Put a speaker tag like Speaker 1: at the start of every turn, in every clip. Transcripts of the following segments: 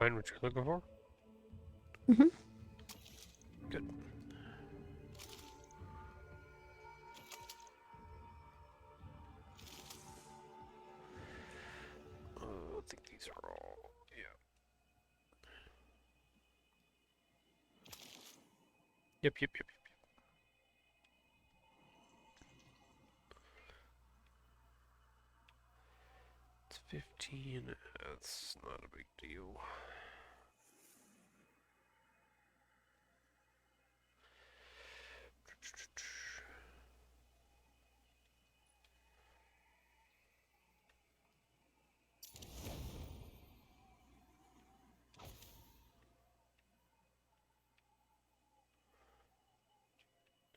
Speaker 1: find what you're looking for?
Speaker 2: Mm-hmm.
Speaker 1: Good. I think these are all, yeah. Yep. It's 15, that's not a big deal.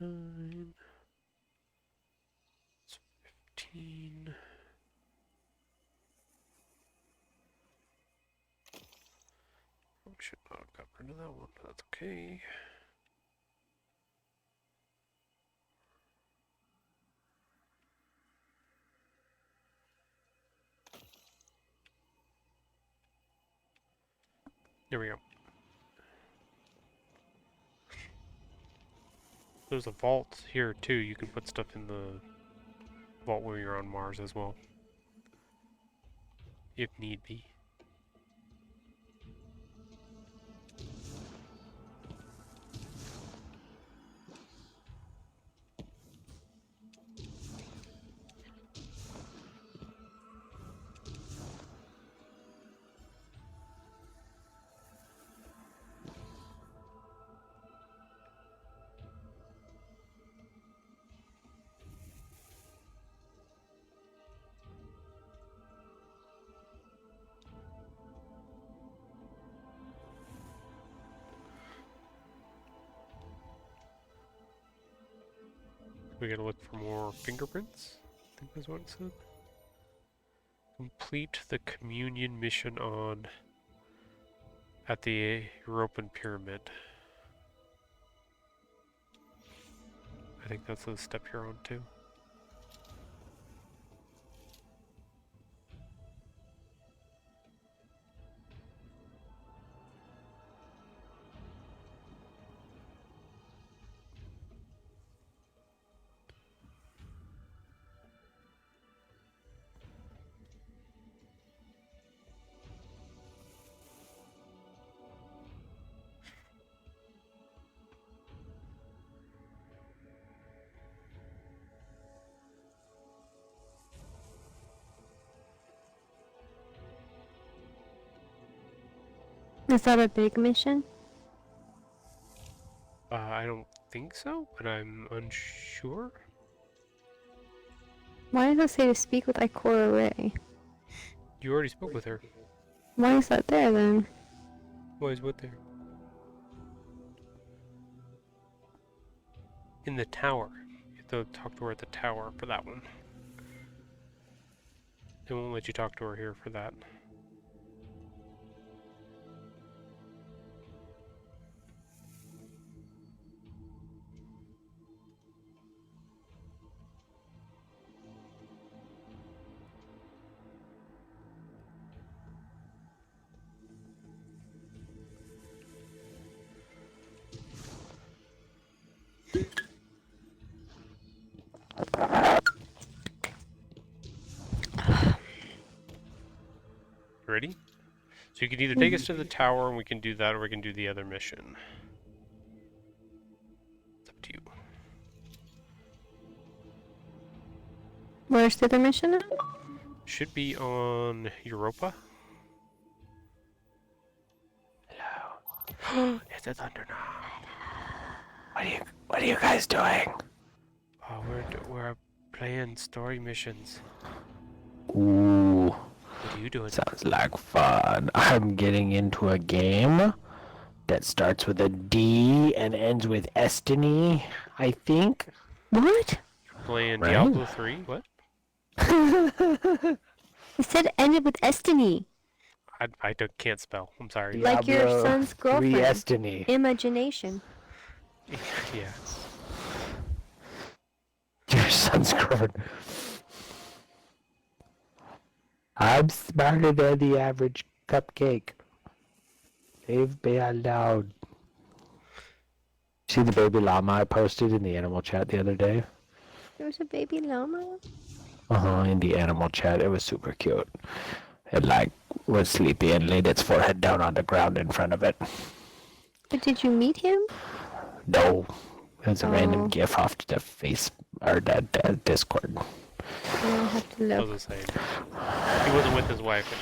Speaker 1: Nine. It's 15. We should not have got rid of that one, but that's okay. There we go. There's a vault here too. You can put stuff in the vault where you're on Mars as well, if need be. We gotta look for more fingerprints, I think that's what it said. Complete the communion mission at the European Pyramid. I think that's the step you're on too.
Speaker 2: Is that a big mission?
Speaker 1: I don't think so, but I'm unsure.
Speaker 2: Why does it say to speak with Ikora Ray?
Speaker 1: You already spoke with her.
Speaker 2: Why is that there then?
Speaker 1: Why is what there? In the tower. You have to talk to her at the tower for that one. They won't let you talk to her here for that. Ready? So you can either take us to the tower and we can do that, or we can do the other mission. It's up to you.
Speaker 2: Where's the other mission at?
Speaker 1: Should be on Europa. Hello. It's a Thunderknob. What are you guys doing? Oh, we're playing story missions.
Speaker 3: Ooh,
Speaker 1: What are you doing?
Speaker 3: sounds like fun. I'm getting into a game that starts with a D and ends with Destiny, I think.
Speaker 2: What?
Speaker 1: Playing
Speaker 3: Right?
Speaker 1: Diablo 3? What?
Speaker 2: It said ended with Destiny.
Speaker 1: Can't spell. I'm sorry.
Speaker 2: Like your
Speaker 3: Diablo
Speaker 2: son's
Speaker 3: 3
Speaker 2: girlfriend.
Speaker 3: Destiny.
Speaker 2: Imagination.
Speaker 1: Yeah.
Speaker 3: Your son's girlfriend. I'm smarter than the average cupcake. Leave me alone. See the baby llama I posted in the animal chat the other day?
Speaker 2: There was a baby llama?
Speaker 3: In the animal chat. It was super cute. It like was sleepy and laid its forehead down on the ground in front of it.
Speaker 2: But did you meet him?
Speaker 3: No, it was a
Speaker 2: Oh.
Speaker 3: random gif off the face or the Discord.
Speaker 2: I'll have to
Speaker 1: I
Speaker 2: look.
Speaker 1: was gonna say he wasn't with his wife, and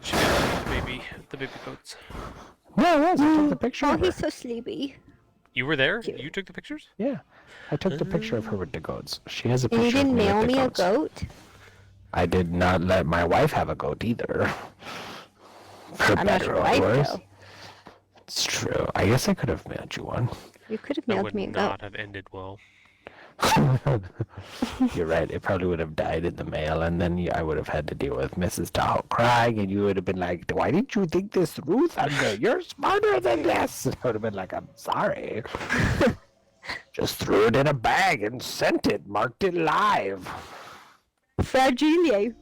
Speaker 1: she didn't see the baby goats.
Speaker 3: Yeah, it was. I took the picture
Speaker 2: Oh,
Speaker 3: of her.
Speaker 2: he's so sleepy.
Speaker 1: You were there?
Speaker 2: Cute.
Speaker 1: You took the pictures?
Speaker 3: Yeah, I took the picture of her with the goats. She has a
Speaker 2: And
Speaker 3: picture
Speaker 2: you
Speaker 3: of
Speaker 2: didn't
Speaker 3: me
Speaker 2: mail
Speaker 3: with the
Speaker 2: me a
Speaker 3: goats.
Speaker 2: goat?
Speaker 3: I did not let my wife have a goat either. For
Speaker 2: I'm not
Speaker 3: better
Speaker 2: your
Speaker 3: or
Speaker 2: wife,
Speaker 3: worse.
Speaker 2: though.
Speaker 3: It's true. I guess I could have mailed you one.
Speaker 2: You could have
Speaker 1: That
Speaker 2: mailed
Speaker 1: would
Speaker 2: me a goat.
Speaker 1: not have ended well.
Speaker 3: You're right. It probably would have died in the mail, and then I would have had to deal with Mrs. Tahoe crying, and you would have been like, "Why didn't you think this through, Thunder? You're smarter than this." I would have been like, "I'm sorry. Just threw it in a bag and sent it, marked it live,
Speaker 2: Fragile.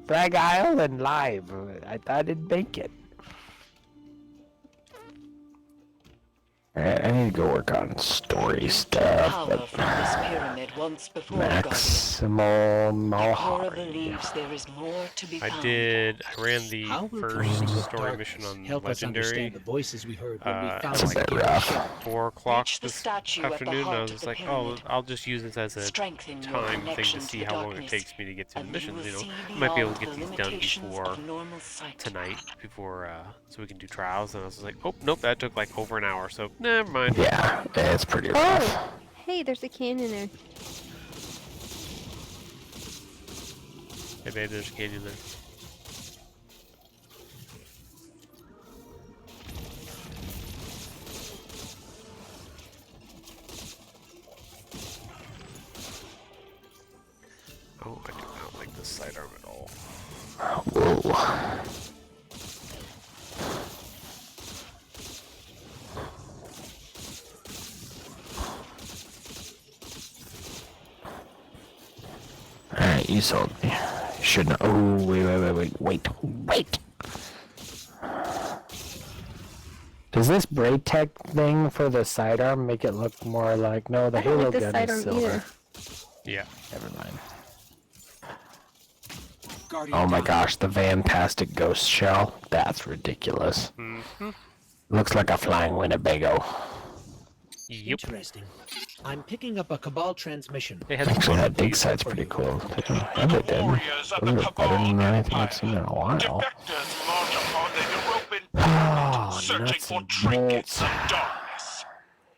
Speaker 3: fragile and live. I thought it'd make it." I need to go work on story stuff,
Speaker 4: Power
Speaker 3: but
Speaker 4: from this pyramid once before, Guardian.
Speaker 3: Maximum
Speaker 4: Cora
Speaker 3: Mohari.
Speaker 4: believes there is more to be
Speaker 1: I
Speaker 4: found.
Speaker 1: ran the
Speaker 5: How will
Speaker 1: first
Speaker 5: coming with
Speaker 1: story
Speaker 5: darkness
Speaker 1: mission on
Speaker 5: help us
Speaker 1: Legendary.
Speaker 5: understand the voices we heard when we found
Speaker 3: It's a
Speaker 5: the
Speaker 3: bit
Speaker 5: key?
Speaker 3: rough.
Speaker 1: 4 o'clock
Speaker 4: Reach the
Speaker 1: this
Speaker 4: statue at the
Speaker 1: afternoon, and I
Speaker 4: heart
Speaker 1: was
Speaker 4: of
Speaker 1: just
Speaker 4: the
Speaker 1: like, oh,
Speaker 4: pyramid.
Speaker 1: I'll just use this as a
Speaker 4: Strengthen your
Speaker 1: time thing
Speaker 4: connection
Speaker 1: to
Speaker 4: to
Speaker 1: see
Speaker 4: the
Speaker 1: how long it
Speaker 4: darkness,
Speaker 1: takes me to get to the
Speaker 4: and you
Speaker 1: missions,
Speaker 4: will
Speaker 1: you know.
Speaker 4: see
Speaker 1: I might be able
Speaker 4: beyond
Speaker 1: to get
Speaker 4: the
Speaker 1: these done
Speaker 4: limitations
Speaker 1: before
Speaker 4: of normal sight.
Speaker 1: tonight, so we can do trials, and I was like, oh, nope, that took like over an hour, so never mind.
Speaker 3: Yeah, it's pretty rough.
Speaker 2: Oh! Hey, there's a canyon there.
Speaker 1: Hey, babe, there's a canyon there. Oh, I do not like this sidearm at all.
Speaker 3: Whoa. Alright, you sold me. You shouldn't. Oh, wait. Does this braid tech thing for the sidearm make it look more like. No, the
Speaker 2: I don't
Speaker 3: Halo
Speaker 2: like this
Speaker 3: gun is
Speaker 2: sidearm
Speaker 3: silver.
Speaker 2: either.
Speaker 1: Yeah.
Speaker 3: Never mind.
Speaker 5: Guardian
Speaker 3: Oh my
Speaker 5: Doc,
Speaker 3: gosh, the Fantastic Ghost Shell. That's ridiculous.
Speaker 1: Mm-hmm.
Speaker 3: Looks like a flying Winnebago.
Speaker 1: Yep.
Speaker 5: Interesting. I'm picking up a Cabal transmission.
Speaker 1: It has
Speaker 3: Actually, that dig
Speaker 5: Please,
Speaker 3: site's
Speaker 5: for
Speaker 3: pretty
Speaker 5: you.
Speaker 3: cool. Too. I bet that
Speaker 6: Warriors of
Speaker 3: those
Speaker 6: the
Speaker 3: are better than
Speaker 6: Cabal
Speaker 3: anything I've
Speaker 6: Empire.
Speaker 3: seen in a while.
Speaker 6: Defectors march upon the European
Speaker 3: Oh,
Speaker 6: pyramid, searching
Speaker 3: nuts
Speaker 6: for
Speaker 3: and
Speaker 6: trinkets
Speaker 3: bolts.
Speaker 6: of darkness.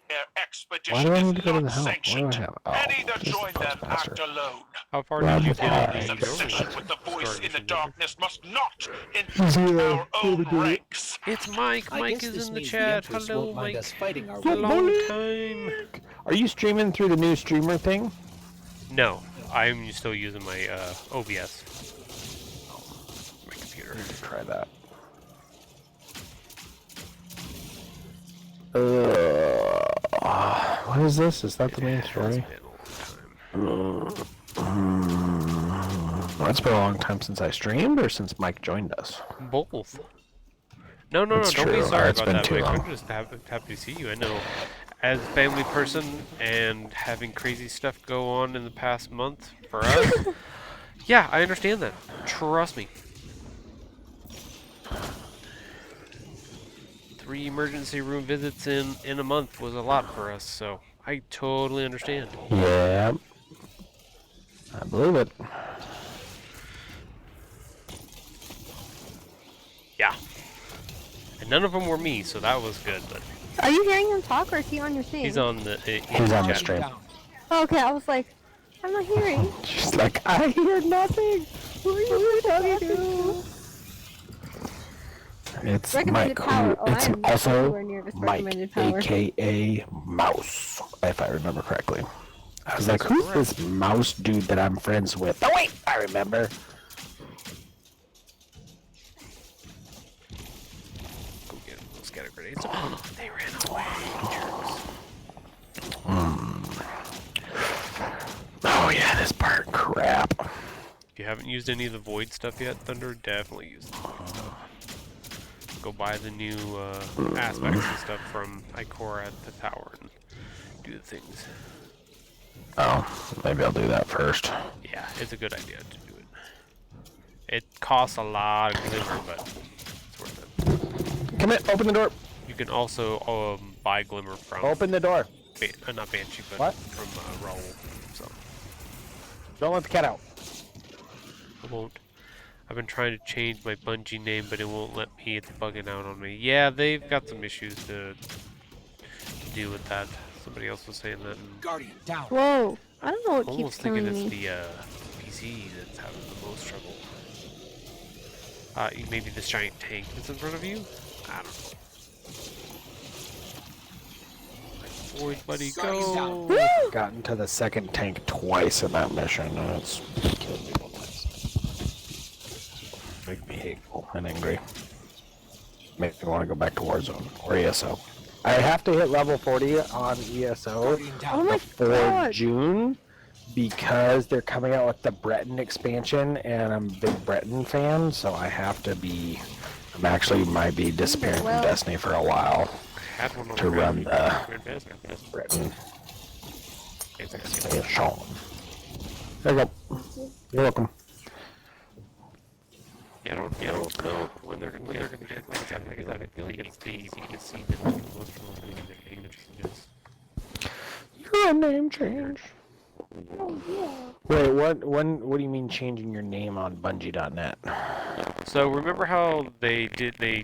Speaker 6: Their
Speaker 3: Why
Speaker 6: expedition
Speaker 3: do I
Speaker 6: is
Speaker 3: need to go to the
Speaker 6: not
Speaker 3: house? What
Speaker 6: sanctioned.
Speaker 3: do I have? Oh,
Speaker 6: Any that
Speaker 3: this is
Speaker 6: join them
Speaker 3: Postmaster.
Speaker 6: act alone.
Speaker 1: How far
Speaker 3: Rob
Speaker 1: did you
Speaker 3: with
Speaker 1: get
Speaker 3: R.
Speaker 1: on
Speaker 6: Those
Speaker 1: the
Speaker 6: obsession
Speaker 1: Ghost
Speaker 6: with the voice
Speaker 1: story
Speaker 6: in the
Speaker 1: mission?
Speaker 6: darkness must not infect
Speaker 3: Zero.
Speaker 6: our own ranks.
Speaker 1: It's Mike.
Speaker 5: I
Speaker 1: Mike
Speaker 5: guess
Speaker 1: is
Speaker 5: this
Speaker 1: in the
Speaker 5: means
Speaker 1: chat.
Speaker 5: the Empress
Speaker 1: Hello,
Speaker 5: won't mind
Speaker 1: Mike.
Speaker 5: us fighting our
Speaker 1: A
Speaker 5: way.
Speaker 1: long time.
Speaker 3: Are you streaming through the new streamer thing?
Speaker 1: No, I'm still using my OBS. My computer.
Speaker 3: Try that. What is this? Is that the main
Speaker 1: It's
Speaker 3: story?
Speaker 1: been a long time.
Speaker 3: Well, it's been a long time since I streamed, or since Mike joined us.
Speaker 1: Both. No,
Speaker 3: That's
Speaker 1: don't be
Speaker 3: true.
Speaker 1: sorry
Speaker 3: It's
Speaker 1: about
Speaker 3: been
Speaker 1: that,
Speaker 3: too
Speaker 1: Mike.
Speaker 3: long.
Speaker 1: I'm just happy to see you. I know, as a family person and having crazy stuff go on in the past month for us, yeah, I understand that. Trust me. 3 emergency room visits in a month was a lot for us, so I totally understand.
Speaker 3: Yeah. I believe it.
Speaker 1: Yeah. And none of them were me, so that was good, but
Speaker 2: Are you hearing him talk or is he on your thing?
Speaker 1: he's on the
Speaker 3: He's on the
Speaker 1: chat.
Speaker 3: stream.
Speaker 2: Oh, okay, I was like, I'm not hearing.
Speaker 3: She's like, I hear nothing.
Speaker 2: Who are you talking to?
Speaker 3: It's
Speaker 2: Recommended
Speaker 3: Mike,
Speaker 2: power.
Speaker 3: who,
Speaker 2: Oh,
Speaker 3: it's
Speaker 2: I'm
Speaker 3: also
Speaker 2: nowhere near this
Speaker 3: Mike,
Speaker 2: recommended power.
Speaker 3: aka Mouse, if I remember correctly. I was like,
Speaker 1: That's
Speaker 3: who's
Speaker 1: correct.
Speaker 3: this mouse dude that I'm friends with? Oh wait, I remember.
Speaker 1: Go get those scatter grenades. Oh, they ran away. Jerks.
Speaker 3: Oh yeah, this part crap.
Speaker 1: If you haven't used any of the void stuff yet, Thunder, definitely use the void stuff. go buy the new aspects and stuff from Ikora at the tower and do the things.
Speaker 3: Oh, maybe I'll do that first.
Speaker 1: Yeah, it's a good idea to do it. It costs a lot of glimmer, but it's worth it.
Speaker 3: Come in, open the door.
Speaker 1: You can also buy glimmer from
Speaker 3: Open the door.
Speaker 1: not Banshee, but
Speaker 3: What?
Speaker 1: from Raoul. So
Speaker 3: Don't let the cat out.
Speaker 1: I won't. I've been trying to change my Bungie name, but it won't let me. It's bugging out on me. Yeah, they've got some issues to deal with that. Somebody else was saying that. And
Speaker 5: Guardian down.
Speaker 2: Whoa! I don't know what
Speaker 1: I'm almost
Speaker 2: keeps
Speaker 1: thinking
Speaker 2: killing
Speaker 1: it's
Speaker 2: me.
Speaker 1: the PC that's having the most trouble. Maybe this giant tank that's in front of you? I don't know. Boys, buddy,
Speaker 5: Guardian down.
Speaker 1: go!
Speaker 3: Gotten to the second tank twice in that mission, and it's killed me both times. Make me hateful and angry. Make me want to go back to Warzone or ESO. I have to hit level 40 on ESO
Speaker 5: Guardian
Speaker 2: Oh
Speaker 5: down.
Speaker 2: my
Speaker 3: before
Speaker 2: god!
Speaker 3: June because they're coming out with the Breton expansion, and I'm a big Breton fan, so I have to be. I'm actually might be disappearing from
Speaker 2: Well-
Speaker 3: Destiny for a while
Speaker 1: I had one on
Speaker 3: to
Speaker 1: the
Speaker 3: run the
Speaker 1: Grand Master.
Speaker 3: Breton
Speaker 1: It's
Speaker 3: expansion. There you go. You're welcome.
Speaker 1: Yeah, I don't know when they're gonna get things out because I feel like it's these. You can see the name changes.
Speaker 3: You're a name change. Wait, what do you mean changing your name on Bungie.net?
Speaker 1: So remember how they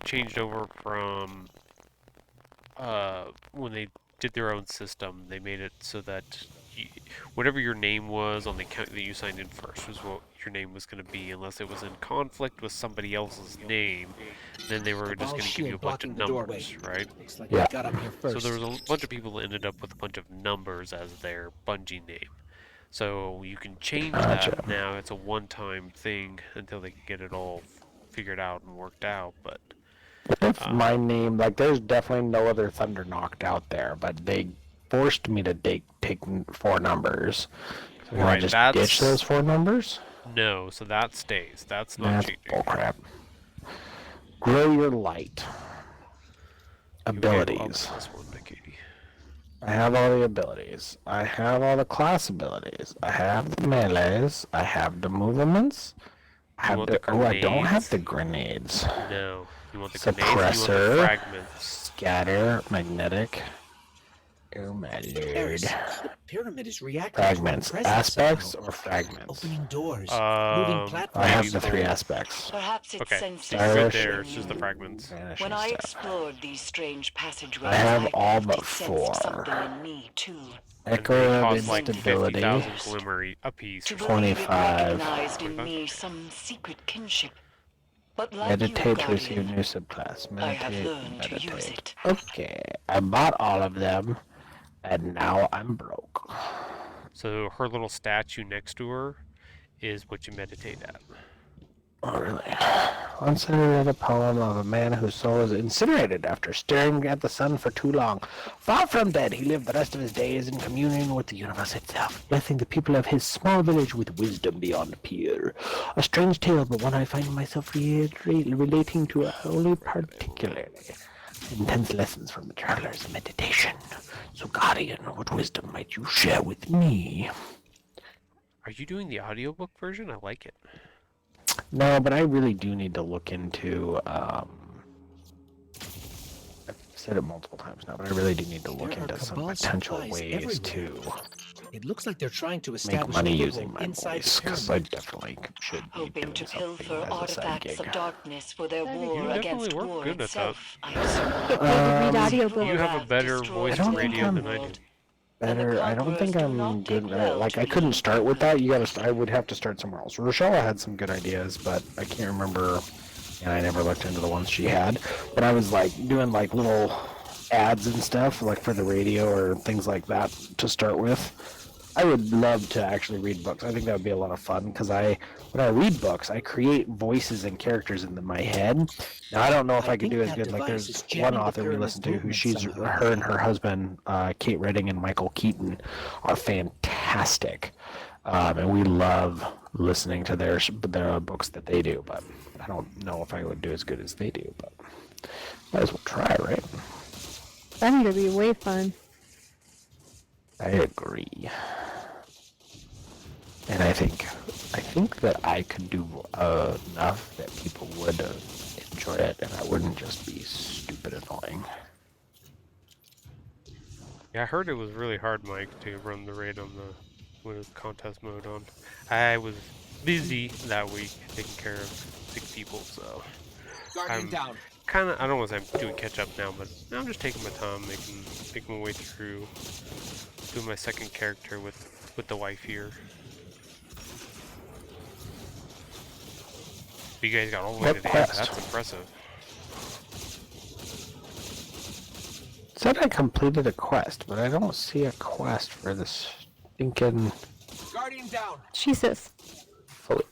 Speaker 1: changed over from when they did their own system, they made it so that whatever your name was on the account that you signed in first was what your name was going to be, unless it was in conflict with somebody else's name. Then they were just going to give you a bunch of numbers, right?
Speaker 5: Looks like
Speaker 3: Yeah.
Speaker 5: we got up here
Speaker 1: So
Speaker 5: first.
Speaker 1: there was a bunch of people that ended up with a bunch of numbers as their Bungie name. So you can change
Speaker 3: Gotcha.
Speaker 1: that now. It's a one-time thing until they can get it all figured out and worked out. But
Speaker 3: If my name, like, there's definitely no other Thunder Knocked out there, but they forced me to take 4 numbers. So can I
Speaker 1: Right,
Speaker 3: just
Speaker 1: that's-
Speaker 3: ditch those 4 numbers?
Speaker 1: no, so that stays. That's not
Speaker 3: That's
Speaker 1: changing.
Speaker 3: bullcrap. Grow your light.
Speaker 1: You gave up
Speaker 3: Abilities.
Speaker 1: this one to Katie.
Speaker 3: I have all the abilities. I have all the class abilities. I have the melees. I have the movements. I have
Speaker 1: want
Speaker 3: the,
Speaker 1: the
Speaker 3: oh, I don't have
Speaker 1: grenades?
Speaker 3: the grenades.
Speaker 1: No, you want the grenades. You want the
Speaker 3: Suppressor.
Speaker 1: fragments.
Speaker 3: Scatter, magnetic. Oh my
Speaker 5: Eris,
Speaker 3: lord.
Speaker 5: the pyramid is reacting
Speaker 3: Fragments.
Speaker 5: to our presence
Speaker 3: Aspects
Speaker 5: somehow.
Speaker 3: or fragments?
Speaker 5: Opening doors,
Speaker 1: Um,
Speaker 5: moving
Speaker 3: I
Speaker 5: platforms.
Speaker 3: have the 3
Speaker 1: both.
Speaker 3: aspects.
Speaker 4: Perhaps it
Speaker 1: Okay,
Speaker 4: senses
Speaker 1: so you're good
Speaker 3: Irish.
Speaker 1: there. It's just the fragments.
Speaker 3: Vanishing
Speaker 4: When I
Speaker 3: step.
Speaker 4: explored these strange passageways,
Speaker 3: I have all
Speaker 4: felt
Speaker 3: but
Speaker 4: it sensed
Speaker 3: 4.
Speaker 4: something in me too.
Speaker 1: And
Speaker 3: Echo
Speaker 1: they
Speaker 3: of
Speaker 1: cost like
Speaker 3: instability.
Speaker 1: 50,000 glimmer a piece.
Speaker 4: To
Speaker 1: or
Speaker 4: believe
Speaker 1: something.
Speaker 4: it
Speaker 3: 25.
Speaker 4: recognized in
Speaker 1: 25?
Speaker 4: me some secret kinship. But like
Speaker 3: Meditate
Speaker 4: you,
Speaker 3: to receive
Speaker 4: Guardian,
Speaker 3: new subclass.
Speaker 4: I have
Speaker 3: Meditate,
Speaker 4: learned to use
Speaker 3: meditate.
Speaker 4: it.
Speaker 3: Okay, I bought all of them, and now I'm broke.
Speaker 1: So her little statue next to her is what you meditate at.
Speaker 3: Oh, really? Once I read a poem of a man whose soul was incinerated after staring at the sun for too long. Far from dead, he lived the rest of his days in communion with the universe itself, blessing the people of his small village with wisdom beyond peer. A strange tale, but one I find myself relating to only particularly. Intense lessons from the traveler's meditation. So, Guardian, what wisdom might you share with me?
Speaker 1: Are you doing the audiobook version? I like it.
Speaker 3: No, but I really do need to look into. I've said it multiple times now, but I really do need to look
Speaker 5: There are
Speaker 3: into some
Speaker 5: Cabal
Speaker 3: potential
Speaker 5: supplies
Speaker 3: ways
Speaker 5: everywhere.
Speaker 3: to
Speaker 5: It looks like they're trying to
Speaker 3: make
Speaker 5: establish
Speaker 3: money
Speaker 5: a
Speaker 3: using
Speaker 5: foothold
Speaker 3: my
Speaker 5: inside
Speaker 3: voice,
Speaker 5: the
Speaker 3: because I
Speaker 5: pyramid.
Speaker 3: definitely should be
Speaker 4: Hoping
Speaker 3: doing
Speaker 4: to
Speaker 3: something
Speaker 4: pilfer
Speaker 3: as a side
Speaker 4: artifacts of
Speaker 3: gig.
Speaker 4: darkness for their
Speaker 1: Yeah, you
Speaker 4: war
Speaker 1: definitely
Speaker 4: against
Speaker 1: work
Speaker 4: war
Speaker 1: good at that.
Speaker 4: itself, I assume.
Speaker 2: Get paid to read
Speaker 3: Um,
Speaker 2: audiobooks.
Speaker 1: You have a better
Speaker 4: Destroyed
Speaker 1: voice
Speaker 3: I don't
Speaker 1: for
Speaker 3: think
Speaker 1: radio
Speaker 3: I'm-
Speaker 1: than I do.
Speaker 3: Better, I don't think
Speaker 4: conquerors do
Speaker 3: I'm
Speaker 4: not
Speaker 3: good.
Speaker 4: take well
Speaker 3: Like
Speaker 4: to
Speaker 3: I couldn't
Speaker 4: me.
Speaker 3: start with that. I would have to start somewhere else. Rochelle had some good ideas, but I can't remember, and I never looked into the ones she had. But I was like doing like little ads and stuff, like for the radio or things like that to start with. I would love to actually read books. I think that would be a lot of fun because when I read books, I create voices and characters in my head. Now I don't know if I could
Speaker 5: think
Speaker 3: do as
Speaker 5: that
Speaker 3: good. Like
Speaker 5: device
Speaker 3: there's
Speaker 5: is
Speaker 3: one
Speaker 5: jamming the
Speaker 3: author we
Speaker 5: pyramid's
Speaker 3: listen to who
Speaker 5: movement
Speaker 3: she's
Speaker 5: somehow.
Speaker 3: her and her husband, Kate Redding and Michael Keaton, are fantastic, and we love listening to their books that they do. But I don't know if I would do as good as they do. But Might as well try, right?
Speaker 2: That's gonna be way fun.
Speaker 3: I agree. And I think that I could do enough that people would enjoy it, and I wouldn't just be stupid annoying.
Speaker 1: Yeah, I heard it was really hard, Mike, to run the raid on the with contest mode on. I was busy that week taking care of sick people, so
Speaker 5: Guardian
Speaker 1: I'm
Speaker 5: down.
Speaker 1: kind of, I don't want to say I'm doing catch up now, but I'm just taking my time, making my way through, doing my second character with the wife here. But you guys got all the way
Speaker 3: What
Speaker 1: to the end.
Speaker 3: quest?
Speaker 1: That's impressive.
Speaker 3: Said I completed a quest, but I don't see a quest for this stinking
Speaker 5: Guardian down.
Speaker 2: Jesus.
Speaker 3: fully.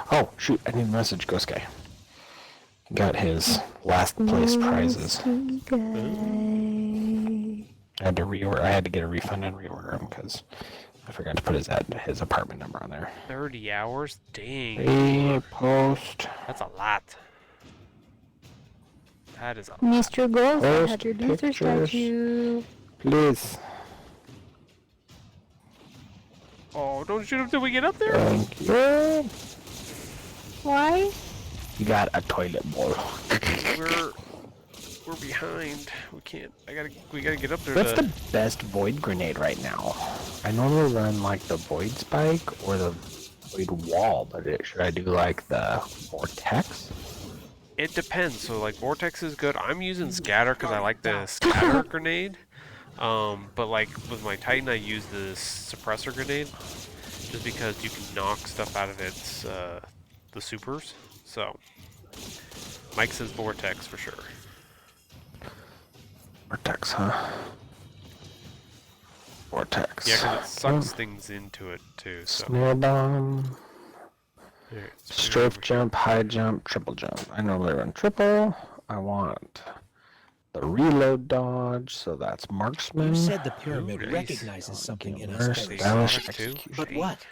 Speaker 3: Oh shoot! I need a message, Ghost Guy. Got his last place prizes. I had to reorder. I had to get a refund and reorder him because I forgot to put his apartment number on there.
Speaker 1: 30 hours? Dang.
Speaker 3: Post.
Speaker 1: That's a lot. That is a lot.
Speaker 2: Mr. Goals, I
Speaker 3: Post
Speaker 2: have your loser
Speaker 3: pictures.
Speaker 2: statue.
Speaker 3: Please.
Speaker 1: Oh, don't shoot him till we get up there.
Speaker 3: Thank you.
Speaker 2: Why?
Speaker 3: You got a toilet bowl.
Speaker 1: We're behind. We can't. We gotta get up there.
Speaker 3: What's
Speaker 1: to,
Speaker 3: the best void grenade right now? I normally run like the void spike or the void wall, but should I do like the vortex?
Speaker 1: It depends. So like vortex is good. I'm using scatter because I like the scatter grenade. But like with my Titan, I use the suppressor grenade just because you can knock stuff out of its the supers. So Mike says vortex for sure.
Speaker 3: Vortex, huh? Vortex.
Speaker 1: Yeah, because it sucks things into it too. So
Speaker 3: Snare bomb.
Speaker 1: Here, it's
Speaker 3: Strafe jump, high jump, triple jump. I normally run triple. I want the reload dodge, so that's marksman.
Speaker 5: You said the pyramid
Speaker 1: Ooh, nice.
Speaker 5: recognizes something in
Speaker 3: Gamer,
Speaker 5: us.
Speaker 3: stylish
Speaker 1: Exotic too.
Speaker 3: executioner.
Speaker 5: But what?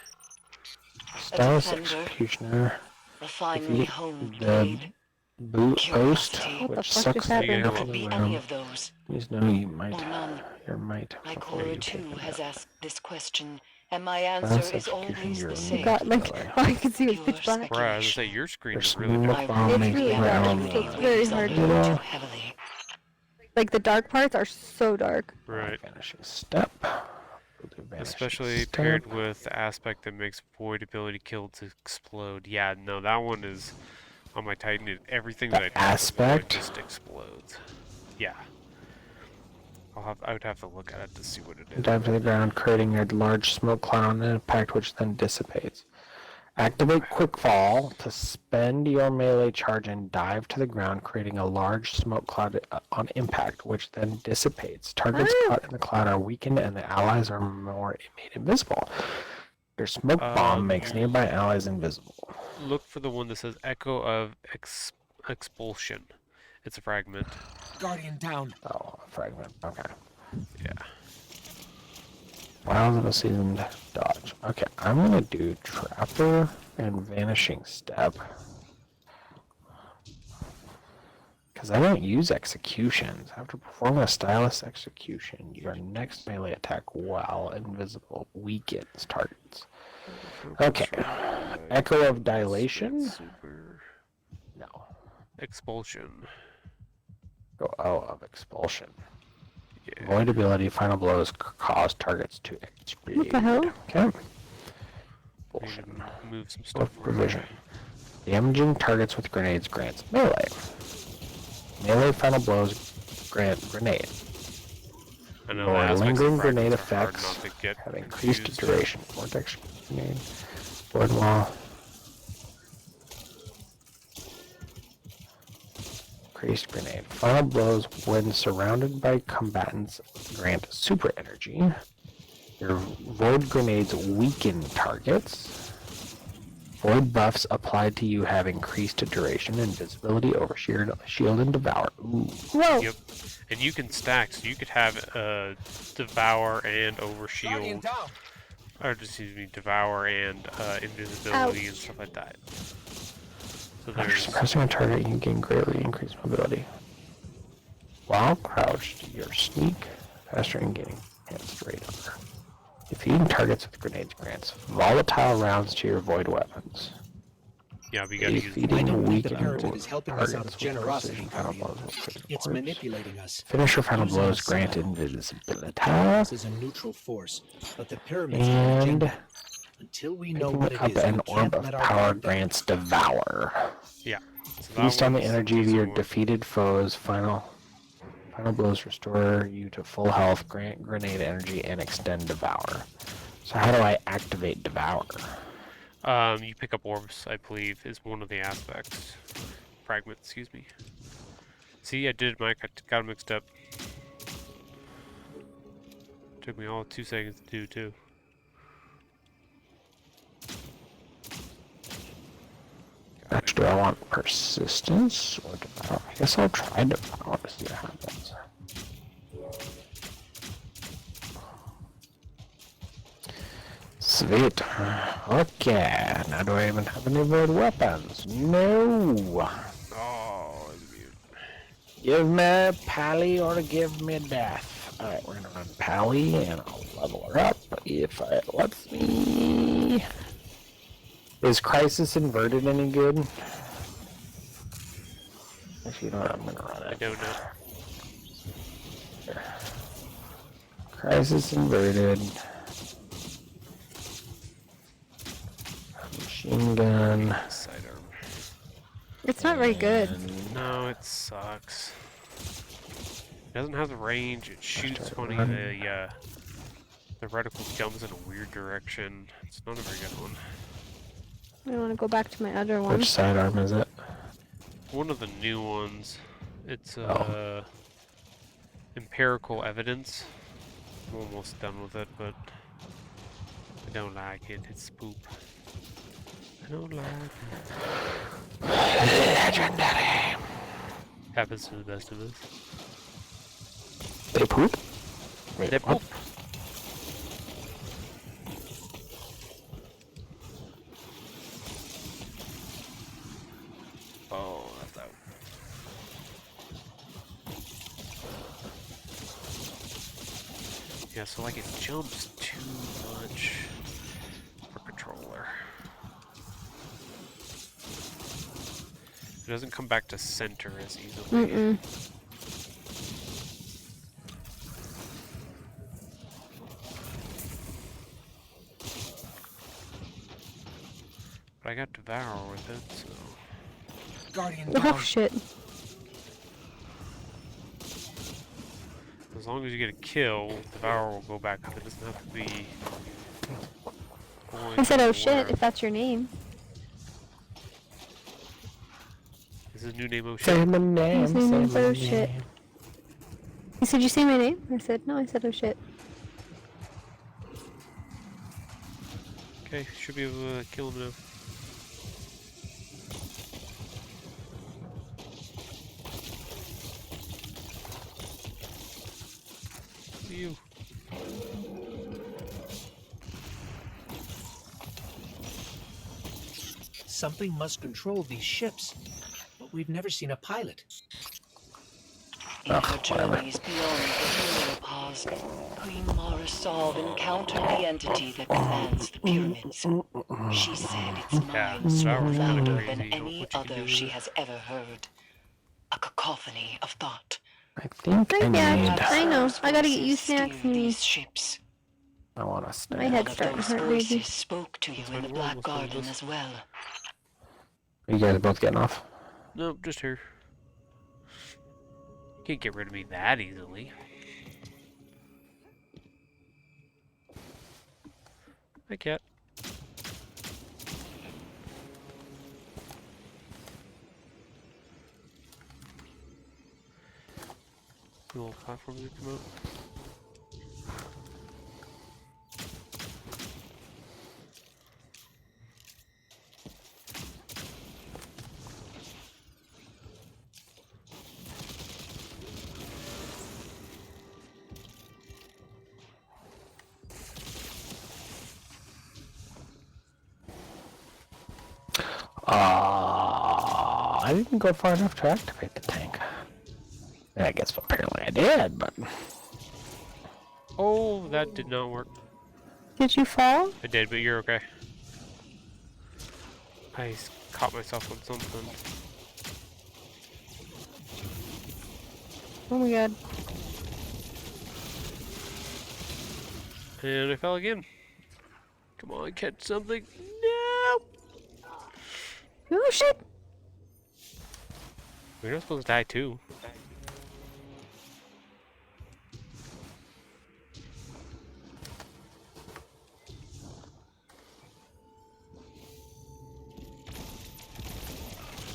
Speaker 3: Stylish
Speaker 4: defender.
Speaker 3: executioner.
Speaker 4: A finely honed
Speaker 3: The
Speaker 4: blade.
Speaker 3: boot post,
Speaker 4: Curiosity.
Speaker 2: What the
Speaker 3: which
Speaker 2: fuck
Speaker 3: sucks
Speaker 2: just
Speaker 3: the
Speaker 2: happened?
Speaker 3: air
Speaker 1: There
Speaker 4: Could
Speaker 3: from the
Speaker 4: be any
Speaker 3: room.
Speaker 4: of those.
Speaker 3: Please know you might.
Speaker 4: Or none.
Speaker 3: You might.
Speaker 4: My
Speaker 3: before you
Speaker 4: caller
Speaker 3: take
Speaker 4: too
Speaker 3: it
Speaker 4: has
Speaker 3: out.
Speaker 4: asked this question, and my
Speaker 3: That's
Speaker 4: answer is
Speaker 3: execution,
Speaker 4: always
Speaker 3: you're
Speaker 4: the
Speaker 3: in
Speaker 4: same.
Speaker 2: God, like,
Speaker 3: Really?
Speaker 2: all I can see was
Speaker 4: Pure
Speaker 2: pitch black.
Speaker 1: Bruh, I was gonna say your screen
Speaker 3: There's
Speaker 1: is really
Speaker 3: smoke
Speaker 1: dark.
Speaker 3: bomb
Speaker 2: It's
Speaker 3: makes
Speaker 2: really
Speaker 3: me
Speaker 2: hard.
Speaker 3: around.
Speaker 2: It's very hard to
Speaker 3: do.
Speaker 4: Too heavily.
Speaker 2: Like the dark parts are so dark.
Speaker 1: Right.
Speaker 3: Vanishing step. We'll do vanishing
Speaker 1: Especially
Speaker 3: step.
Speaker 1: paired with the aspect that makes void ability kill to explode. Yeah, no, that one is on my Titan. Everything
Speaker 3: The
Speaker 1: that I touch with void
Speaker 3: aspect?
Speaker 1: just explodes. Yeah. I would have to look at it to see what it is.
Speaker 3: Dive to the ground, creating a large smoke cloud on impact, which then dissipates. Activate quick fall to spend your melee charge and dive to the ground, creating a large smoke cloud on impact, which then dissipates. Targets caught in the cloud are weakened, and the allies are made invisible. Your smoke bomb makes nearby allies invisible.
Speaker 1: Look for the one that says Echo of Expulsion. It's a fragment.
Speaker 5: Guardian down.
Speaker 3: Oh, a fragment. Okay.
Speaker 1: Yeah.
Speaker 3: Wiles of a seasoned dodge. Okay, I'm gonna do Trapper and Vanishing Step. Because I don't use executions. After performing a stylus execution, your next melee attack while invisible weakens targets. Okay. Echo of Dilation?
Speaker 1: Super.
Speaker 3: No.
Speaker 1: Expulsion.
Speaker 3: Oh, of Expulsion.
Speaker 1: Yeah.
Speaker 3: Void ability, final blows cause targets to explode.
Speaker 2: What the hell?
Speaker 3: Okay.
Speaker 1: Need
Speaker 3: Bullshit.
Speaker 1: to move some
Speaker 3: Or
Speaker 1: stuff
Speaker 3: provision.
Speaker 1: around.
Speaker 3: Damaging targets with grenades grants melee. Melee final blows grant grenade.
Speaker 1: I know
Speaker 3: Or
Speaker 1: the aspects of
Speaker 3: lingering grenade
Speaker 1: fragments are hard
Speaker 3: effects
Speaker 1: not to get
Speaker 3: have increased
Speaker 1: confused.
Speaker 3: duration. Vortex grenade. Void wall. Increased grenade. Final blows when surrounded by combatants grant super energy. Your void grenades weaken targets. Void buffs applied to you have increased duration, invisibility, shield, and devour. Ooh.
Speaker 2: Whoa!
Speaker 1: Yep. And you can stack, so you could have Devour and
Speaker 5: Guardian
Speaker 1: Overshield,
Speaker 5: down.
Speaker 1: or excuse me, Devour and Invisibility and stuff like that. So
Speaker 3: After
Speaker 1: there's
Speaker 3: suppressing a target, you can gain greatly increased mobility. While crouched, your sneak faster and gaining enhanced radar. Defeating targets with grenades grants volatile rounds to your void weapons.
Speaker 1: yeah, we gotta use.
Speaker 5: I
Speaker 3: Defeating
Speaker 5: don't think the
Speaker 3: weakened
Speaker 5: parapet is helping us out
Speaker 3: targets
Speaker 5: of
Speaker 3: with
Speaker 5: generosity,
Speaker 3: precision final
Speaker 5: Guardian.
Speaker 3: blows will critical
Speaker 5: It's
Speaker 3: corpse.
Speaker 5: manipulating us.
Speaker 3: Finish your final
Speaker 5: Using
Speaker 3: blows
Speaker 5: us
Speaker 3: grant
Speaker 5: somehow.
Speaker 3: invisibility.
Speaker 5: This is a neutral force, but the pyramids have an
Speaker 3: And
Speaker 5: agenda. Until we know
Speaker 3: picking
Speaker 5: what it
Speaker 3: up
Speaker 5: is, we
Speaker 3: an
Speaker 5: can't
Speaker 3: orb of
Speaker 5: let our
Speaker 3: power
Speaker 5: guard down.
Speaker 3: grants devour.
Speaker 1: Yeah. So that
Speaker 3: Feast on the
Speaker 1: one's
Speaker 3: energy of
Speaker 1: easy
Speaker 3: your
Speaker 1: one.
Speaker 3: defeated foes. Final blows restore you to full health, grant grenade energy, and extend devour. So how do I activate devour?
Speaker 1: You pick up orbs, I believe, is one of the aspects. Fragment, excuse me. See, I did Mike. I got 'em mixed up. Took me all 2 seconds to do, too.
Speaker 3: Actually, do I want persistence or devour? I guess I'll try devour to see what happens. Sweet. Okay, now do I even have any void weapons? No.
Speaker 1: Oh, dude.
Speaker 3: Give me Pally or give me death. Alright, we're gonna run Pally and I'll level her up if it lets me. Is Crisis Inverted any good? If you know what, I'm gonna run
Speaker 1: I
Speaker 3: it.
Speaker 1: don't know.
Speaker 3: Crisis Inverted. Machine gun.
Speaker 1: Sidearm.
Speaker 2: It's not very good.
Speaker 1: No, it sucks. It doesn't have the range. It shoots
Speaker 3: start
Speaker 1: funny.
Speaker 3: running.
Speaker 1: The reticle jumps in a weird direction. It's not a very good one.
Speaker 2: I want to go back to my other one.
Speaker 3: Which sidearm is it?
Speaker 1: One of the new ones. It's
Speaker 3: Oh.
Speaker 1: empirical evidence. I'm almost done with it, but I don't like it. It's poop. I don't like it.
Speaker 3: Legendary.
Speaker 1: Happens to the best of us.
Speaker 3: They poop? Wait,
Speaker 1: They
Speaker 3: what?
Speaker 1: poop. Oh, that's out. Yeah, so like it jumps too much for controller. It doesn't come back to center as easily.
Speaker 2: Mm-mm.
Speaker 1: But I got Devour with it, so...
Speaker 5: Guardian
Speaker 2: Oh
Speaker 5: down.
Speaker 2: shit.
Speaker 1: As long as you get a kill, Devour will go back up. It doesn't have to be...
Speaker 2: I said, oh
Speaker 1: going
Speaker 2: shit,
Speaker 1: where-
Speaker 2: if that's your name.
Speaker 1: Is his new name O'Shea?
Speaker 3: Say my name.
Speaker 2: His name
Speaker 3: say
Speaker 2: is
Speaker 3: my
Speaker 2: Oh shit.
Speaker 3: name.
Speaker 2: He said, you say my name? I said, no, I said, oh shit.
Speaker 1: Okay, should be able to kill him now. You.
Speaker 5: Something must control these ships, but we've never seen a pilot.
Speaker 4: In her
Speaker 3: whatever.
Speaker 4: journeys beyond the heliopause, Queen Marisol encountered the entity that commands the pyramids. She said its
Speaker 1: Yeah,
Speaker 4: mind spoke
Speaker 1: Devour's kinda
Speaker 4: louder
Speaker 1: crazy,
Speaker 4: than
Speaker 1: don't
Speaker 4: any
Speaker 1: what you can
Speaker 4: other
Speaker 1: do
Speaker 4: she
Speaker 1: with it.
Speaker 4: has ever heard. A cacophony of thought.
Speaker 3: I think I
Speaker 2: Yeah,
Speaker 3: need.
Speaker 2: I know.
Speaker 4: Perhaps
Speaker 2: I gotta get
Speaker 4: voices
Speaker 2: you snacks
Speaker 4: steer
Speaker 2: and
Speaker 4: these ships.
Speaker 3: I want to
Speaker 2: My
Speaker 3: stay.
Speaker 2: head-
Speaker 4: One
Speaker 2: Head's
Speaker 4: of
Speaker 2: starting to
Speaker 4: those
Speaker 2: hurt, baby.
Speaker 4: voices spoke to you
Speaker 1: That's
Speaker 4: in the
Speaker 1: fine, we're
Speaker 4: Black
Speaker 1: almost done with
Speaker 4: Garden
Speaker 1: this.
Speaker 4: as well.
Speaker 3: You guys both getting off?
Speaker 1: Nope, just here. Can't get rid of me that easily. Hi, cat. The little platform that come out.
Speaker 3: I didn't go far enough to activate the tank. I guess apparently I did, but
Speaker 1: Oh, that did not work.
Speaker 2: Did you fall?
Speaker 1: I did, but you're okay. Caught myself on something.
Speaker 2: Oh my god.
Speaker 1: And I fell again. Come on, catch something. No!
Speaker 2: Oh shit!
Speaker 1: We're not supposed to die too.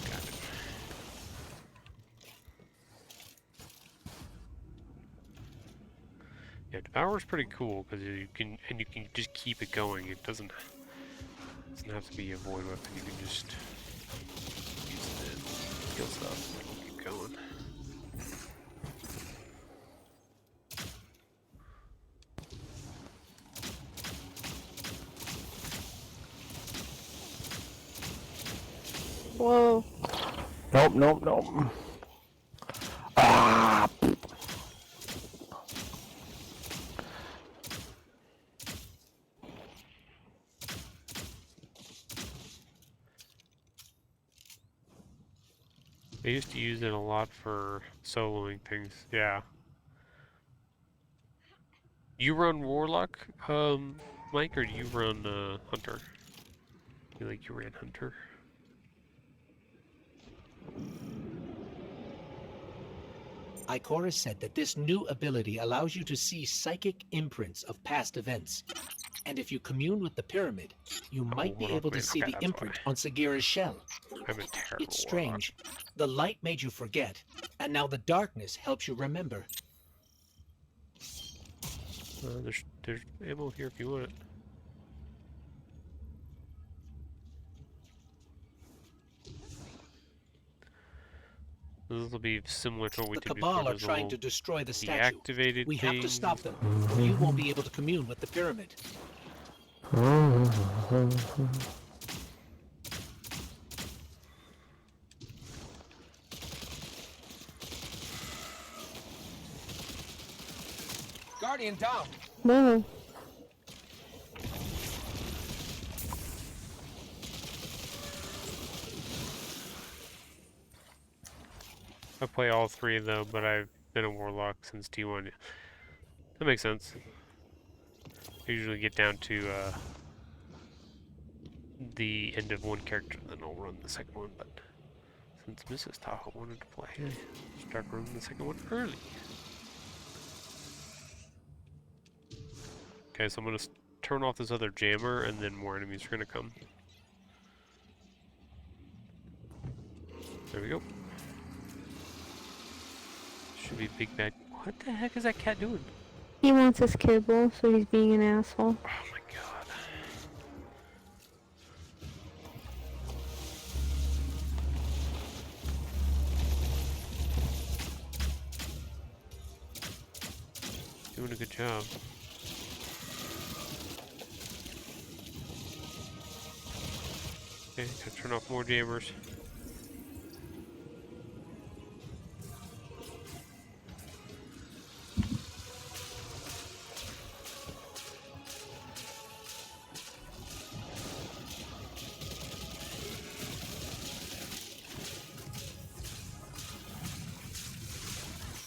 Speaker 1: Got it. Yeah, Devour's pretty cool because you can just keep it going. It doesn't have to be a void weapon. You can just use it and kill stuff and it'll keep going.
Speaker 2: Whoa.
Speaker 3: nope. Ah!
Speaker 1: I used to use it a lot for soloing things. Yeah. You run Warlock, Mike, or do you run Hunter? I feel like you ran Hunter.
Speaker 5: Ikora said that this new ability allows you to see psychic imprints of past events. And if you commune with the pyramid, you might be
Speaker 1: Warlock
Speaker 5: able to
Speaker 1: made
Speaker 5: see the
Speaker 1: that's
Speaker 5: imprint
Speaker 1: why.
Speaker 5: on Sagira's shell.
Speaker 1: I'm a terrible
Speaker 5: It's
Speaker 1: Warlock.
Speaker 5: strange. The light made you forget, and now the darkness helps you remember.
Speaker 1: There's ammo here if you want it. This will be similar to what we
Speaker 5: The
Speaker 1: did before.
Speaker 5: Cabal are
Speaker 1: There's a
Speaker 5: trying to
Speaker 1: little
Speaker 5: destroy the statue.
Speaker 1: deactivated
Speaker 5: We have to
Speaker 1: things.
Speaker 5: stop them, or you won't be able to commune with the pyramid.
Speaker 7: Guardian down.
Speaker 2: Whoa.
Speaker 1: I play all three though, but I've been a Warlock since T1. That makes sense. I usually get down to the end of one character, then I'll run the second one, but since Mrs. Tahoe wanted to play, start running the second one early. Okay, so I'm gonna turn off this other jammer, and then more enemies are gonna come. There we go. Should be big bad. What the heck is that cat doing?
Speaker 2: He wants his kibble, so he's being an asshole.
Speaker 1: Oh my god. Doing a good job. Okay, gotta turn off more jammers.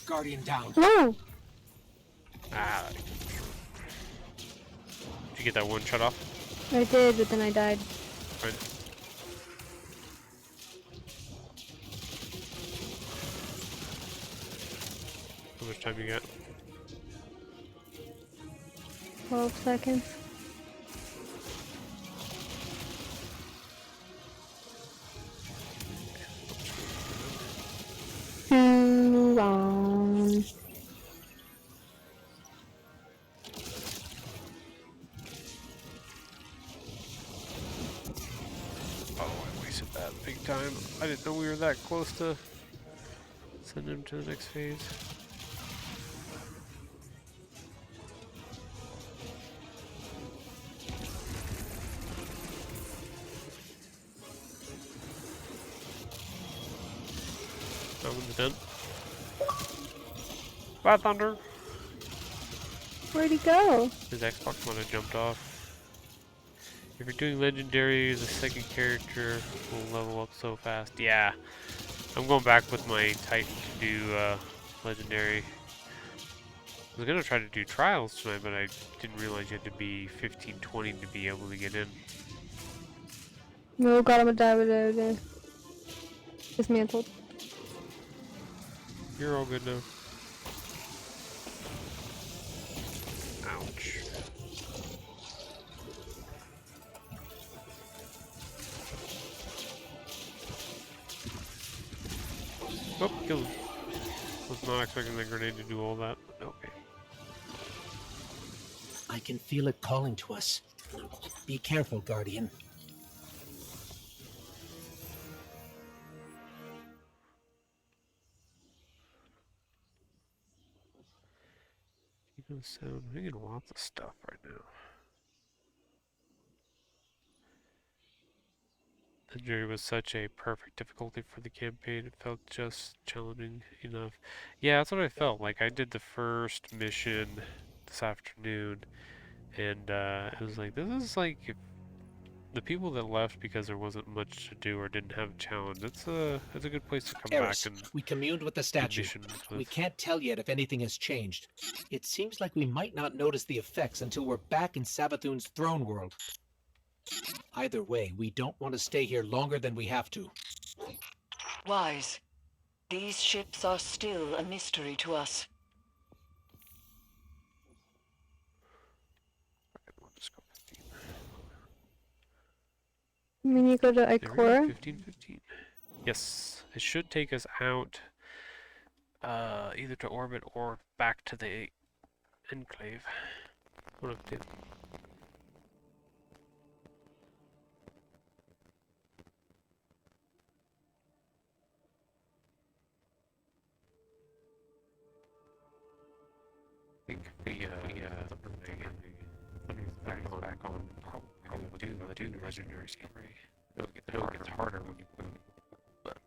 Speaker 5: Guardian down.
Speaker 2: Whoa!
Speaker 1: Ah. Did you get that one shut off?
Speaker 2: I did, but then I died.
Speaker 1: Fine. How much time you got?
Speaker 2: 12 seconds. Too long.
Speaker 1: Oh, I wasted that big time. I didn't know we were that close to send him to the next phase. Bad Thunder!
Speaker 2: Where'd he go?
Speaker 1: His Xbox might have jumped off. If you're doing Legendary, the second character will level up so fast. Yeah. I'm going back with my Titan to do Legendary. I was gonna try to do Trials tonight, but I didn't realize you had to be 15, 20 to be able to get in.
Speaker 2: No, got him a dive. Dismantled.
Speaker 1: You're all good now. Ouch. Oh, killed him. Was not expecting the grenade to do all that. Okay.
Speaker 5: I can feel it calling to us. Be careful, Guardian.
Speaker 1: You know, sound. We're getting lots of stuff right now. Legendary was such a perfect difficulty for the campaign. It felt just challenging enough. Yeah, that's what I felt. Like, I did the first mission this afternoon, and it was like, this is like if the people that left because there wasn't much to do or didn't have a challenge. It's a good place to come
Speaker 5: Eris,
Speaker 1: back and
Speaker 5: we communed with the
Speaker 1: do
Speaker 5: statue.
Speaker 1: missions
Speaker 5: We
Speaker 1: with.
Speaker 5: can't tell yet if anything has changed. It seems like we might not notice the effects until we're back in Savathun's throne world. Either way, we don't want to stay here longer than we have to.
Speaker 4: Wise. These ships are still a mystery to us.
Speaker 1: We'll just go 15.
Speaker 2: When you go to
Speaker 1: There we go,
Speaker 2: Ikora,
Speaker 1: 15. Yes, it should take us out either to orbit or back to the enclave. One of the two. I think something's back on. Probably we'll do the legendary skin, right? It'll get harder when you move. But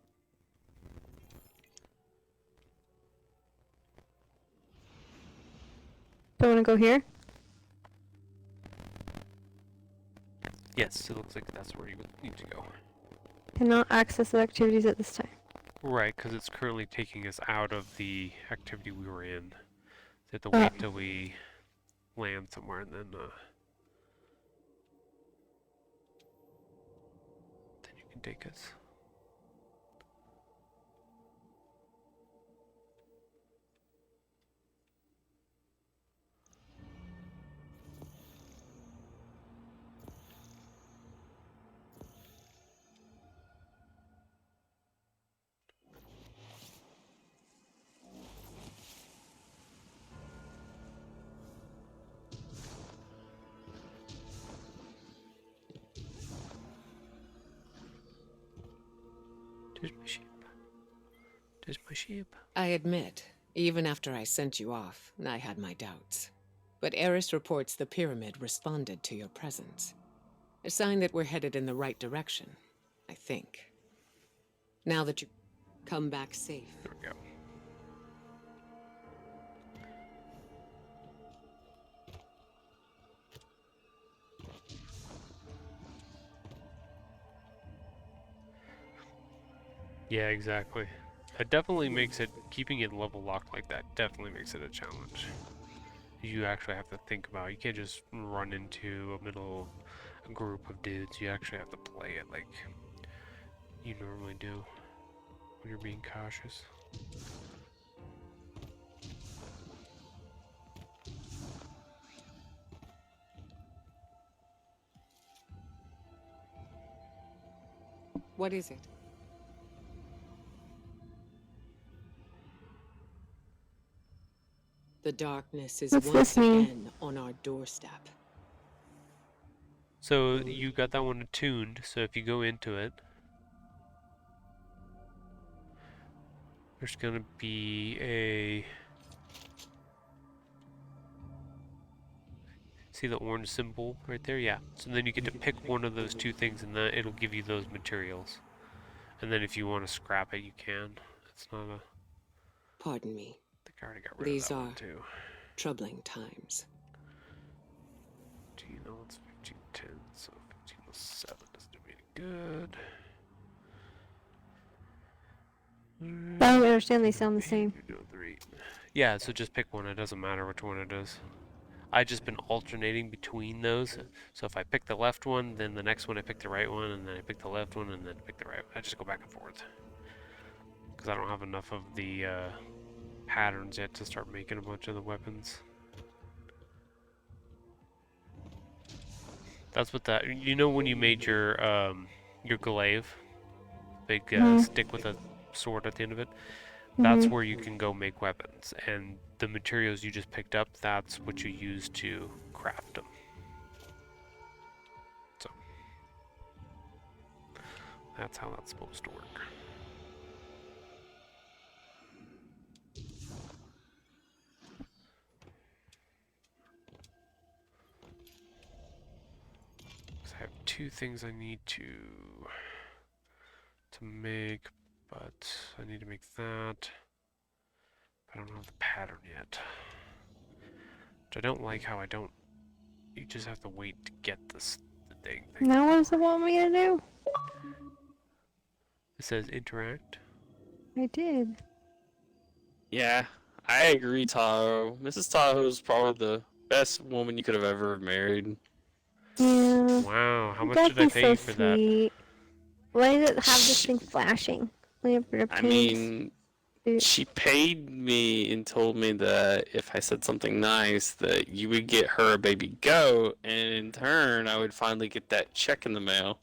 Speaker 2: don't want to go here.
Speaker 1: yes, it looks like that's where you would need to go.
Speaker 2: Cannot access the activities at this time.
Speaker 1: Right, because it's currently taking us out of the activity we were in. So you have to
Speaker 2: Oh.
Speaker 1: wait till we land somewhere and then you can take us. There's my ship. There's my ship.
Speaker 7: I admit, even after I sent you off, I had my doubts. But Eris reports the pyramid responded to your presence. A sign that we're headed in the right direction, I think. Now that you come back safe.
Speaker 1: There we go. Yeah, exactly. It definitely makes it, keeping it level locked like that definitely makes it a challenge. You actually have to think about it. You can't just run into a middle group of dudes. You actually have to play it like you normally do when you're being cautious.
Speaker 7: What is it? The darkness is
Speaker 2: What's
Speaker 7: once
Speaker 2: this mean?
Speaker 7: again on our doorstep.
Speaker 1: So you got that one attuned, so if you go into it, there's gonna be a... See the orange symbol right there? Yeah. So then you get to pick one of those two things and then it'll give you those materials. And then if you want to scrap it, you can. It's not a
Speaker 7: Pardon me.
Speaker 1: thing I already got rid
Speaker 7: These
Speaker 1: of that one
Speaker 7: are-
Speaker 1: too.
Speaker 7: Troubling times.
Speaker 1: 15, oh, it's 1510, so 1507 doesn't do me any good.
Speaker 2: I don't understand. They sound the same.
Speaker 1: You're doing 3. Yeah, so just pick one. It doesn't matter which one it is. I just been alternating between those. So if I pick the left one, then the next one I pick the right one, and then I pick the left one, and then pick the right one. I just go back and forth. Because I don't have enough of the patterns yet to start making a bunch of the weapons. That's what that... You know when you made your glaive? Big stick with a sword at the end of it? That's where you can go make weapons. And the materials you just picked up, that's what you use to craft them. So, that's how that's supposed to work. So I have 2 things I need to make, but I need to make that. I don't have the pattern yet. Which I don't like how I don't... You just have to wait to get this the dang thing.
Speaker 2: Now what does it want me to do?
Speaker 1: It says interact.
Speaker 2: I did.
Speaker 8: Yeah, I agree, Tahoe. Mrs. Tahoe is probably the best woman you could have ever married.
Speaker 2: Yeah.
Speaker 1: Wow, how much
Speaker 2: That'd
Speaker 1: did I
Speaker 2: be
Speaker 1: pay
Speaker 2: so
Speaker 1: you for that?
Speaker 2: sweet. Why does it have this thing flashing? Whenever it
Speaker 8: I
Speaker 2: paints?
Speaker 8: mean,
Speaker 2: Dude.
Speaker 8: she paid me and told me that if I said something nice, that you would get her a baby goat, and in turn, I would finally get that check in the mail.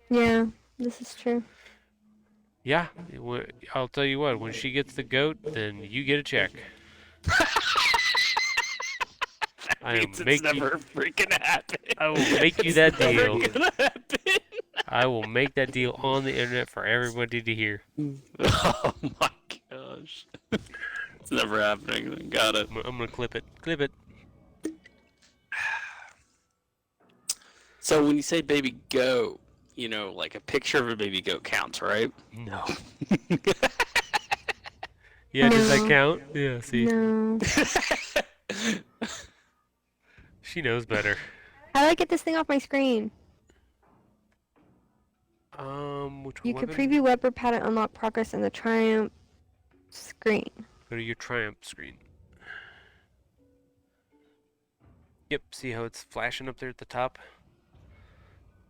Speaker 2: Yeah, this is true.
Speaker 1: Yeah, I'll tell you what, when she gets the goat, then you get a check. I am
Speaker 8: It's
Speaker 1: making,
Speaker 8: never freaking happen.
Speaker 1: I will make you that
Speaker 8: Never
Speaker 1: deal.
Speaker 8: gonna happen.
Speaker 1: I will make that deal on the internet for everybody to hear.
Speaker 8: Oh my gosh. It's never happening. Got it.
Speaker 1: I'm gonna clip it. Clip it.
Speaker 8: So when you say baby goat, you know, like a picture of a baby goat counts, right?
Speaker 1: No. Yeah, does that
Speaker 2: No.
Speaker 1: count? Yeah, see.
Speaker 2: No.
Speaker 1: She knows better.
Speaker 2: How do I get this thing off my screen?
Speaker 1: Which
Speaker 2: You could
Speaker 1: weapon?
Speaker 2: preview weapon pattern, unlock progress in the Triumph screen.
Speaker 1: Go to your Triumph screen. Yep, see how it's flashing up there at the top?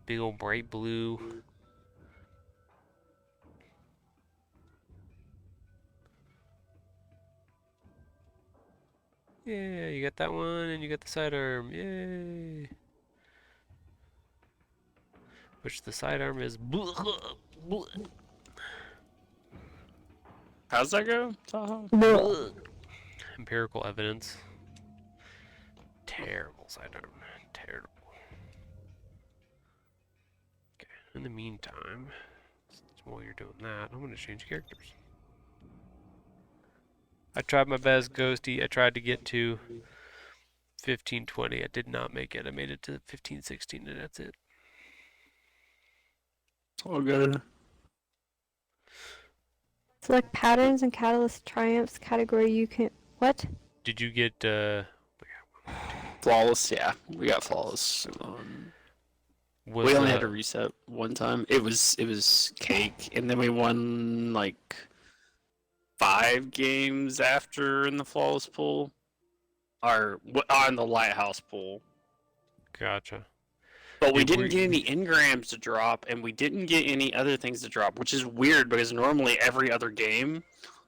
Speaker 1: Big old bright blue. Yeah, you got that one, and you got the sidearm. Yay! Which the sidearm is.
Speaker 8: How's that go, Tahoe?
Speaker 1: Empirical evidence. Terrible sidearm. Terrible. Okay, in the meantime, while you're doing that, I'm going to change characters. I tried my best, Ghosty. I tried to get to 1520. I did not make it. I made it to 1516, and that's it.
Speaker 8: Oh, good.
Speaker 2: Select patterns and catalyst triumphs category. You can what?
Speaker 1: Did you get,
Speaker 8: Flawless, yeah. We got flawless.
Speaker 1: was,
Speaker 8: We only had to reset one time. It was cake, and then we won like 5 games after in the flawless pool, or on the lighthouse pool.
Speaker 1: Gotcha.
Speaker 8: But we
Speaker 1: Yeah,
Speaker 8: didn't get any engrams to drop, and we didn't get any other things to drop, which is weird because normally every other game,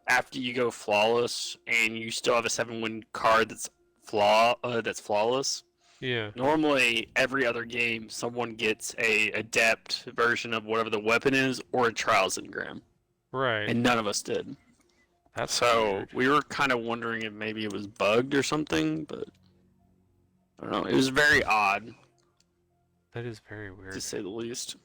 Speaker 8: after you go flawless and you still have a 7-win card that's flawless,
Speaker 1: Yeah.
Speaker 8: normally every other game someone gets a adept version of whatever the weapon is or a trials engram,
Speaker 1: Right.
Speaker 8: and none of us did.
Speaker 1: That's
Speaker 8: So
Speaker 1: weird.
Speaker 8: we were kind of wondering if maybe it was bugged or something, but I don't know. It was very odd,
Speaker 1: That is very weird.
Speaker 8: to say the least.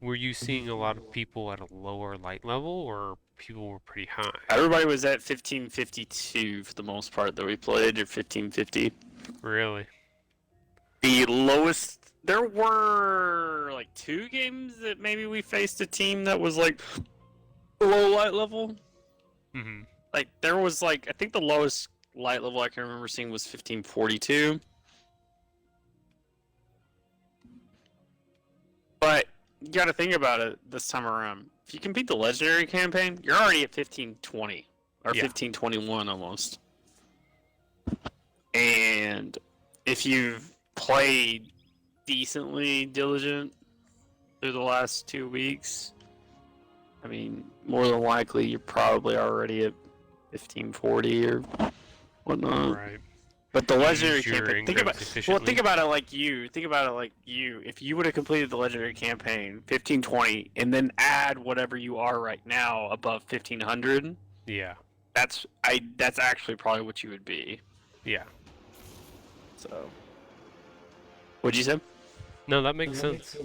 Speaker 1: Were you seeing a lot of people at a lower light level, or people were pretty high?
Speaker 8: Everybody was at 1552 for the most part that we played, or 1550.
Speaker 1: Really?
Speaker 8: The lowest, there were like 2 games that maybe we faced a team that was like below light level.
Speaker 1: Mm-hmm.
Speaker 8: Like there was like I think the lowest light level I can remember seeing was 1542. But you got to think about it this time around. If you complete the legendary campaign, you're already at 1520 or 1521 almost. And if you've played decently diligent through the last 2 weeks, I mean, more than likely you're probably already at 1540 or whatnot.
Speaker 1: Right.
Speaker 8: But the legendary
Speaker 1: Use your
Speaker 8: campaign,
Speaker 1: engrams efficiently.
Speaker 8: think about it like you. Think about it like you. If you would have completed the legendary campaign 1520 and then add whatever you are right now above 1500,
Speaker 1: Yeah.
Speaker 8: that's actually probably what you would be.
Speaker 1: Yeah.
Speaker 8: So, what'd you say?
Speaker 1: No, that makes sense.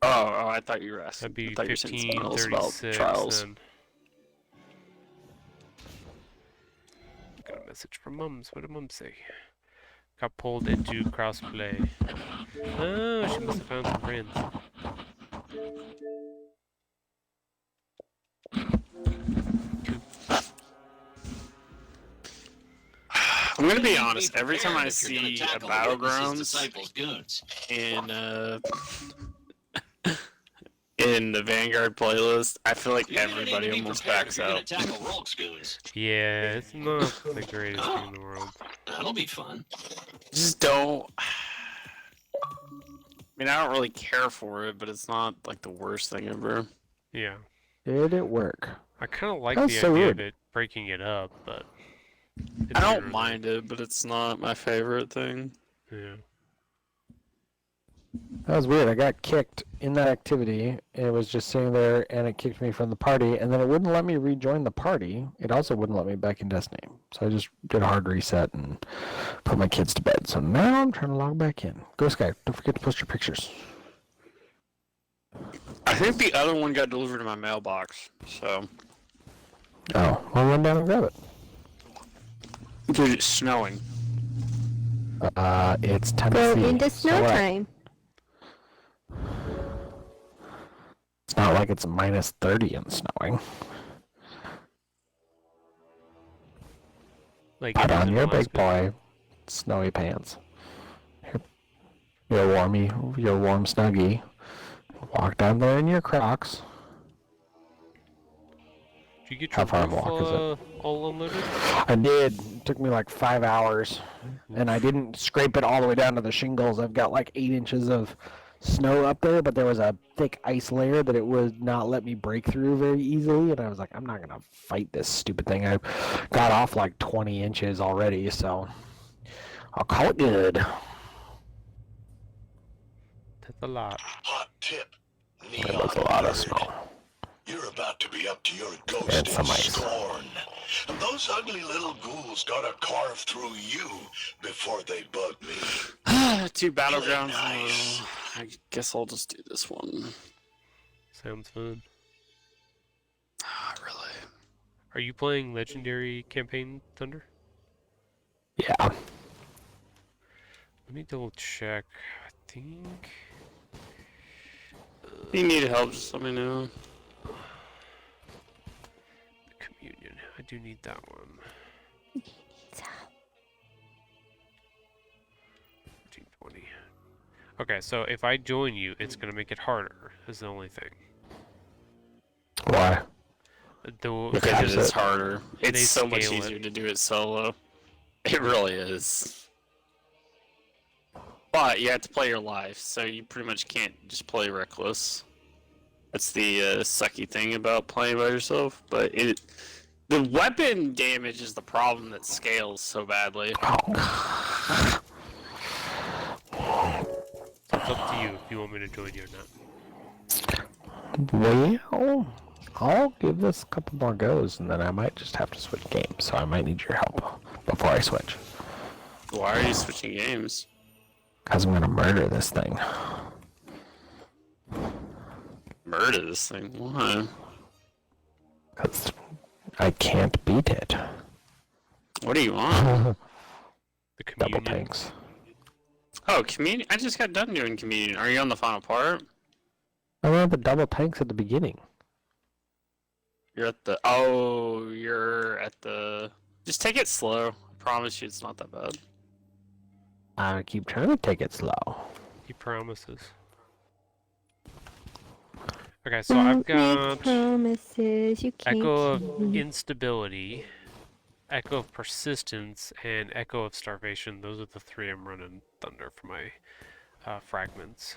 Speaker 8: Oh, I thought you were asking.
Speaker 1: That'd be
Speaker 8: I thought you were saying something else about
Speaker 1: 1536.
Speaker 8: trials.
Speaker 1: Then. Got a message from Mums. What did Mum say? Got pulled into crossplay. Oh, she must have found some friends.
Speaker 8: I'm gonna be honest. Every time I see a battlegrounds in the Vanguard playlist, I feel like everybody almost backs out.
Speaker 1: Yeah, it's not the greatest thing in the world.
Speaker 5: That'll be fun.
Speaker 8: Just don't. I mean, I don't really care for it, but it's not like the worst thing ever.
Speaker 1: Yeah.
Speaker 3: Did it work?
Speaker 1: I kind of like
Speaker 3: That's
Speaker 1: the
Speaker 3: so
Speaker 1: idea
Speaker 3: weird.
Speaker 1: of it breaking it up, but...
Speaker 8: I don't mind it, but it's not my favorite thing.
Speaker 1: Yeah.
Speaker 3: That was weird. I got kicked in that activity, and it was just sitting there, and it kicked me from the party, and then it wouldn't let me rejoin the party. It also wouldn't let me back in Destiny. So I just did a hard reset and put my kids to bed. So now I'm trying to log back in. Go Sky, don't forget to post your pictures.
Speaker 8: I think the other one got delivered to my mailbox, so.
Speaker 3: Oh, I'll run down and grab it.
Speaker 8: Dude, it's snowing.
Speaker 3: It's
Speaker 2: Go
Speaker 3: Tennessee.
Speaker 2: into snow
Speaker 3: what?
Speaker 2: time.
Speaker 3: It's not like it's minus 30 and snowing.
Speaker 1: Like
Speaker 3: Put
Speaker 1: it is
Speaker 3: on
Speaker 1: in
Speaker 3: your
Speaker 1: Alaska.
Speaker 3: big boy snowy pants. Your warm snuggie. Walk down there in your Crocs.
Speaker 1: Did you get
Speaker 3: How
Speaker 1: your
Speaker 3: far of a
Speaker 1: roof,
Speaker 3: walk is it?
Speaker 1: all unloaded?
Speaker 3: I did. It took me like 5 hours, and I didn't scrape it all the way down to the shingles. I've got like 8 inches of snow up there, but there was a thick ice layer that it would not let me break through very easily, and I was like, I'm not gonna fight this stupid thing. I got off like 20 inches already, so I'll call it good.
Speaker 1: That's a lot.
Speaker 6: Hot tip.
Speaker 3: It was a lot of snow.
Speaker 6: You're about to be up to your ghost
Speaker 3: It's
Speaker 6: in
Speaker 3: some ice.
Speaker 6: scorn. And those ugly little ghouls gotta carve through you before they bug me.
Speaker 8: 2 battlegrounds.
Speaker 6: Nice.
Speaker 8: I guess I'll just do this one.
Speaker 1: Sounds fun.
Speaker 8: Really?
Speaker 1: Are you playing Legendary Campaign Thunder?
Speaker 3: Yeah.
Speaker 1: Let me double check. I think...
Speaker 8: If you need help, just let me know.
Speaker 1: Communion. I do need that one. 1420. Okay, so if I join you, it's gonna make it harder. Is the only thing.
Speaker 3: Why?
Speaker 1: The,
Speaker 8: Because it is
Speaker 3: it.
Speaker 8: harder.
Speaker 1: They
Speaker 8: It's so much
Speaker 1: scale it.
Speaker 8: easier to do it solo. It really is. But you have to play your life, so you pretty much can't just play reckless. That's the sucky thing about playing by yourself. But the weapon damage is the problem that scales so badly.
Speaker 3: Oh.
Speaker 1: It's up to you if you want me to join you or not.
Speaker 3: Well, I'll give this a couple more goes, and then I might just have to switch games. So I might need your help before I switch.
Speaker 8: Why are you switching games?
Speaker 3: Because I'm gonna murder this thing.
Speaker 8: Murder this thing? Why?
Speaker 3: Because I can't beat it.
Speaker 8: What do you want?
Speaker 1: The
Speaker 3: Double
Speaker 1: communion.
Speaker 3: tanks.
Speaker 8: Oh, comedian. I just got done doing comedian. Are you on the final part?
Speaker 3: I ran the double tanks at the beginning.
Speaker 8: You're at the. Oh, you're at the. Just take it slow. I promise you, it's not that bad.
Speaker 3: I keep trying to take it slow.
Speaker 1: He promises. Okay, so I've
Speaker 2: Don't make
Speaker 1: got
Speaker 2: promises you can't
Speaker 1: Echo
Speaker 2: keep.
Speaker 1: of Instability, Echo of Persistence, and Echo of Starvation. Those are the 3 I'm running Thunder for my fragments.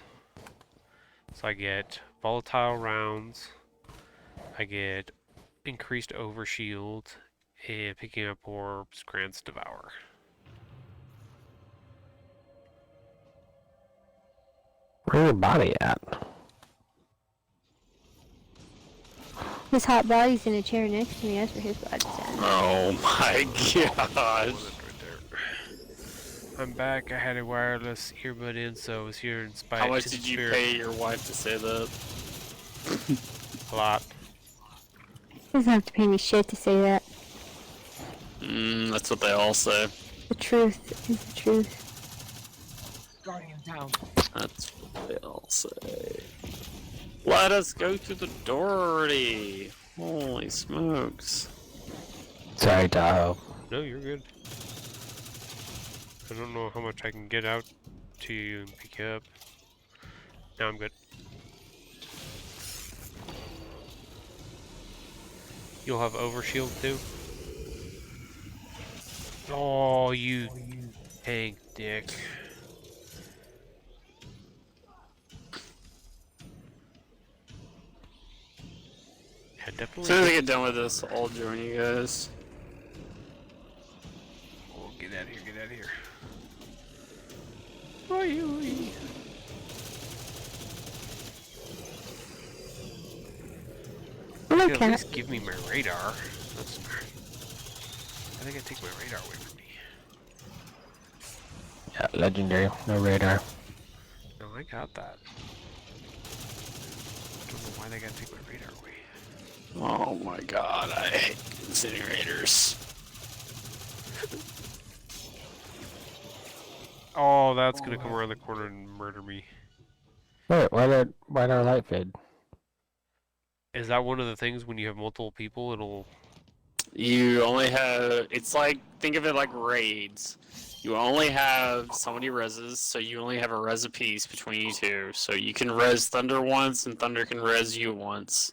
Speaker 1: So I get volatile rounds, I get increased overshield, and picking up orbs grants Devour.
Speaker 3: Where's your body at?
Speaker 2: His hot body's in a chair next to me. That's where his body's at.
Speaker 8: Oh my gosh.
Speaker 1: I'm back. I had a wireless earbud in, so I was here in spite.
Speaker 8: How much did you pay your wife to say that?
Speaker 1: A lot.
Speaker 2: Doesn't have to pay me shit to say that.
Speaker 8: That's what they all say.
Speaker 2: The truth is the truth.
Speaker 5: Guardian down.
Speaker 8: That's what they all say. Let us go through the door already. Holy smokes.
Speaker 3: Sorry, Tahoe.
Speaker 1: No, you're good. I don't know how much I can get out to you and pick you up. No, I'm good. You'll have overshield too? Oh, you tank dick. Yeah,
Speaker 8: As
Speaker 1: definitely.
Speaker 8: soon as I get done with this, I'll join you guys.
Speaker 1: Oh, get out of here, get out of here. Oi.
Speaker 2: Hello,
Speaker 1: At
Speaker 2: cat.
Speaker 1: least give me my radar. That's. I think I take my radar away from me.
Speaker 3: Yeah, legendary. No radar.
Speaker 1: No, I got that. I don't know why they gotta take my radar away.
Speaker 8: Oh my god, I hate incinerators.
Speaker 1: Oh, that's gonna come around the corner and murder me.
Speaker 3: Wait, why did our light fade?
Speaker 1: Is that one of the things when you have multiple people, it'll...
Speaker 8: You only have, it's like, think of it like raids. You only have so many reses, so you only have a res apiece between you two. So you can res Thunder once, and Thunder can res you once.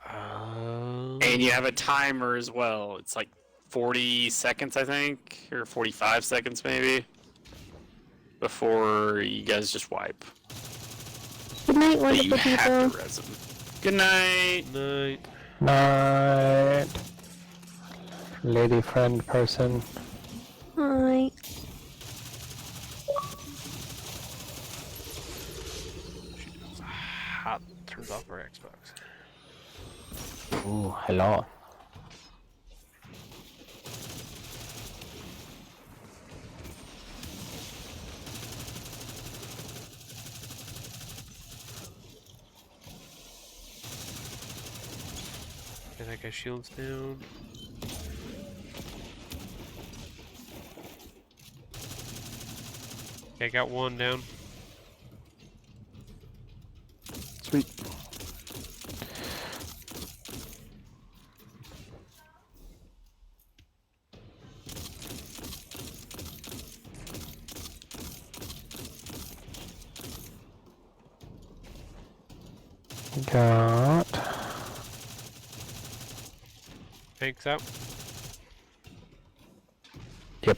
Speaker 8: And you have a timer as well. It's like 40 seconds, I think, or 45 seconds maybe, before you guys just wipe.
Speaker 2: Good night,
Speaker 8: But you
Speaker 2: wonderful
Speaker 8: have
Speaker 2: people.
Speaker 8: to res them. Good night.
Speaker 1: Night.
Speaker 3: Night. Lady friend person.
Speaker 2: Hi.
Speaker 1: She's hot. Turns off her Xbox.
Speaker 3: Ooh, hello.
Speaker 1: Okay, that guy's shield's down. Okay, I got one down.
Speaker 3: Sweet. Got
Speaker 1: Thanks out.
Speaker 3: yep.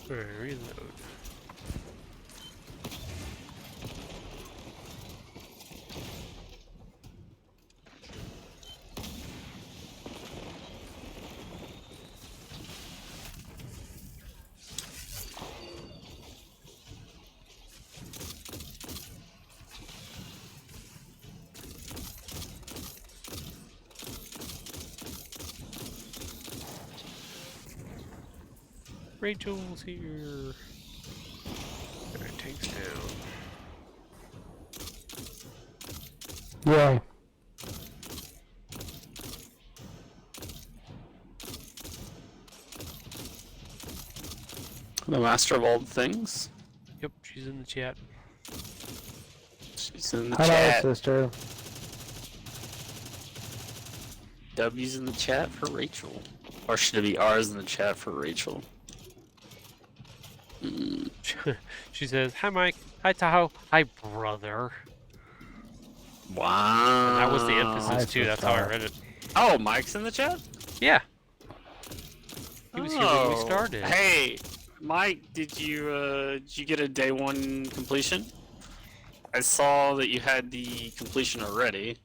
Speaker 1: Alright, reload. Rachel's here. Alright, tank's down.
Speaker 3: Yay.
Speaker 8: The master of all things.
Speaker 1: Yep, she's in the chat.
Speaker 8: She's in the
Speaker 3: Hello,
Speaker 8: chat.
Speaker 3: sister.
Speaker 8: W's in the chat for Rachel. Or should it be R's in the chat for Rachel?
Speaker 1: She says, "Hi, Mike. Hi, Tahoe. Hi, brother."
Speaker 8: Wow.
Speaker 1: And that was the emphasis
Speaker 3: Hi,
Speaker 1: too. That's how I
Speaker 3: sister.
Speaker 1: read it.
Speaker 8: Oh, Mike's in the chat?
Speaker 1: Yeah. He was here when we started.
Speaker 8: Hey, Mike, did you get a day one completion? I saw that you had the completion already.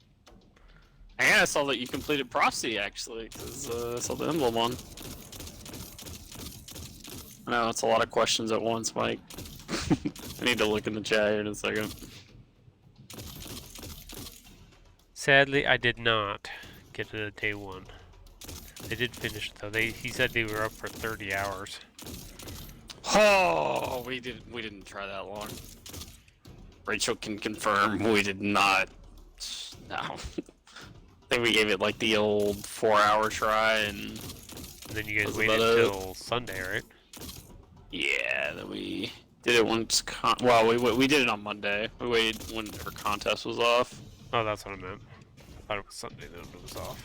Speaker 8: And I saw that you completed Prophecy, actually, because I saw the emblem on. I know, it's a lot of questions at once, Mike. I need to look in the chat here in a second.
Speaker 1: Sadly, I did not get to day one. They did finish it though. He said they were up for 30 hours.
Speaker 8: Oh, we didn't try that long. Rachel can confirm we did not. No. I think we gave it like the old 4-hour try, and
Speaker 1: And then you guys
Speaker 8: Was
Speaker 1: waited
Speaker 8: about it.
Speaker 1: till Sunday, right?
Speaker 8: yeah, then we did it once. Well, we did it on Monday. We waited when our contest was off.
Speaker 1: Oh, that's what I meant. I thought it was Sunday then it was off.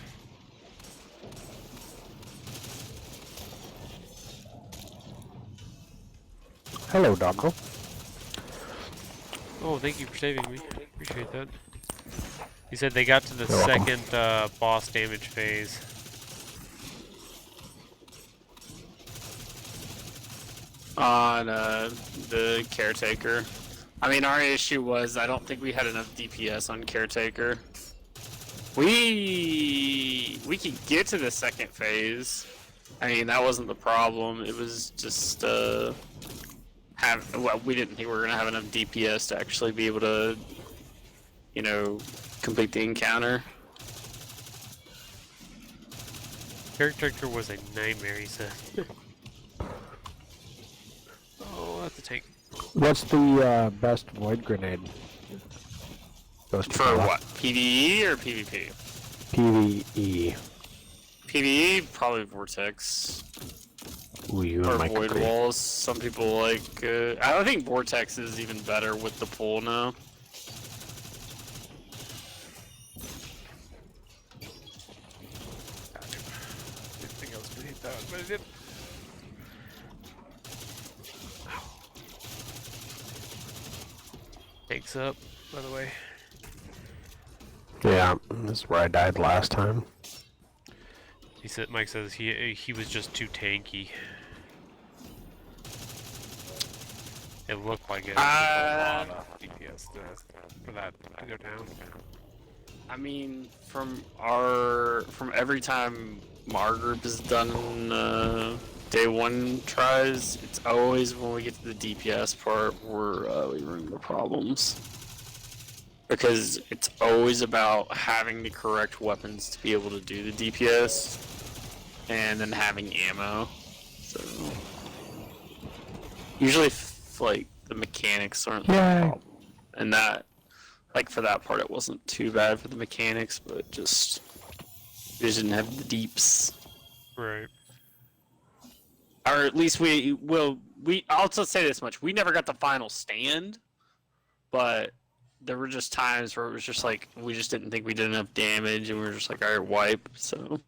Speaker 3: Hello, doggo.
Speaker 1: Oh, thank you for saving me. Appreciate that. He said they got to the
Speaker 3: You're welcome.
Speaker 1: second boss damage phase.
Speaker 8: On the Caretaker. I mean, our issue was I don't think we had enough DPS on Caretaker. We could get to the second phase. I mean, that wasn't the problem. It was just well, we didn't think we were gonna have enough DPS to actually be able to, you know, complete the encounter.
Speaker 1: Caretaker was a nightmare, he said. Oh, that's a tank.
Speaker 3: What's the best void grenade? Ghost
Speaker 8: For
Speaker 3: Fella?
Speaker 8: what? PvE or PvP?
Speaker 3: PvE.
Speaker 8: PvE, probably Vortex.
Speaker 3: Ooh, you
Speaker 8: Or
Speaker 3: and Mike
Speaker 8: Void
Speaker 3: agree.
Speaker 8: Walls. Some people like. I think Vortex is even better with the pool now.
Speaker 1: Didn't think I was gonna hit that, but I did. Tank's up, by the way.
Speaker 3: Yeah, this is where I died last time.
Speaker 1: He said, Mike says he was just too tanky. It looked like it. Took a lot of DPS for that to go down.
Speaker 8: I mean, from every time our group has done day one tries, it's always when we get to the DPS part where we run into problems. Because it's always about having the correct weapons to be able to do the DPS, and then having ammo. So usually, like the mechanics aren't the problem, and that, like for that part, it wasn't too bad for the mechanics, but just we just didn't have the deeps.
Speaker 1: Right.
Speaker 8: Or at least I'll just say this much: we never got the final stand, but there were just times where it was just like we just didn't think we did enough damage, and we were just like, all right, wipe. So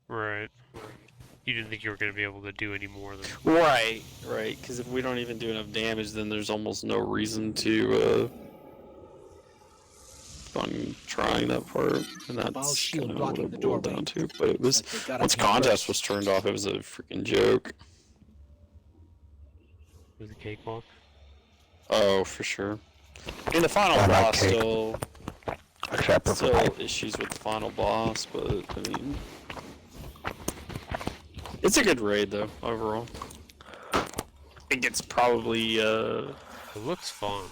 Speaker 1: Right. You didn't think you were going to be able to do any more than...
Speaker 8: right, because if we don't even do enough damage, then there's almost no reason to on trying that part, and
Speaker 5: Ball
Speaker 8: that's
Speaker 5: shield
Speaker 8: kind of
Speaker 5: blocking
Speaker 8: what
Speaker 5: the
Speaker 8: it boiled
Speaker 5: doorway.
Speaker 8: down to. But it was
Speaker 5: Like they got
Speaker 8: once
Speaker 5: us on
Speaker 8: contest
Speaker 5: first.
Speaker 8: was turned off, it was a freaking joke.
Speaker 1: Was it cakewalk?
Speaker 8: Oh, for sure. I mean, the final
Speaker 3: I like
Speaker 8: boss
Speaker 3: cake.
Speaker 8: still
Speaker 3: Actually, I prefer
Speaker 8: still
Speaker 3: pie.
Speaker 8: issues with the final boss, but I mean, it's a good raid though overall. I think it's probably
Speaker 1: It looks fun.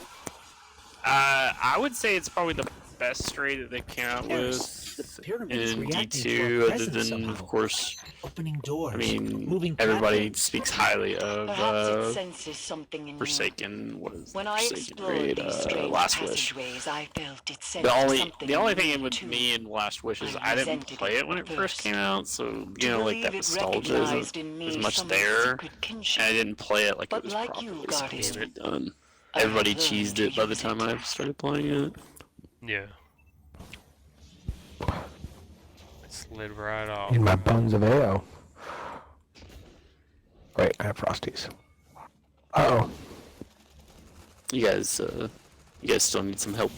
Speaker 8: I would say it's probably the best raid that they came out
Speaker 5: Yes,
Speaker 8: with
Speaker 5: the pyramid is
Speaker 8: in
Speaker 5: reacting to
Speaker 8: D2,
Speaker 5: our
Speaker 8: other
Speaker 5: presence
Speaker 8: than
Speaker 5: somehow.
Speaker 8: of course.
Speaker 5: Opening doors,
Speaker 8: I mean,
Speaker 5: moving
Speaker 8: everybody
Speaker 5: platforms.
Speaker 8: speaks highly of
Speaker 4: Perhaps it senses something in you.
Speaker 8: Forsaken. What is
Speaker 4: When I
Speaker 8: Forsaken
Speaker 4: explored
Speaker 8: raid?
Speaker 4: these strange
Speaker 8: Last Wish.
Speaker 4: passageways, I felt it sensed
Speaker 8: The only
Speaker 4: something
Speaker 8: thing
Speaker 4: in
Speaker 8: with
Speaker 4: too.
Speaker 8: me and Last Wish is
Speaker 4: I
Speaker 8: I didn't
Speaker 4: resented
Speaker 8: play
Speaker 4: it
Speaker 8: it when it
Speaker 4: at
Speaker 8: first
Speaker 4: first.
Speaker 8: came out, so
Speaker 4: To
Speaker 8: you know, like that
Speaker 4: believe it
Speaker 8: nostalgia
Speaker 4: recognized
Speaker 8: isn't
Speaker 4: in me
Speaker 8: as much
Speaker 4: some
Speaker 8: there,
Speaker 4: secret kinship.
Speaker 8: and I didn't play it like
Speaker 4: But
Speaker 8: it was
Speaker 4: like
Speaker 8: properly
Speaker 4: you,
Speaker 8: supposed to be
Speaker 4: Guardian,
Speaker 8: done. everybody
Speaker 4: have learned
Speaker 8: cheesed
Speaker 4: to
Speaker 8: it by the
Speaker 4: use
Speaker 8: time I started playing it.
Speaker 1: Yeah. It slid right off.
Speaker 3: In my buns of ale. Wait, I have Frosties. Uh-oh.
Speaker 8: You guys still need some help.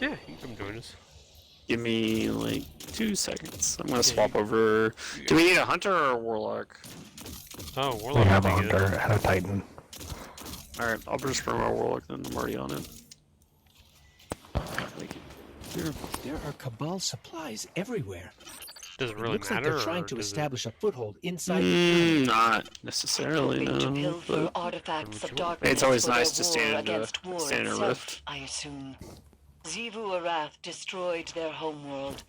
Speaker 1: Yeah, you can come join us.
Speaker 8: Give me like 2 seconds. I'm gonna swap over. Do we need a hunter or a warlock?
Speaker 1: Oh,
Speaker 3: We
Speaker 1: Warlock.
Speaker 3: have a
Speaker 1: I think it
Speaker 3: hunter and a titan.
Speaker 8: Alright, I'll just bring my warlock then. I'm already on it. Thank you. Here.
Speaker 5: There are Cabal supplies everywhere.
Speaker 1: Does it
Speaker 5: It
Speaker 1: really
Speaker 5: looks like
Speaker 1: matter?
Speaker 5: they're trying
Speaker 1: or
Speaker 5: to
Speaker 1: does it-
Speaker 5: establish a foothold inside the pyramid.
Speaker 8: Not necessarily,
Speaker 4: Hoping to
Speaker 8: no.
Speaker 4: pilfer
Speaker 8: But
Speaker 4: artifacts of
Speaker 1: It's
Speaker 4: darkness
Speaker 8: It's always
Speaker 4: for their
Speaker 8: nice to
Speaker 4: war
Speaker 8: stand
Speaker 4: against war
Speaker 8: in a
Speaker 4: itself,
Speaker 8: rift.
Speaker 4: I assume. Xivu Arath destroyed their homeworld,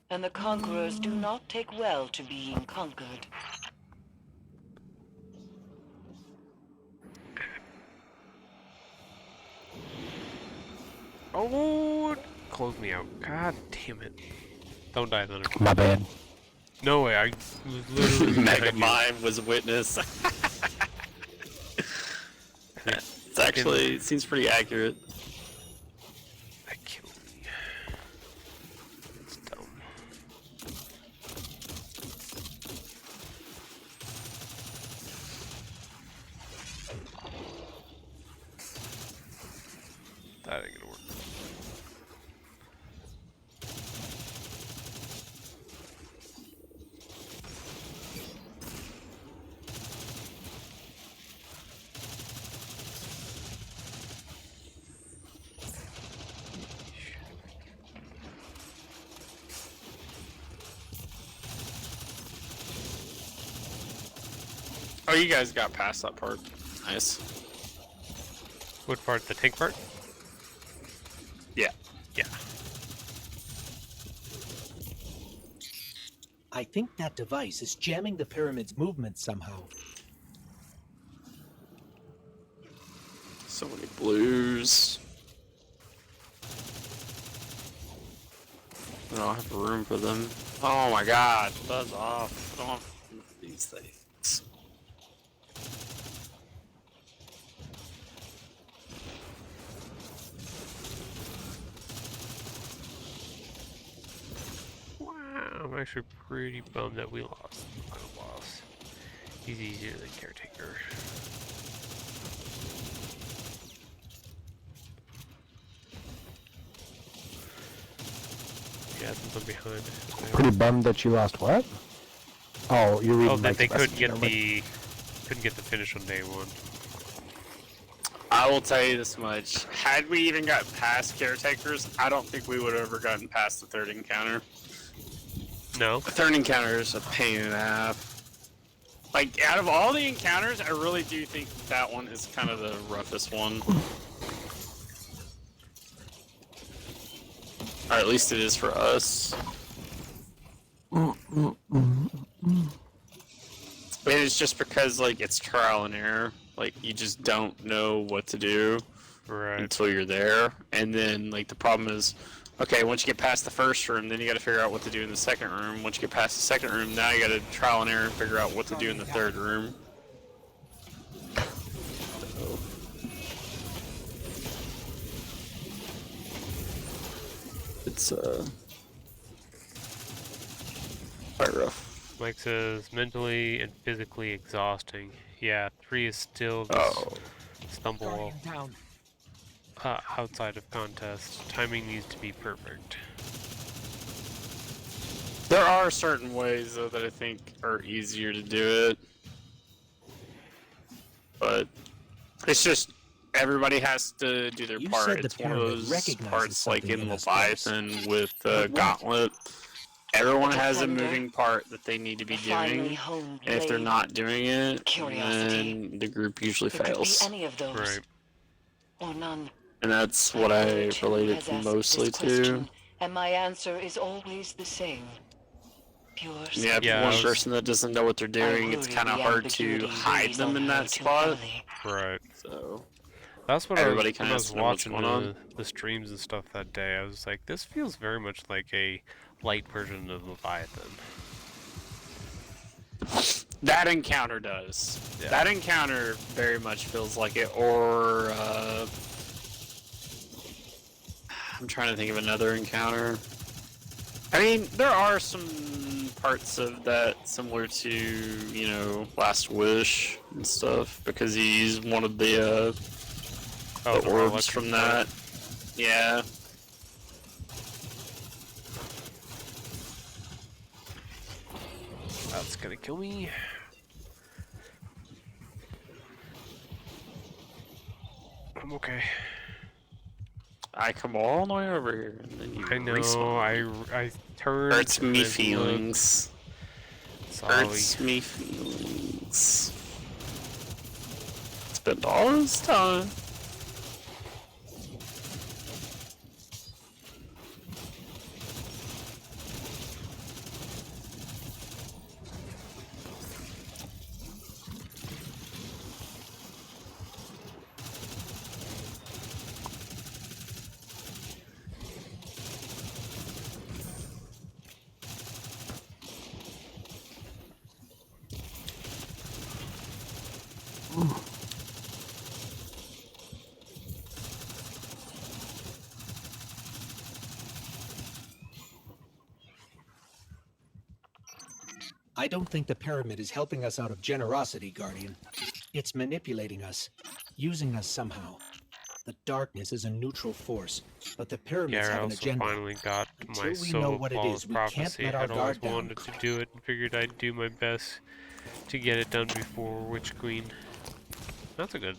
Speaker 4: and the conquerors do not take well to being conquered.
Speaker 1: Oh, close me out. God damn it. Don't die, Thunder.
Speaker 3: My bad.
Speaker 1: No way, I was literally
Speaker 8: Mega
Speaker 1: behind you.
Speaker 8: Mind was a witness. It's actually, it seems pretty accurate.
Speaker 1: That killed me. It's dumb. That ain't gonna work.
Speaker 8: Oh, you guys got past that part. Nice.
Speaker 1: What part? The tank part?
Speaker 8: Yeah.
Speaker 1: Yeah.
Speaker 5: I think that device is jamming the pyramid's movement somehow.
Speaker 8: So many blues. I don't have room for them. Oh my god, buzz off. I don't have room for these things.
Speaker 1: Wow, I'm actually pretty bummed that we lost the final boss. He's easier than Caretaker. Yeah, since I'm behind.
Speaker 3: Pretty bummed that you lost what? Oh, you're reading
Speaker 1: Oh, that
Speaker 3: Mike's
Speaker 1: they couldn't
Speaker 3: message,
Speaker 1: get
Speaker 3: never mind.
Speaker 1: couldn't get the finish on day one.
Speaker 8: I will tell you this much. Had we even got past caretakers, I don't think we would have ever gotten past the third encounter.
Speaker 1: No?
Speaker 8: The third encounter is a pain in the half. Like, out of all the encounters, I really do think that one is kind of the roughest one. Or at least it is for us. And it's just because, like, it's trial and error. Like, you just don't know what to do
Speaker 1: Right.
Speaker 8: until you're there. And then, like, the problem is, okay, once you get past the first room, then you gotta figure out what to do in the second room. Once you get past the second room, now you gotta trial and error and figure out what to do in the third room. So. It's, quite rough.
Speaker 1: Mike says mentally and physically exhausting. Yeah, 3 is still this
Speaker 8: Oh.
Speaker 1: stumble
Speaker 5: Down.
Speaker 1: outside of contest. Timing needs to be perfect.
Speaker 8: There are certain ways, though, that I think are easier to do it. But it's just everybody has to do their
Speaker 5: You
Speaker 8: part.
Speaker 5: said the
Speaker 8: It's one of
Speaker 5: pyramid
Speaker 8: those
Speaker 5: recognizes
Speaker 8: parts like
Speaker 5: something
Speaker 8: in
Speaker 5: in us players.
Speaker 8: Leviathan with
Speaker 5: But what?
Speaker 8: Gauntlet. Everyone has a
Speaker 4: Defender.
Speaker 8: moving part that they need to be
Speaker 4: A finely
Speaker 8: doing.
Speaker 4: honed
Speaker 8: And if they're
Speaker 4: blade.
Speaker 8: not doing it,
Speaker 4: Curiosity.
Speaker 8: then the group usually
Speaker 4: It could be
Speaker 8: fails.
Speaker 4: any of those,
Speaker 1: Right.
Speaker 4: or none.
Speaker 8: And that's what I
Speaker 4: Another too
Speaker 8: related
Speaker 4: has asked
Speaker 8: mostly
Speaker 4: this
Speaker 8: to.
Speaker 4: question, and my answer is always the same. Pure
Speaker 8: Yeah,
Speaker 1: Yeah, I
Speaker 8: one
Speaker 1: was-
Speaker 8: person that doesn't know what they're doing, it's kind of hard to hide them in that spot.
Speaker 1: Right.
Speaker 8: So,
Speaker 1: That's what
Speaker 8: Everybody
Speaker 1: when
Speaker 8: kinda
Speaker 1: I
Speaker 8: has
Speaker 1: was
Speaker 8: to know what's
Speaker 1: watching
Speaker 8: going
Speaker 1: the streams and stuff that day. I was like, this feels very much like a light version of Leviathan.
Speaker 8: That encounter does.
Speaker 1: Yeah.
Speaker 8: That encounter very much feels like it. Or I'm trying to think of another encounter. I mean, there are some parts of that similar to, you know, Last Wish and stuff, because he used one of the orbs from that. Yeah.
Speaker 1: That's gonna kill me. I'm okay.
Speaker 8: I come all the way over here, and then you
Speaker 1: I know.
Speaker 8: respawn.
Speaker 1: I turned.
Speaker 8: Hurts me
Speaker 1: and
Speaker 8: feelings.
Speaker 1: Sorry.
Speaker 8: Hurts me feelings. Spent all this time.
Speaker 5: I don't think the pyramid is helping us out of generosity, Guardian. It's manipulating us, using us somehow. The darkness is a neutral force, but the pyramids
Speaker 1: Yeah, I
Speaker 5: have an
Speaker 1: also
Speaker 5: agenda.
Speaker 1: finally got
Speaker 5: Until
Speaker 1: my
Speaker 5: we know
Speaker 1: solo
Speaker 5: what it
Speaker 1: flawless
Speaker 5: is, we can't
Speaker 1: prophecy.
Speaker 5: let our
Speaker 1: I'd always
Speaker 5: guard down.
Speaker 1: wanted to do it and figured I'd do my best to get it done before Witch Queen. That's a good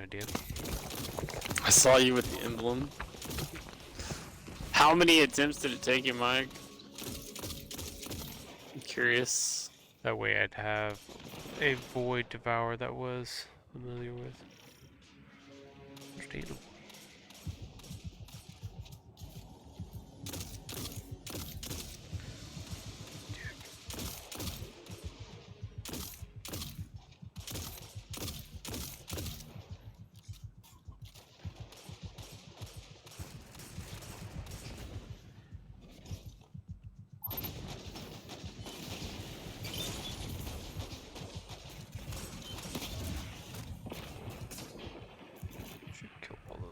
Speaker 1: idea.
Speaker 8: I saw you with the emblem. How many attempts did it take you, Mike? I'm curious.
Speaker 1: That way I'd have a Void Devour that was familiar with. Understandable.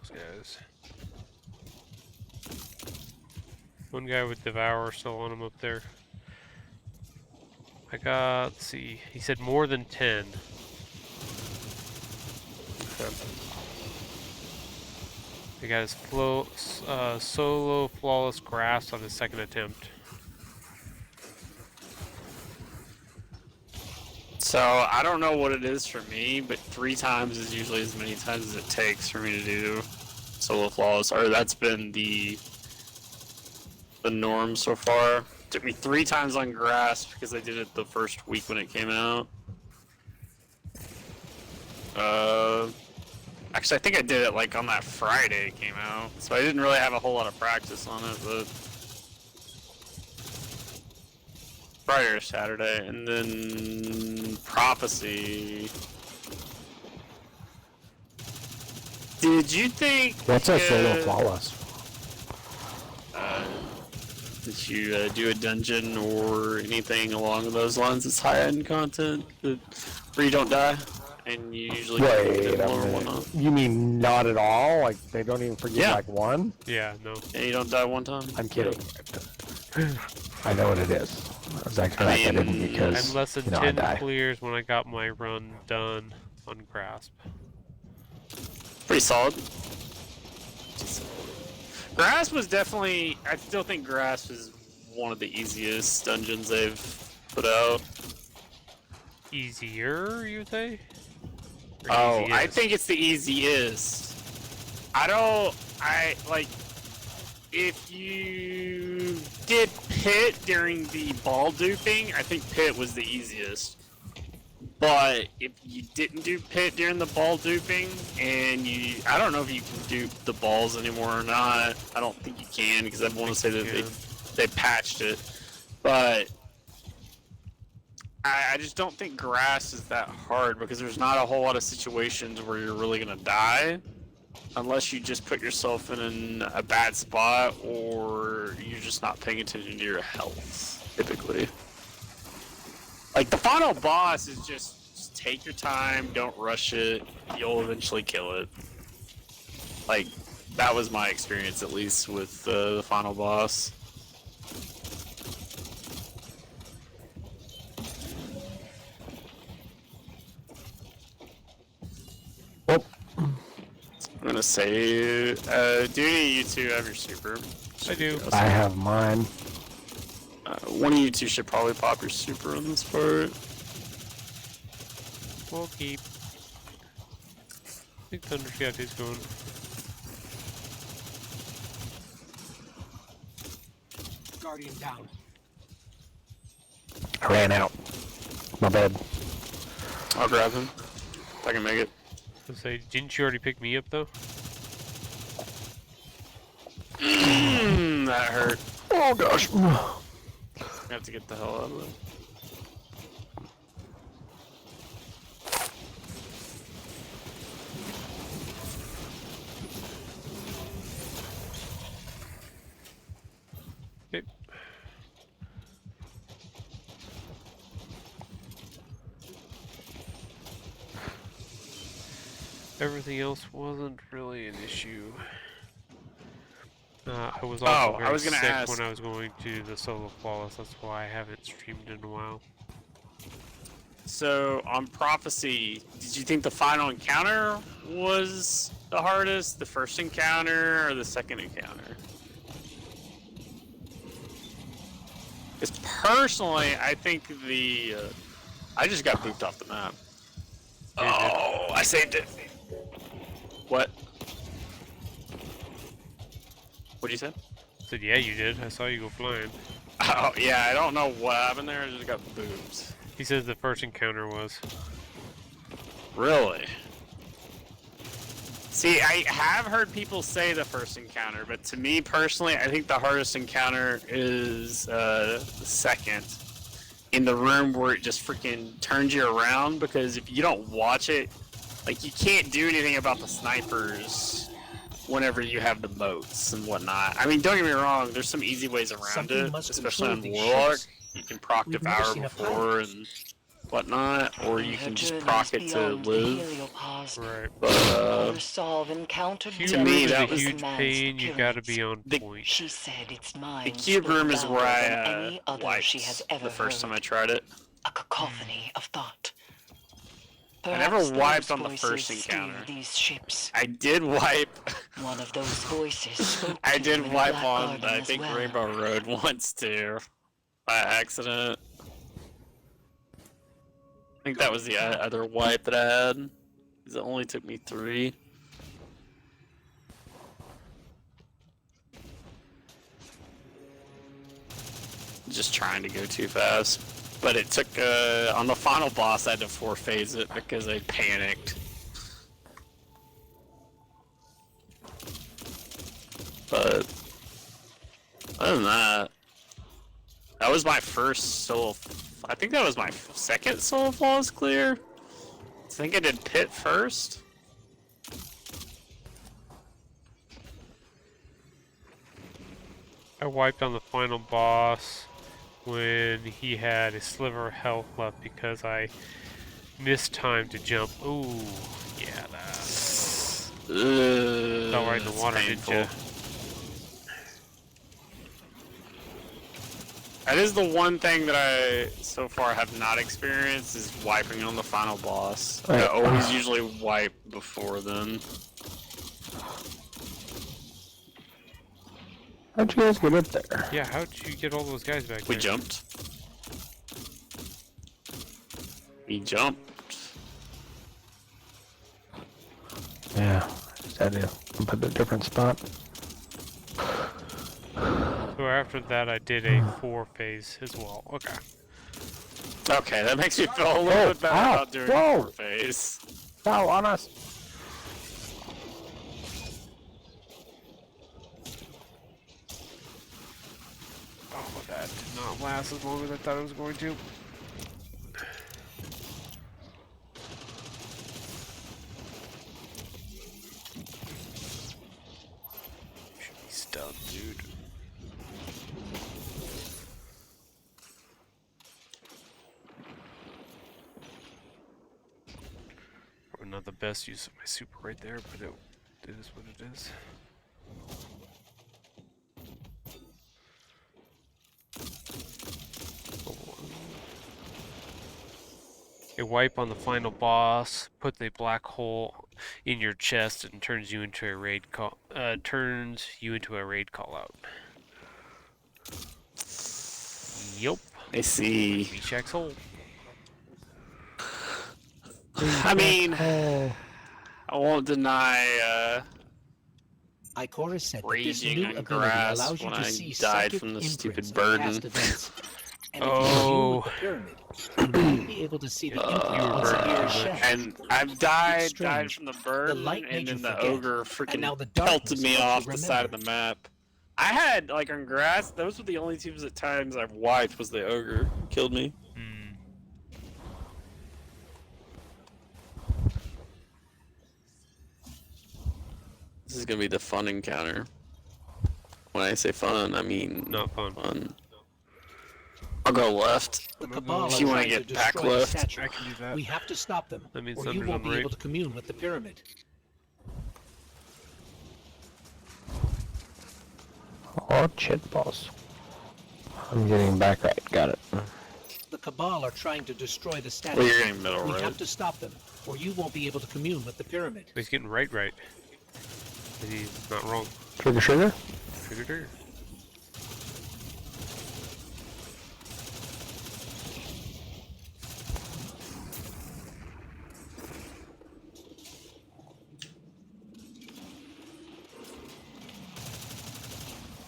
Speaker 1: Guys. One guy with Devour still on him up there. I got, let's see, he said more than 10. He got his solo flawless grasp on his second attempt.
Speaker 8: So, I don't know what it is for me, but 3 times is usually as many times as it takes for me to do solo flawless, or that's been the norm so far. Took me 3 times on Grasp because I did it the first week when it came out. Actually, I think I did it like on that Friday it came out, so I didn't really have a whole lot of practice on it, but Friday or Saturday, and then Prophecy. Did you think?
Speaker 3: What's a solo flawless?
Speaker 8: Did you do a dungeon or anything along those lines? It's high-end content where you don't die, and you usually
Speaker 3: Wait
Speaker 8: get
Speaker 3: a
Speaker 8: one or
Speaker 3: minute.
Speaker 8: whatnot.
Speaker 3: You mean not at all? Like they don't even forgive
Speaker 8: Yeah.
Speaker 3: like one?
Speaker 1: Yeah, no.
Speaker 8: Yeah, you don't die one time.
Speaker 3: I'm kidding. I know what it is. I was acting like I didn't because
Speaker 1: I'm less than
Speaker 3: you know, I
Speaker 1: 10
Speaker 3: die.
Speaker 1: clears when I got my run done on Grasp.
Speaker 8: Pretty solid. Grasp was definitely. I still think Grasp is one of the easiest dungeons they've put out.
Speaker 1: Easier, you say? Or
Speaker 8: Oh, I
Speaker 1: easiest?
Speaker 8: think it's the easiest. If you did Pit during the ball duping, I think Pit was the easiest. But if you didn't do Pit during the ball duping, and I don't know if you can dupe the balls anymore or not. I don't think you can, because I want to say that they patched it. But I just don't think Grass is that hard, because there's not a whole lot of situations where you're really going to die. Unless you just put yourself in a bad spot, or you're just not paying attention to your health, typically. Like, the final boss is just take your time, don't rush it, you'll eventually kill it. Like, that was my experience, at least, with the final boss.
Speaker 3: Oh,
Speaker 8: I'm gonna say, do any of you two have your super?
Speaker 1: I do.
Speaker 3: I have mine.
Speaker 8: One of you two should probably pop your super on this part.
Speaker 1: We'll keep. I think Thundercat is going.
Speaker 5: Guardian down.
Speaker 3: I ran out. My bad.
Speaker 8: I'll grab him. If I can make it.
Speaker 1: Let's say, didn't you already pick me up though?
Speaker 8: That hurt.
Speaker 3: Oh gosh.
Speaker 8: I have to get the hell out of it.
Speaker 1: Okay. Everything else wasn't really an issue. I was also
Speaker 8: I was
Speaker 1: very
Speaker 8: gonna
Speaker 1: sick
Speaker 8: ask.
Speaker 1: when I was going to the solo flawless. That's why I haven't streamed in a while.
Speaker 8: So, on Prophecy, did you think the final encounter was the hardest? The first encounter or the second encounter? Because personally, I think the... I just got booped off the map. Oh, I saved it. What? What'd you say?
Speaker 1: I said, yeah, you did. I saw you go flying.
Speaker 8: Oh, yeah, I don't know what happened there. I just got booped.
Speaker 1: He says the first encounter was.
Speaker 8: Really? See, I have heard people say the first encounter, but to me personally, I think the hardest encounter is the second. In the room where it just freaking turns you around, because if you don't watch it, like, you can't do anything about the snipers whenever you have the moats and whatnot. I mean, don't get me wrong, there's some easy ways around
Speaker 5: Something
Speaker 8: it,
Speaker 5: must
Speaker 8: especially on
Speaker 5: control these
Speaker 8: Warlock.
Speaker 5: ships.
Speaker 8: You can proc
Speaker 5: We've never
Speaker 8: Devour
Speaker 5: seen a
Speaker 8: before and whatnot, or you
Speaker 4: Her
Speaker 8: can just
Speaker 4: journey
Speaker 8: proc
Speaker 4: is
Speaker 8: it to
Speaker 4: beyond the
Speaker 8: live.
Speaker 4: Heliopause.
Speaker 1: Right.
Speaker 8: But,
Speaker 4: Resolve encountered
Speaker 1: Cube
Speaker 8: To
Speaker 1: room
Speaker 8: me,
Speaker 1: is
Speaker 8: that
Speaker 1: a
Speaker 8: was-
Speaker 1: huge
Speaker 4: commands
Speaker 1: pain.
Speaker 4: the
Speaker 1: You gotta
Speaker 4: pyramids.
Speaker 1: be on
Speaker 8: The-
Speaker 1: point.
Speaker 4: She said its
Speaker 8: the
Speaker 4: mind
Speaker 8: cube
Speaker 4: spoke
Speaker 8: room is where
Speaker 4: louder
Speaker 8: I
Speaker 4: than any other she has
Speaker 8: wiped
Speaker 4: ever
Speaker 8: the first time
Speaker 4: heard.
Speaker 8: I tried it.
Speaker 4: A cacophony of thought.
Speaker 8: I never
Speaker 4: Perhaps
Speaker 8: wiped
Speaker 4: those
Speaker 8: on the
Speaker 4: voices
Speaker 8: first
Speaker 4: steer
Speaker 8: encounter.
Speaker 4: These ships.
Speaker 8: I did wipe.
Speaker 4: One of those voices spoke
Speaker 8: I
Speaker 4: to
Speaker 8: did
Speaker 4: you in
Speaker 8: wipe
Speaker 4: Black
Speaker 8: on,
Speaker 4: Garden
Speaker 8: I
Speaker 4: as
Speaker 8: think,
Speaker 4: well.
Speaker 8: Rainbow Road once too, by accident. I think that was the other wipe that I had. 'Cause it only took me 3. Just trying to go too fast. But it took, on the final boss I had to 4-phase it because I panicked. But, other than that, that was my first solo, I think that was my second solo flawless clear. I think I did pit first.
Speaker 1: I wiped on the final boss when he had a sliver of health left because I missed time to jump. Ooh, yeah, that fell right in the
Speaker 8: That's
Speaker 1: water,
Speaker 8: painful.
Speaker 1: didn't ya?
Speaker 8: That is the one thing that I so far have not experienced is wiping on the final boss. I
Speaker 3: Right.
Speaker 8: always usually wipe before then.
Speaker 3: How'd you guys get up there?
Speaker 1: Yeah, how'd you get all those guys back
Speaker 8: We
Speaker 1: there?
Speaker 8: jumped. We jumped.
Speaker 3: Yeah, just had to put a different spot.
Speaker 1: So after that, I did a 4-phase as well. Okay.
Speaker 8: Okay, that makes me feel a little
Speaker 3: Whoa,
Speaker 8: bit better
Speaker 3: ow,
Speaker 8: about doing
Speaker 3: whoa.
Speaker 8: 4 phase.
Speaker 3: Fell on us.
Speaker 1: Oh, that did not last as long as I thought it was going to. Should be stunned, dude. best use of my super right there, but it is what it is. A wipe on the final boss, put the black hole in your chest and turns you into a raid call out. Yup.
Speaker 8: I see.
Speaker 1: V-Shack's hole.
Speaker 8: I mean, I won't deny
Speaker 5: Ikora said that this
Speaker 8: raging
Speaker 5: new
Speaker 8: on
Speaker 5: ability
Speaker 8: grass
Speaker 5: allows you
Speaker 8: when
Speaker 5: to
Speaker 8: I
Speaker 5: see
Speaker 8: died
Speaker 5: psychic
Speaker 8: from the
Speaker 5: imprints
Speaker 8: stupid
Speaker 5: of
Speaker 8: burden.
Speaker 5: past events. And if you commune with the pyramid, you will be able to see the imprint once a year shed.
Speaker 8: And I've died
Speaker 5: strange.
Speaker 8: from the burden,
Speaker 5: light made
Speaker 8: and
Speaker 5: you
Speaker 8: then the
Speaker 5: forget,
Speaker 8: ogre
Speaker 5: and
Speaker 8: freaking
Speaker 5: now the
Speaker 8: pelted
Speaker 5: darkness
Speaker 8: me
Speaker 5: helps you
Speaker 8: off the side of
Speaker 5: remember.
Speaker 8: the map. I had, like, on grass, those were the only teams at times I've wiped was the ogre. Killed me. This is gonna be the fun encounter. When I say fun, I mean
Speaker 1: Not fun.
Speaker 8: fun. I'll go left.
Speaker 5: The Cabal
Speaker 8: If
Speaker 5: are
Speaker 8: you wanna
Speaker 5: trying to
Speaker 8: get back
Speaker 5: destroy the
Speaker 8: left,
Speaker 5: statue.
Speaker 1: I can do that.
Speaker 5: We have to stop them,
Speaker 1: That means
Speaker 5: or you
Speaker 1: Thunder's
Speaker 5: won't
Speaker 1: on
Speaker 5: be
Speaker 1: right.
Speaker 5: able to commune with the pyramid.
Speaker 3: Oh, shit balls. I'm getting back right. Got it.
Speaker 5: The Cabal are trying to destroy the statue.
Speaker 8: well, you're getting middle
Speaker 5: We
Speaker 8: right.
Speaker 5: have to stop them, or you won't be able to commune with the pyramid.
Speaker 1: He's getting right. He's not wrong.
Speaker 3: Trigger, sugar.
Speaker 1: Trigger.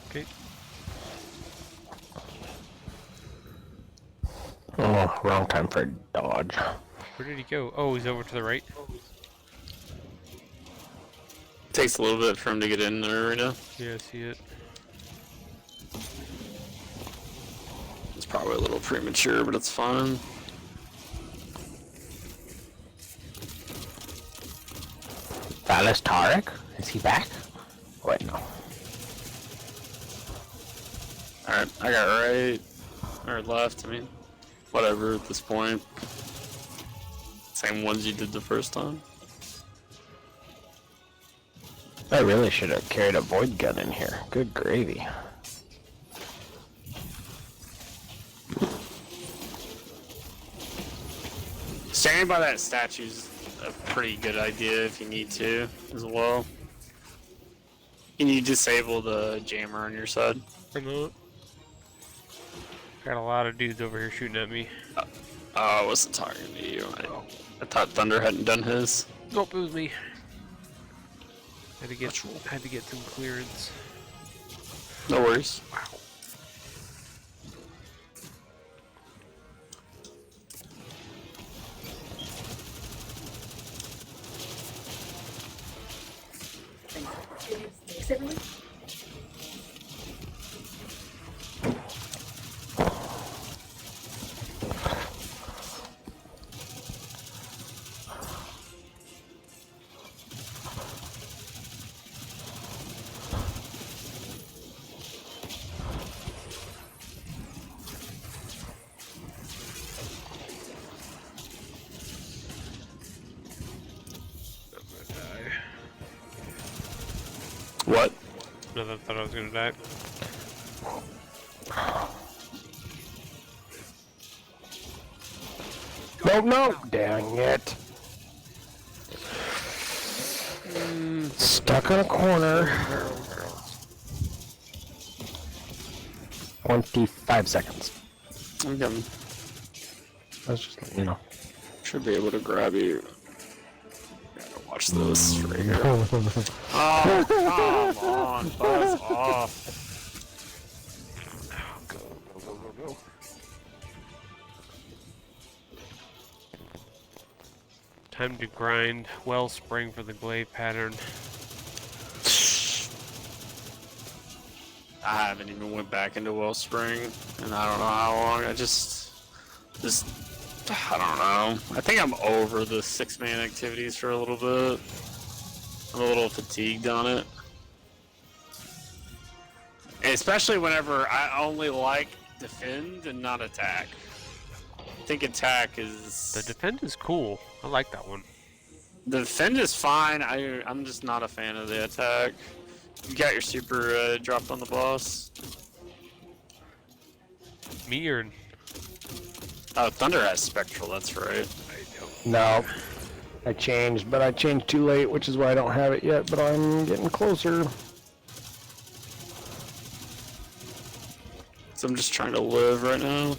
Speaker 1: Okay.
Speaker 3: Oh, wrong time for dodge.
Speaker 1: Where did he go? Oh, he's over to the right.
Speaker 8: Takes a little bit for him to get in the arena.
Speaker 1: Yeah, I see it.
Speaker 8: It's probably a little premature, but it's fine.
Speaker 3: Valis Tarek? Is he back? Wait, no.
Speaker 8: Alright, I got right. Or left, I mean. Whatever at this point. Same ones you did the first time.
Speaker 3: I really should have carried a void gun in here. Good gravy.
Speaker 8: Standing by that statue's a pretty good idea if you need to, as well. Can you disable the jammer on your side?
Speaker 1: Or not. Got a lot of dudes over here shooting at me.
Speaker 8: Oh, I wasn't talking to you. I thought Thunder hadn't done his.
Speaker 1: Nope, it was me. Had to get some clearance.
Speaker 8: No worries.
Speaker 1: Wow.
Speaker 8: What?
Speaker 1: No, I thought I was gonna die.
Speaker 3: No, dang it. Stuck in a corner. 25 seconds.
Speaker 8: I'm coming.
Speaker 3: That's just, you know.
Speaker 8: Should be able to grab you. Gotta watch this right here. Oh, come on, buzz off.
Speaker 1: Go. Time to grind Wellspring for the glaive pattern.
Speaker 8: I haven't even went back into Wellspring, and I don't know how long. I don't know. I think I'm over the 6-man activities for a little bit. I'm a little fatigued on it. And especially whenever I only like defend and not attack. I think attack is...
Speaker 1: The defend is cool. I like that one.
Speaker 8: The defend is fine. I'm just not a fan of the attack. You got your super dropped on the boss.
Speaker 1: Me or
Speaker 8: Oh, Thunder has Spectral, that's right.
Speaker 3: No. I changed, but I changed too late, which is why I don't have it yet, but I'm getting closer.
Speaker 8: So I'm just trying to live right now.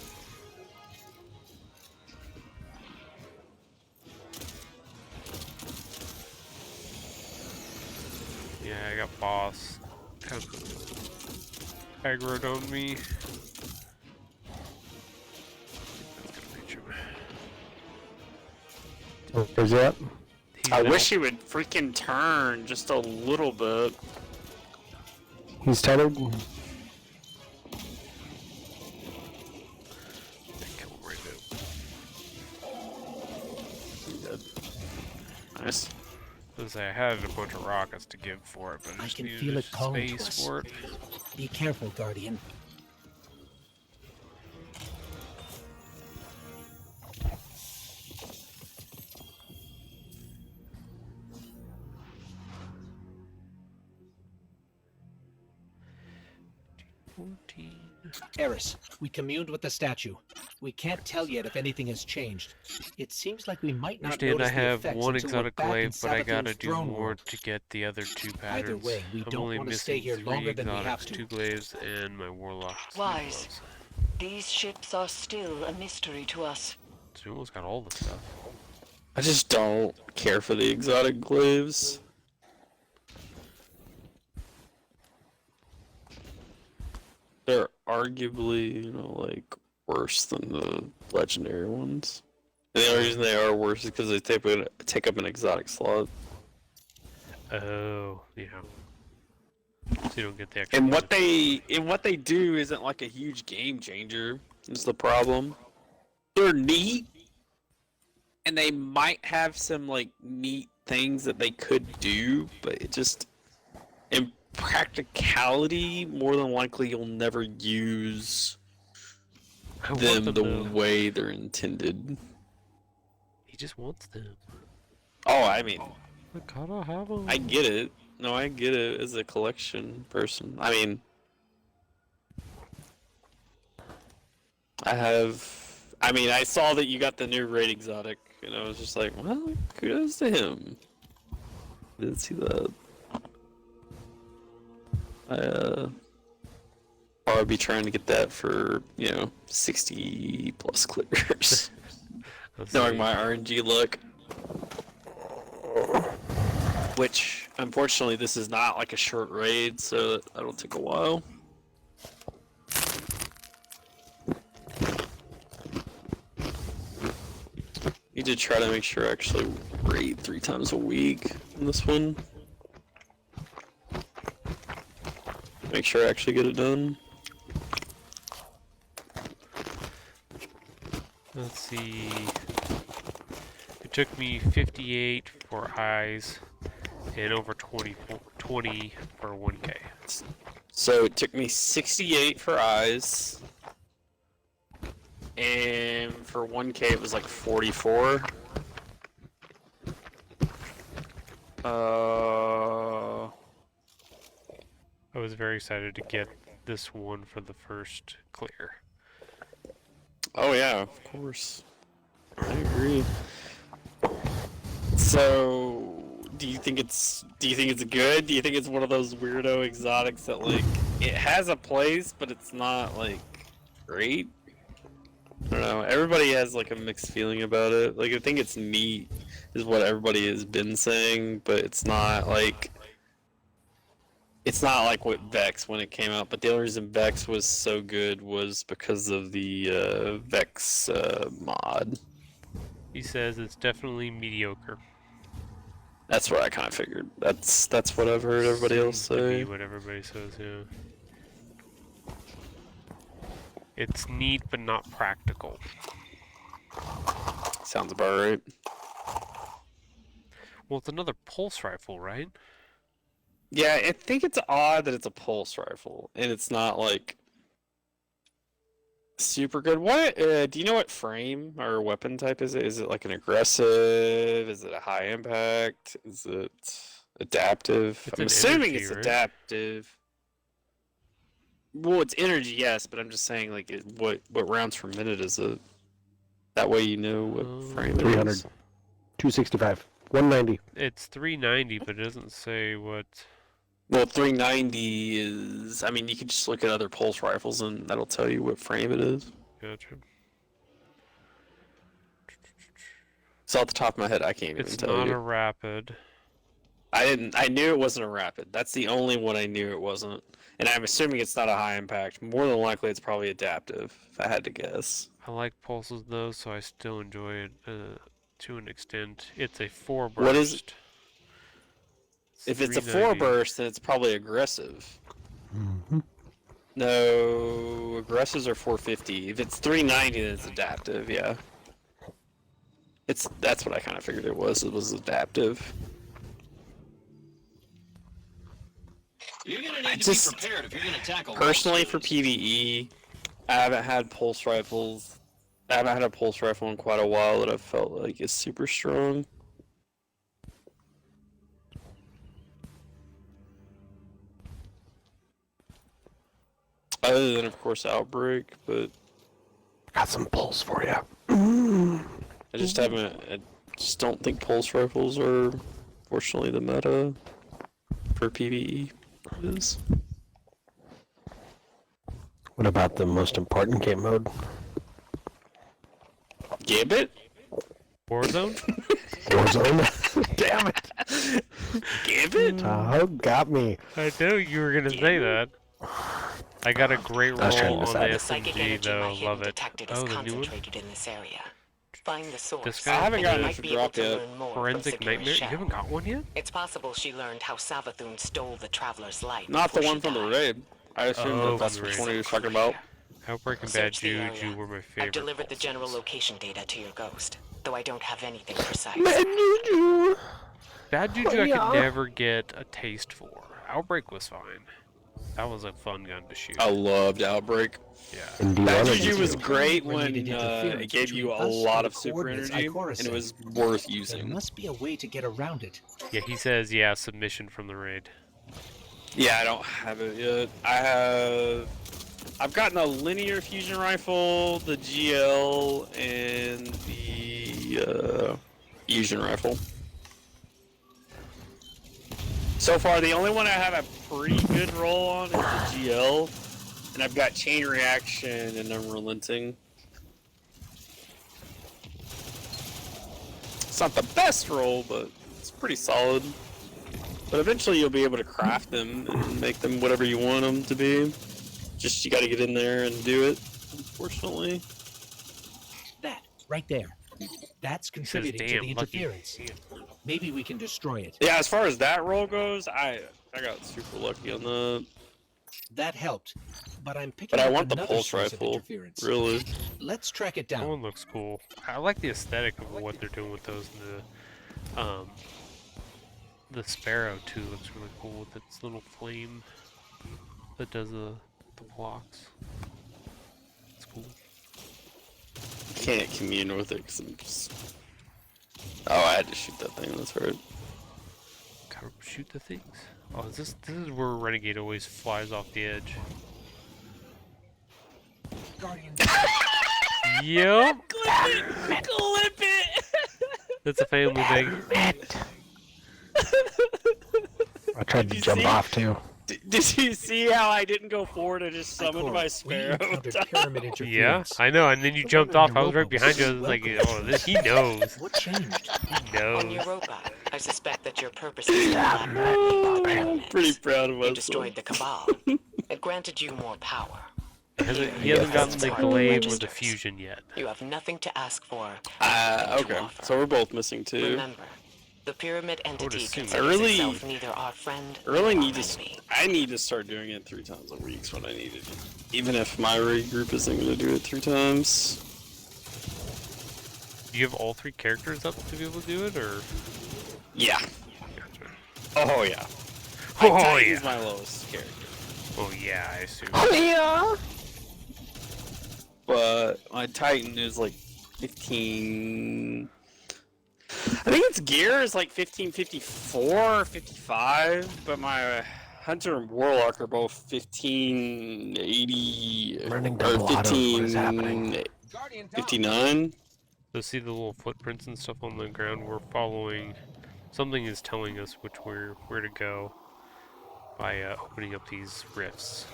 Speaker 1: yeah, I got boss. Kind of aggroed on me. That's gonna reach him.
Speaker 3: Where's that?
Speaker 1: He's
Speaker 8: I
Speaker 1: now-
Speaker 8: wish he would freaking turn just a little bit.
Speaker 3: He's tethered.
Speaker 1: Kill him right now.
Speaker 8: Nice.
Speaker 1: As I had a bunch of rockets to give for it, but I
Speaker 5: I
Speaker 1: just
Speaker 5: can
Speaker 1: needed
Speaker 5: feel it calling to
Speaker 1: space
Speaker 5: us.
Speaker 1: for it.
Speaker 5: Be careful, Guardian. Eris, we communed with the statue. We can't tell yet if anything has changed. It seems like we might not
Speaker 1: Understand I
Speaker 5: notice the
Speaker 1: have
Speaker 5: effects
Speaker 1: one
Speaker 5: until we're
Speaker 1: exotic
Speaker 5: back in
Speaker 1: glaive, but I gotta
Speaker 5: Savathun's
Speaker 1: do
Speaker 5: throne
Speaker 1: more
Speaker 5: world.
Speaker 1: to get the other two patterns.
Speaker 5: Either way, we
Speaker 1: I'm
Speaker 5: don't
Speaker 1: only
Speaker 5: want to
Speaker 1: missing
Speaker 5: stay here
Speaker 1: 3
Speaker 5: longer than we have
Speaker 1: exotics,
Speaker 5: to.
Speaker 1: 2 glaives, and my warlock.
Speaker 4: Wise. These ships are still a mystery to us.
Speaker 1: So we almost got all the stuff.
Speaker 8: I just don't care for the exotic glaives. They're arguably, like, worse than the legendary ones. And the only reason they are worse is because they take up an exotic slot.
Speaker 1: Oh, yeah. So you don't get the extra.
Speaker 8: And what they do isn't like a huge game changer. Is the problem. They're neat, and they might have some like neat things that they could do, but it just in practicality, more than likely you'll never use
Speaker 1: I want
Speaker 8: them
Speaker 1: them
Speaker 8: the
Speaker 1: though.
Speaker 8: way they're intended.
Speaker 1: He just wants them.
Speaker 8: Oh, I mean,
Speaker 1: I gotta have them.
Speaker 8: I get it. No, I get it as a collection person. I mean, I saw that you got the new raid exotic, and I was just like, well, kudos to him. Didn't see that. I'll be trying to get that for, 60 plus clears. Knowing my RNG luck. Which, unfortunately, this is not like a short raid, so that'll take a while. Need to try to make sure I actually raid 3 times a week in this one. Make sure I actually get it done.
Speaker 1: Let's see. It took me 58 for eyes and over 20 for 1k.
Speaker 8: So it took me 68 for eyes. And for 1k it was like 44.
Speaker 1: I was very excited to get this one for the first clear.
Speaker 8: Oh yeah, of course. I agree. So, do you think it's good? Do you think it's one of those weirdo exotics that like it has a place, but it's not like great? I don't know. Everybody has like a mixed feeling about it. Like I think it's neat, is what everybody has been saying, but it's not like what Vex when it came out. But the only reason Vex was so good was because of the Vex mod.
Speaker 1: He says it's definitely mediocre.
Speaker 8: That's what I kind of figured. That's what I've heard everybody else
Speaker 1: Seems to be
Speaker 8: say.
Speaker 1: what everybody says, yeah. It's neat, but not practical.
Speaker 8: Sounds about right.
Speaker 1: Well, it's another pulse rifle, right?
Speaker 8: Yeah, I think it's odd that it's a pulse rifle, and it's not like Super good. What do you know what frame or weapon type is it? Is it like an aggressive? Is it a high impact? Is it adaptive?
Speaker 1: It's
Speaker 8: I'm
Speaker 1: an
Speaker 8: assuming
Speaker 1: energy,
Speaker 8: it's
Speaker 1: right?
Speaker 8: adaptive. Well, it's energy, yes, but I'm just saying like what rounds per minute is it? That way you know what frame it
Speaker 3: 300.
Speaker 8: is.
Speaker 3: 265. 190.
Speaker 1: It's 390, but it doesn't say what.
Speaker 8: Well, 390 is. I mean, you can just look at other pulse rifles, and that'll tell you what frame it is.
Speaker 1: Gotcha.
Speaker 8: So off the top of my head, I can't even
Speaker 1: It's
Speaker 8: tell
Speaker 1: not
Speaker 8: you.
Speaker 1: a rapid.
Speaker 8: I knew it wasn't a rapid. That's the only one I knew it wasn't. And I'm assuming it's not a high impact. More than likely, it's probably adaptive, if I had to guess.
Speaker 1: I like pulses though, so I still enjoy it to an extent. It's a 4 burst.
Speaker 8: What is it? If it's a 4
Speaker 1: 390.
Speaker 8: burst, then it's probably aggressive. No, aggressives are 450. If it's 390, then it's adaptive. Yeah. That's what I kind of figured it was. It was adaptive.
Speaker 9: You're gonna need
Speaker 8: I
Speaker 9: to
Speaker 8: just-
Speaker 9: be prepared if you're gonna tackle
Speaker 8: Personally, for
Speaker 9: monsters.
Speaker 8: PvE, I haven't had pulse rifles. I haven't had a pulse rifle in quite a while that I felt like is super strong. Other than, of course, Outbreak, but
Speaker 3: Got some pulse for you.
Speaker 8: I just haven't. I just don't think pulse rifles are, fortunately, the meta for PvE. Is.
Speaker 3: What about the most important game mode?
Speaker 8: Gambit?
Speaker 1: Warzone?
Speaker 3: Warzone? Damn it!
Speaker 8: Gambit?
Speaker 3: Oh, got me.
Speaker 1: I knew you were gonna say that. I got a great roll
Speaker 3: I was trying to
Speaker 1: on the
Speaker 3: decide.
Speaker 4: The psychic
Speaker 1: SMG
Speaker 4: energy my
Speaker 1: though.
Speaker 4: hidden
Speaker 1: Love it.
Speaker 4: detective is
Speaker 1: Oh, the new one?
Speaker 4: concentrated in this area. Find the source.
Speaker 1: This
Speaker 8: I
Speaker 1: guy?
Speaker 8: haven't
Speaker 4: and
Speaker 8: gotten
Speaker 4: you
Speaker 8: it
Speaker 4: might
Speaker 8: to
Speaker 4: be able
Speaker 8: drop
Speaker 4: to
Speaker 8: yet.
Speaker 4: learn more from
Speaker 1: Forensic
Speaker 4: Sakura
Speaker 1: Nightmare? You
Speaker 4: Shell.
Speaker 1: haven't got one yet?
Speaker 4: It's possible she learned how Savathun stole the Traveler's light.
Speaker 8: Not the
Speaker 4: before
Speaker 8: one
Speaker 4: she
Speaker 8: from the
Speaker 4: died.
Speaker 8: raid. I assume
Speaker 1: Oh,
Speaker 8: that that's
Speaker 1: from the
Speaker 8: which
Speaker 1: raid.
Speaker 8: one he was talking about.
Speaker 1: Outbreak and Bad
Speaker 4: Search the
Speaker 1: Juju
Speaker 4: area.
Speaker 1: were my
Speaker 4: I've
Speaker 1: favorite.
Speaker 4: delivered the general
Speaker 1: pulses.
Speaker 4: location data to your ghost, though I don't have anything precise.
Speaker 1: Bad Juju I
Speaker 3: Yeah.
Speaker 1: could never get a taste for. Outbreak was fine. That was a fun gun to shoot.
Speaker 8: I loved Outbreak.
Speaker 1: Yeah.
Speaker 3: And
Speaker 8: Bad
Speaker 3: D1
Speaker 8: Juju was
Speaker 3: too.
Speaker 8: great
Speaker 5: Where
Speaker 8: when
Speaker 5: needed interference
Speaker 8: it gave you a
Speaker 5: between us
Speaker 8: lot
Speaker 5: and
Speaker 8: of
Speaker 5: the
Speaker 8: super
Speaker 5: coordinates
Speaker 8: energy,
Speaker 5: Ikora
Speaker 8: and it was
Speaker 5: sent.
Speaker 8: worth
Speaker 5: There
Speaker 8: using.
Speaker 5: must be a way to get around it.
Speaker 1: Yeah, he says, yeah, submission from the raid.
Speaker 8: Yeah, I don't have it yet. I've gotten a linear fusion rifle, the GL, and the fusion rifle. So far, the only one I have a pretty good roll on is the GL, and I've got chain reaction and unrelenting. It's not the best roll, but it's pretty solid. But eventually you'll be able to craft them and make them whatever you want them to be. Just you gotta get in there and do it, unfortunately.
Speaker 5: That, right there. That's contributing to
Speaker 1: "Damn,
Speaker 5: the
Speaker 1: lucky."
Speaker 5: interference. Maybe we can destroy it.
Speaker 8: Yeah, as far as that roll goes, I got super lucky on that.
Speaker 5: That helped. But I'm picking
Speaker 8: But I
Speaker 5: up
Speaker 8: want the
Speaker 5: another
Speaker 8: pulse
Speaker 5: source of
Speaker 8: rifle,
Speaker 5: interference.
Speaker 8: really.
Speaker 5: Let's track it
Speaker 1: That
Speaker 5: down.
Speaker 1: one looks cool. I like the aesthetic of what they're doing with those. The Sparrow too looks really cool with its little flame that does the blocks. It's cool.
Speaker 8: Can't commune with it because I'm just... Oh, I had to shoot that thing, that's right.
Speaker 1: Gotta shoot the things. Oh, this is where Renegade always flies off the edge.
Speaker 5: Guardian.
Speaker 1: Yep,
Speaker 8: Clip it!
Speaker 1: that's a family thing.
Speaker 3: I tried to
Speaker 8: you
Speaker 3: jump
Speaker 8: see?
Speaker 3: off too.
Speaker 8: Did you see how I didn't go forward? I just summoned
Speaker 5: Ikora,
Speaker 8: my
Speaker 5: we
Speaker 8: Sparrow.
Speaker 5: encountered pyramid
Speaker 1: Yeah,
Speaker 5: interference.
Speaker 1: I know. And then you jumped off. I was right behind you. I was like, oh, this he knows.
Speaker 5: What changed?
Speaker 1: He
Speaker 4: On
Speaker 1: knows.
Speaker 4: Europa, I suspect that your purpose is to elaborate the
Speaker 8: I'm pretty proud of
Speaker 4: You
Speaker 8: myself.
Speaker 4: destroyed the Cabal. It granted you more power.
Speaker 1: He hasn't gotten the glaive or the
Speaker 4: Registers.
Speaker 1: fusion yet.
Speaker 4: You have nothing to ask for. nothing to
Speaker 8: Okay.
Speaker 4: offer.
Speaker 8: So we're both missing two.
Speaker 4: Remember, the pyramid entity
Speaker 1: assume.
Speaker 4: considers
Speaker 8: I really-
Speaker 4: itself neither our friend
Speaker 8: I really
Speaker 4: nor
Speaker 8: need
Speaker 4: our
Speaker 8: to.
Speaker 4: enemy.
Speaker 8: I need to start doing it 3 times a week. Is what I need to do. Even if my raid group isn't going to do it 3 times.
Speaker 1: Do you have all 3 characters up to be able to do it, or?
Speaker 8: Yeah.
Speaker 1: Gotcha.
Speaker 8: Oh yeah.
Speaker 1: Oh,
Speaker 8: Titan is
Speaker 1: yeah.
Speaker 8: my lowest character.
Speaker 1: Oh yeah, I assume.
Speaker 3: Yeah.
Speaker 8: but my Titan is like 15. I think its gear is like 1554 or 55, but my Hunter and Warlock are both 1580
Speaker 3: Running
Speaker 8: or
Speaker 3: double auto. What is happening?
Speaker 8: 1559.
Speaker 1: So see the little footprints and stuff on the ground? We're following. Something is telling us where to go by opening up these rifts.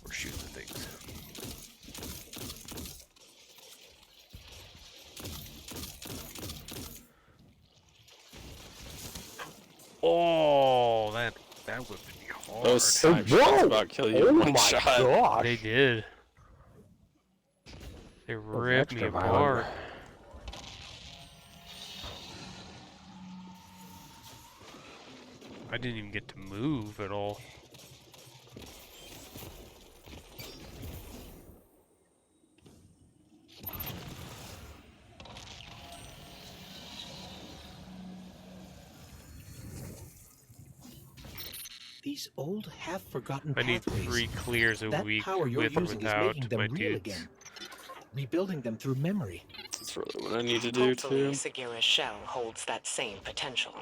Speaker 1: Or shooting the things. Oh, that whipped me hard.
Speaker 8: Those snipe shots about kill you in one shot.
Speaker 3: gosh!
Speaker 1: They did. They ripped me
Speaker 3: extra
Speaker 1: apart.
Speaker 3: violent.
Speaker 1: I didn't even get to move at all.
Speaker 5: These old, half-forgotten
Speaker 1: I need
Speaker 5: pathways.
Speaker 1: 3 clears a
Speaker 5: That
Speaker 1: week
Speaker 5: power you're
Speaker 1: with or
Speaker 5: using is
Speaker 1: without
Speaker 5: making them
Speaker 1: my
Speaker 5: real
Speaker 1: dudes.
Speaker 5: again. Rebuilding them through memory.
Speaker 8: That's really what I need to do
Speaker 4: Hopefully,
Speaker 8: too.
Speaker 4: Segura's shell holds that same potential.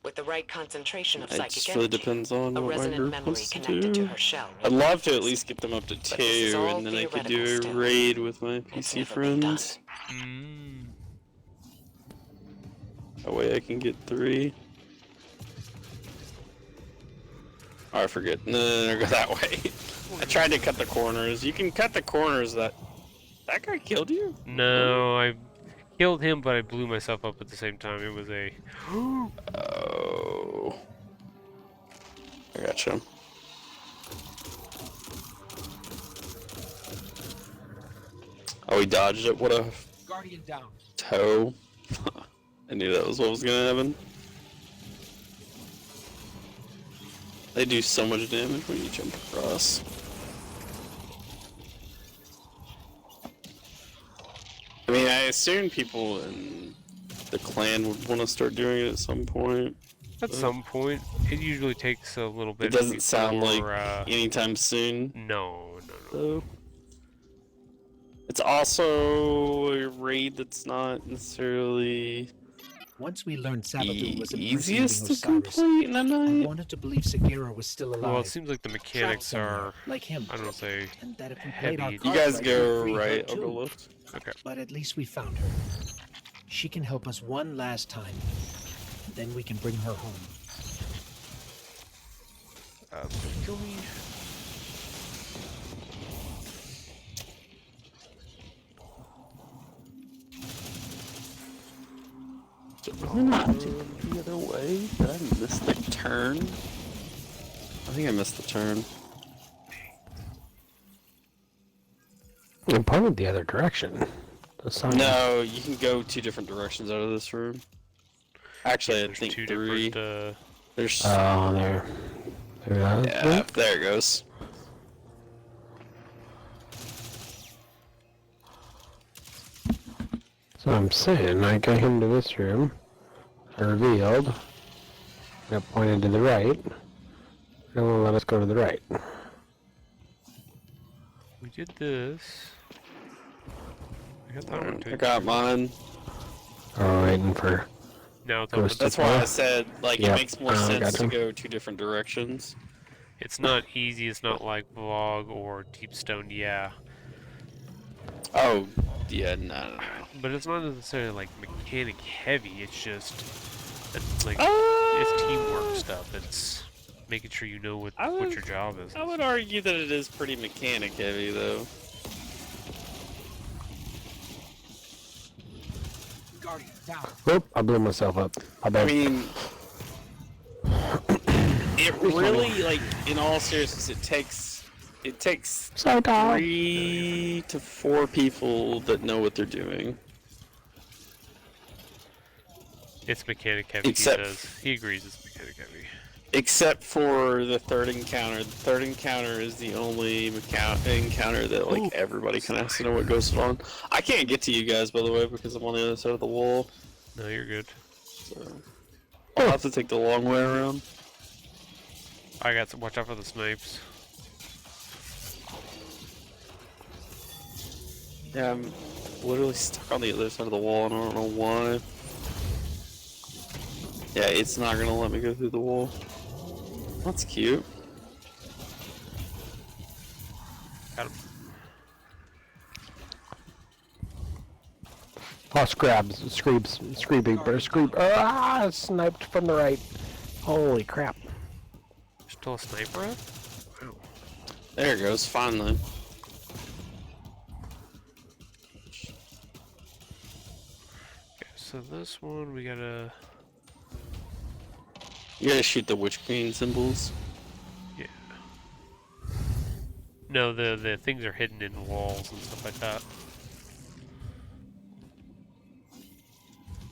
Speaker 4: With the right concentration of
Speaker 8: It
Speaker 4: psychic
Speaker 8: just really
Speaker 4: energy,
Speaker 8: depends on
Speaker 4: a
Speaker 8: what my
Speaker 4: resonant
Speaker 8: group
Speaker 4: memory
Speaker 8: wants to
Speaker 4: connected to
Speaker 8: do.
Speaker 4: her shell.
Speaker 8: I'd love to at least get them up to
Speaker 4: But this is
Speaker 8: 2,
Speaker 4: all
Speaker 8: and then I could do
Speaker 4: theoretical
Speaker 8: a
Speaker 4: still.
Speaker 8: raid with my
Speaker 4: It's
Speaker 8: PC
Speaker 4: never been done.
Speaker 8: friends.
Speaker 1: Mm.
Speaker 8: That way I can get 3. Oh, I forget. No, go that way. I tried to cut the corners. You can cut the corners. That guy killed you?
Speaker 1: No, I killed him, but I blew myself up at the same time. It was a...
Speaker 8: Oh. I gotcha. Oh, he dodged it. What a
Speaker 5: Guardian down.
Speaker 8: toe. I knew that was what was gonna happen. They do so much damage when you jump across. I mean, I assume people in the clan would want to start doing it at some point.
Speaker 1: At some point, it usually takes a little bit.
Speaker 8: It doesn't sound like
Speaker 1: before,
Speaker 8: anytime soon.
Speaker 1: No.
Speaker 8: So it's also a raid that's not necessarily
Speaker 5: Once we learned Savathun was
Speaker 8: easiest to
Speaker 5: impersonating Osiris,
Speaker 8: complete in a
Speaker 5: I
Speaker 8: night.
Speaker 5: wanted to believe Segura was still alive.
Speaker 1: Well, it seems like the mechanics
Speaker 5: trapped somewhere,
Speaker 1: are,
Speaker 5: like him.
Speaker 1: I don't say,
Speaker 5: And that if we played our
Speaker 1: heavy.
Speaker 8: You
Speaker 5: cards
Speaker 8: guys
Speaker 5: right,
Speaker 8: go
Speaker 5: we'd free her
Speaker 8: right, I'll
Speaker 5: too.
Speaker 8: go left.
Speaker 1: Okay.
Speaker 5: But at least we found her. She can help us one last time. Then we can bring her home.
Speaker 1: Kill me.
Speaker 8: Really not the other way? Did I miss the turn? I think I missed the turn.
Speaker 3: I pointed the other direction. The sign.
Speaker 8: No, you can go 2 different directions out of this room. Actually, I
Speaker 1: There's
Speaker 8: think
Speaker 1: 2
Speaker 8: 3.
Speaker 1: different,
Speaker 8: There's
Speaker 3: Oh, there. There that is.
Speaker 8: yeah, there it goes.
Speaker 3: So I'm saying, I got him to this room. I revealed. Got pointed to the right. They won't let us go to the right.
Speaker 1: we did this. I got that one too.
Speaker 8: I got mine.
Speaker 3: Oh, waiting for.
Speaker 1: Now it's
Speaker 3: Ghost
Speaker 1: open.
Speaker 8: That's why I said, like,
Speaker 3: Yep.
Speaker 8: it makes more
Speaker 3: Oh,
Speaker 8: sense to
Speaker 3: gotcha.
Speaker 8: go 2 different directions.
Speaker 1: It's not easy. It's not like Vlog or Deepstone. Yeah,
Speaker 8: Oh, yeah, no.
Speaker 1: but it's not necessarily like mechanic heavy. It's just it's like
Speaker 8: Uh,
Speaker 1: it's teamwork stuff. It's making sure you know what
Speaker 8: I would-
Speaker 1: your job is.
Speaker 8: I would argue that it is pretty mechanic heavy, though.
Speaker 5: Guardian down.
Speaker 3: Whoop! I blew myself up. I
Speaker 8: I
Speaker 3: bet.
Speaker 8: mean, it really, like, in all seriousness, it takes
Speaker 3: So dog.
Speaker 8: 3 to 4 people that know what they're doing.
Speaker 1: It's mechanic heavy.
Speaker 8: Except-
Speaker 1: he says he agrees. It's mechanic heavy.
Speaker 8: Except for the third encounter. The third encounter is the only encounter that, like, everybody kind of has to know what goes on. I can't get to you guys, by the way, because I'm on the other side of the wall.
Speaker 1: No, you're good.
Speaker 8: So I'll have to take the long way around.
Speaker 1: I got to watch out for the snipes.
Speaker 8: Yeah, I'm literally stuck on the other side of the wall, and I don't know why. Yeah, it's not gonna let me go through the wall. That's cute.
Speaker 1: Got him.
Speaker 3: Oh, screeb. Ah, sniped from the right. Holy crap.
Speaker 1: Still a sniper up? Wow.
Speaker 8: There it goes, finally.
Speaker 1: Okay, so this one we gotta.
Speaker 8: You gotta shoot the Witch Queen symbols.
Speaker 1: Yeah. No, the things are hidden in walls and stuff like that.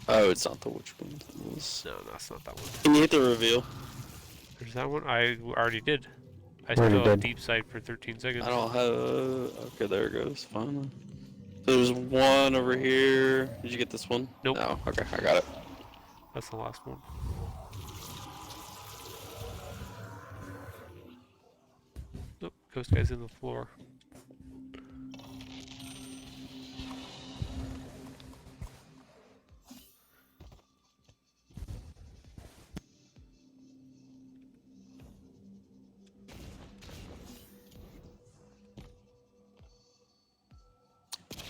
Speaker 8: Oh, it's not the Witch Queen symbols.
Speaker 1: No, that's not that one.
Speaker 8: Can you hit the reveal?
Speaker 1: There's that one. I already did. I
Speaker 3: Already
Speaker 1: still have
Speaker 3: did.
Speaker 1: deep sight for 13 seconds.
Speaker 8: I don't have. Okay, there it goes. Finally. So there's one over here. Did you get this one?
Speaker 1: Nope.
Speaker 8: No. Okay, I got it.
Speaker 1: That's the last one. Nope, ghost guy's in the floor.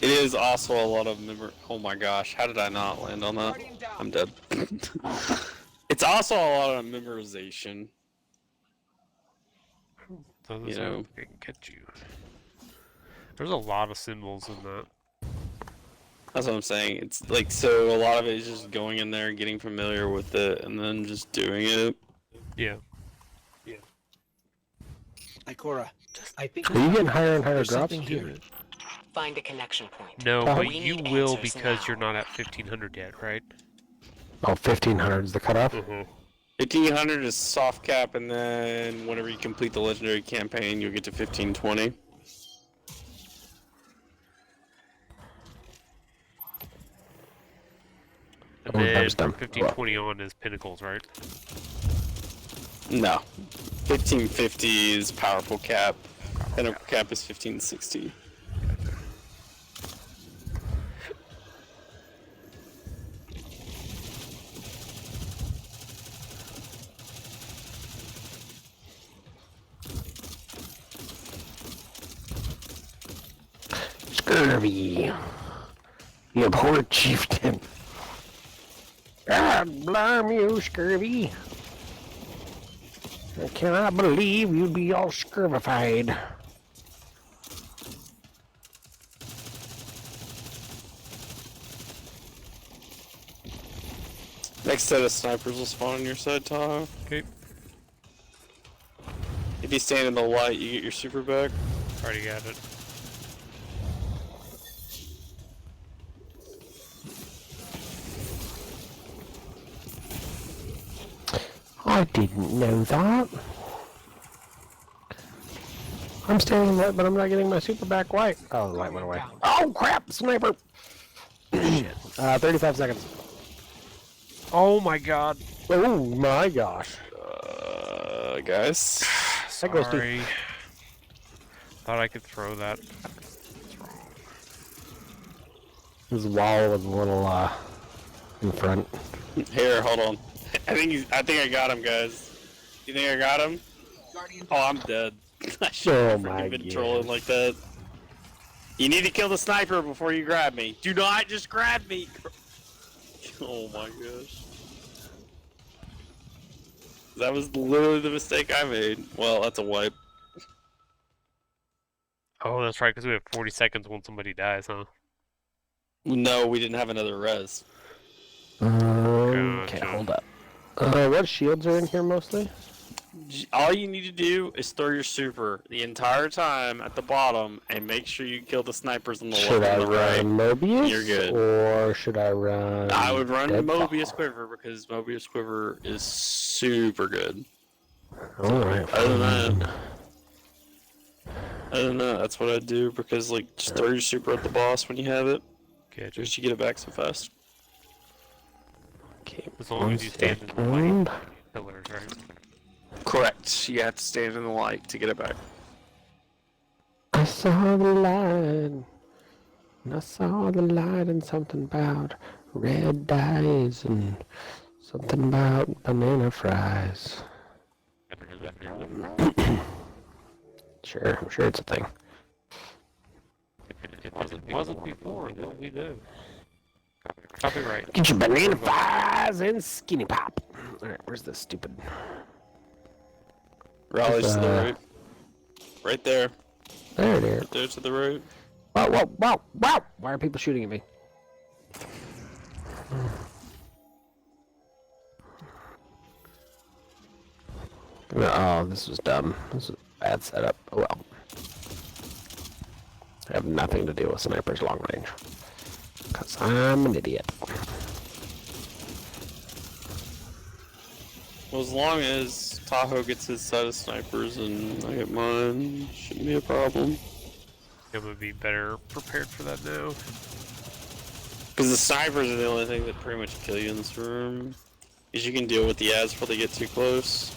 Speaker 8: It is also a lot of Oh my gosh, how did I not land on that? I'm dead. It's also a lot of memorization.
Speaker 1: So
Speaker 8: You
Speaker 1: this
Speaker 8: know.
Speaker 1: one can get you. There's a lot of symbols in that.
Speaker 8: That's what I'm saying. It's like, so a lot of it is just going in there, getting familiar with it, and then just doing it.
Speaker 1: Yeah.
Speaker 5: Ikora, I think
Speaker 3: Are you getting higher and higher
Speaker 5: there's
Speaker 3: drops?
Speaker 5: something here.
Speaker 4: Find a connection point.
Speaker 1: No,
Speaker 3: Oh.
Speaker 1: but
Speaker 4: We
Speaker 1: you
Speaker 4: need
Speaker 1: will
Speaker 4: answers
Speaker 1: because
Speaker 4: now.
Speaker 1: you're not at 1500 yet, right?
Speaker 3: Oh, 1500 is the cutoff?
Speaker 1: Mm-hmm.
Speaker 8: 1500 is soft cap, and then whenever you complete the legendary campaign, you'll get to 1520.
Speaker 1: And
Speaker 3: Oh,
Speaker 1: then
Speaker 3: that was
Speaker 1: from
Speaker 3: dumb.
Speaker 1: 1520 on is pinnacles, right?
Speaker 8: No. 1550 is powerful cap. Pinnacle cap is 1560.
Speaker 3: Scurvy. You poor chieftain. God blarm you, Scurvy. I cannot believe you'd be all scurvified.
Speaker 8: Next set of snipers will spawn on your side, Tahoe.
Speaker 1: Okay.
Speaker 8: If you stand in the light, you get your super back.
Speaker 1: Already got it.
Speaker 3: I didn't know that. I'm standing in light, but I'm not getting my super back white. Oh, the light went away. Oh, crap! Sniper! 35 seconds.
Speaker 1: Oh my god.
Speaker 3: Oh my gosh.
Speaker 8: Guys.
Speaker 3: That goes to-
Speaker 1: Sorry. Thought I could throw that. What's wrong?
Speaker 3: This wall was a little, in front.
Speaker 8: Here, hold on. I think I got him, guys. You think I got him? Oh, I'm dead. I should
Speaker 3: Oh
Speaker 8: have
Speaker 3: my
Speaker 8: been trolling like that. You need to kill the sniper before you grab me. Do not just grab me. Oh my gosh. That was literally the mistake I made. Well, that's a wipe.
Speaker 1: Oh, that's right, because we have 40 seconds when somebody dies, huh?
Speaker 8: No, we didn't have another res.
Speaker 3: Okay,
Speaker 1: Gotcha.
Speaker 3: hold up. What shields are in here mostly?
Speaker 8: All you need to do is throw your super the entire time at the bottom and make sure you kill the snipers on the
Speaker 3: Should
Speaker 8: left
Speaker 3: I
Speaker 8: and the
Speaker 3: run
Speaker 8: right.
Speaker 3: Mobius?
Speaker 8: You're good.
Speaker 3: Or should I run...
Speaker 8: I would run
Speaker 3: Deadfall?
Speaker 8: Mobius Quiver because Mobius Quiver is super good.
Speaker 3: Alright,
Speaker 8: Other than
Speaker 3: fine.
Speaker 8: Other than that, that's what I'd do because, like, just throw your super at the boss when you have it.
Speaker 1: Okay,
Speaker 8: Just you get it back so fast.
Speaker 3: Okay,
Speaker 1: as long as you stand in the light
Speaker 3: second.
Speaker 1: pillars, right?
Speaker 8: Correct. You have to stand in the light to get it back.
Speaker 3: I saw the light. And I saw the light and something about red dyes and something about banana fries. Sure, I'm sure it's a thing.
Speaker 1: It wasn't before. It will be now. Copyright.
Speaker 3: Get your banana fries and skinny pop. Alright, where's this stupid...
Speaker 8: Raleigh's to the right. Right there.
Speaker 3: There it is.
Speaker 8: Right there to the right.
Speaker 3: Whoa, whoa, whoa, whoa! Why are people shooting at me? Oh, this was dumb. This was a bad setup. Oh well. I have nothing to do with snipers long range. Because I'm an idiot.
Speaker 8: Well, as long as Tahoe gets his set of snipers and I get mine, shouldn't be a problem.
Speaker 1: I'm gonna be better prepared for that now.
Speaker 8: Because the snipers are the only thing that pretty much kill you in this room. Because you can deal with the ads before they get too close.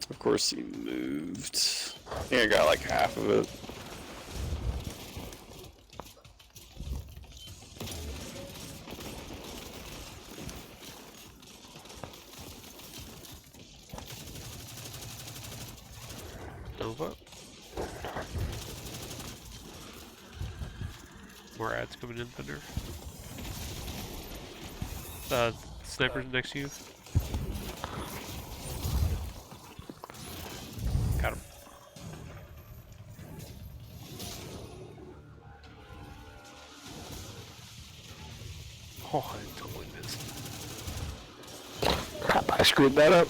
Speaker 8: Of course he moved. I think I got like half of it.
Speaker 1: Nova. More ads coming in, Thunder. Snipers next to you. Got him. Oh, I totally missed.
Speaker 3: Crap, I screwed that up.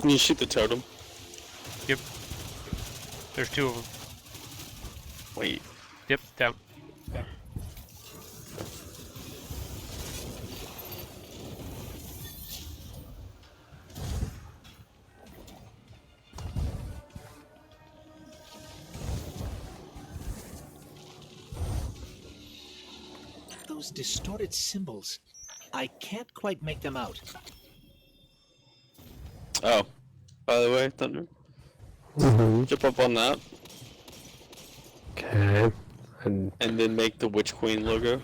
Speaker 8: Can you shoot the totem?
Speaker 1: Yep. There's two of them.
Speaker 8: Wait.
Speaker 1: Yep, down.
Speaker 5: Those distorted symbols. I can't quite make them out.
Speaker 8: Oh. By the way, Thunder. Jump up on that.
Speaker 3: Okay. And
Speaker 8: then make the Witch Queen logo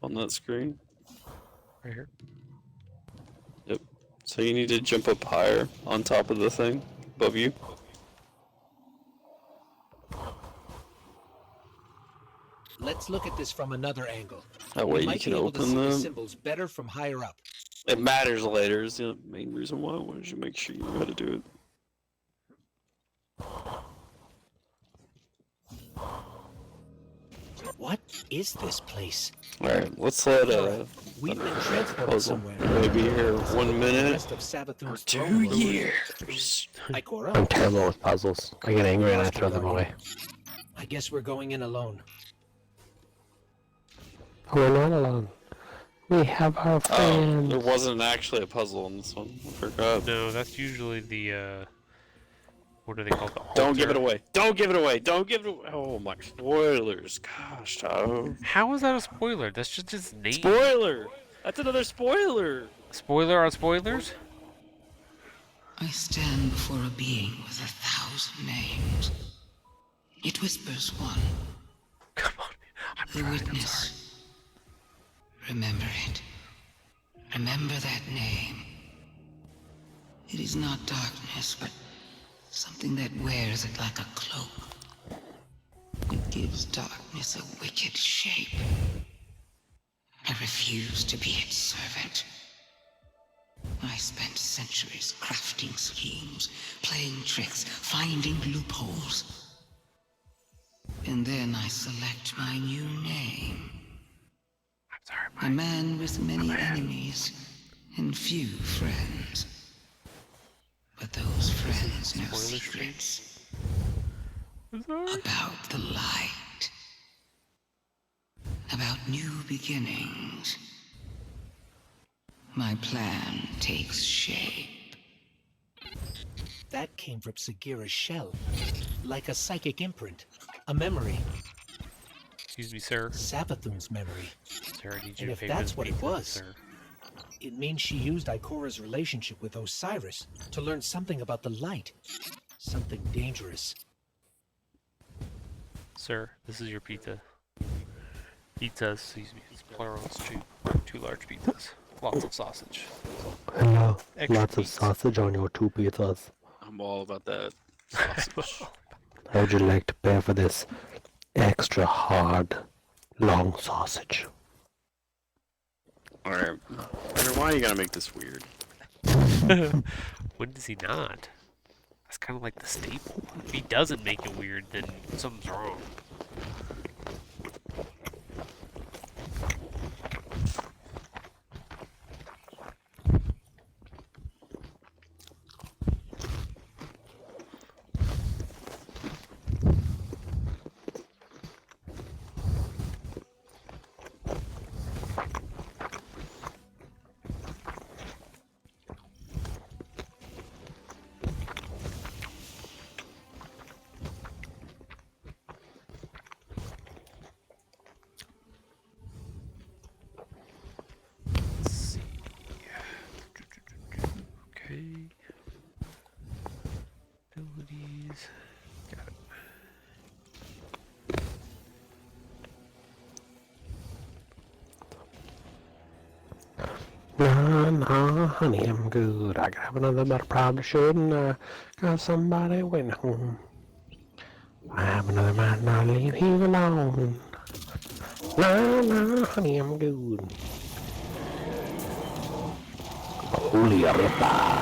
Speaker 8: on that screen.
Speaker 1: Right here.
Speaker 8: Yep. So you need to jump up higher on top of the thing above you.
Speaker 5: Let's look at this from another angle.
Speaker 8: That way
Speaker 5: We
Speaker 8: you
Speaker 5: might
Speaker 8: can
Speaker 5: be able to
Speaker 8: open
Speaker 5: see the
Speaker 8: them.
Speaker 5: symbols better from higher up.
Speaker 8: It matters later is the main reason why I wanted you to make sure you know how to do it.
Speaker 5: What is this place?
Speaker 8: Alright, let's let
Speaker 5: We've been transported
Speaker 8: puzzle
Speaker 5: somewhere.
Speaker 8: maybe here 1
Speaker 5: The
Speaker 8: minute
Speaker 5: rest of Savathun's
Speaker 8: or 2
Speaker 5: throne room.
Speaker 8: years.
Speaker 5: Ikora,
Speaker 3: I'm terrible with puzzles. I get angry and I throw them away.
Speaker 5: I guess we're going in alone.
Speaker 3: We're not alone. We have our
Speaker 8: Oh,
Speaker 3: friends.
Speaker 8: there wasn't actually a puzzle in this one. I forgot.
Speaker 1: No, that's usually the, what are they called? The
Speaker 8: Don't give it
Speaker 1: altar.
Speaker 8: away. Don't give it away. Don't give it away. Oh my spoilers. Gosh, Tahoe.
Speaker 1: How is that a spoiler? That's just his name.
Speaker 8: Spoiler! That's another spoiler!
Speaker 1: Spoiler on spoilers?
Speaker 4: I stand before a being with 1,000 names. It whispers one.
Speaker 1: Come on, I'm
Speaker 4: The
Speaker 1: trying, I'm
Speaker 4: witness.
Speaker 1: sorry.
Speaker 4: Remember it. Remember that name. It is not darkness, but something that wears it like a cloak. It gives darkness a wicked shape. I refuse to be its servant. I spent centuries crafting schemes, playing tricks, finding loopholes. And then I select my new name. A man with many enemies and few friends. But those friends know
Speaker 1: Spoiler
Speaker 4: secrets about the light. About new beginnings. My plan takes shape.
Speaker 5: That came from Sagira's shell. Like a psychic imprint. A memory.
Speaker 1: Excuse me, sir.
Speaker 5: Savathun's memory.
Speaker 1: Sir, I need
Speaker 5: And
Speaker 1: you to
Speaker 5: if
Speaker 1: pay
Speaker 5: that's
Speaker 1: this
Speaker 5: what it
Speaker 1: pizza,
Speaker 5: was,
Speaker 1: sir.
Speaker 5: it means she used Ikora's relationship with Osiris to learn something about the light. Something dangerous.
Speaker 1: Sir, this is your pizza. Pizzas, excuse me, it's plural, it's two large pizzas. Lots of sausage.
Speaker 3: Hello.
Speaker 1: Extra
Speaker 3: Lots of
Speaker 1: meat.
Speaker 3: sausage on your 2 pizzas.
Speaker 8: I'm all about that sausage.
Speaker 3: How would you like to pay for this extra hard, long sausage?
Speaker 8: Alright. Why are you gonna make this weird?
Speaker 1: When does he not? That's kind of like the staple. If he doesn't make it weird, then something's wrong. Let's see. Okay. Abilities. Got it.
Speaker 3: Nah, honey, I'm good. I could have another, but I probably shouldn't. Got somebody went home. I have another, might not leave him alone. Nah, honey, I'm good. Holy Rippa.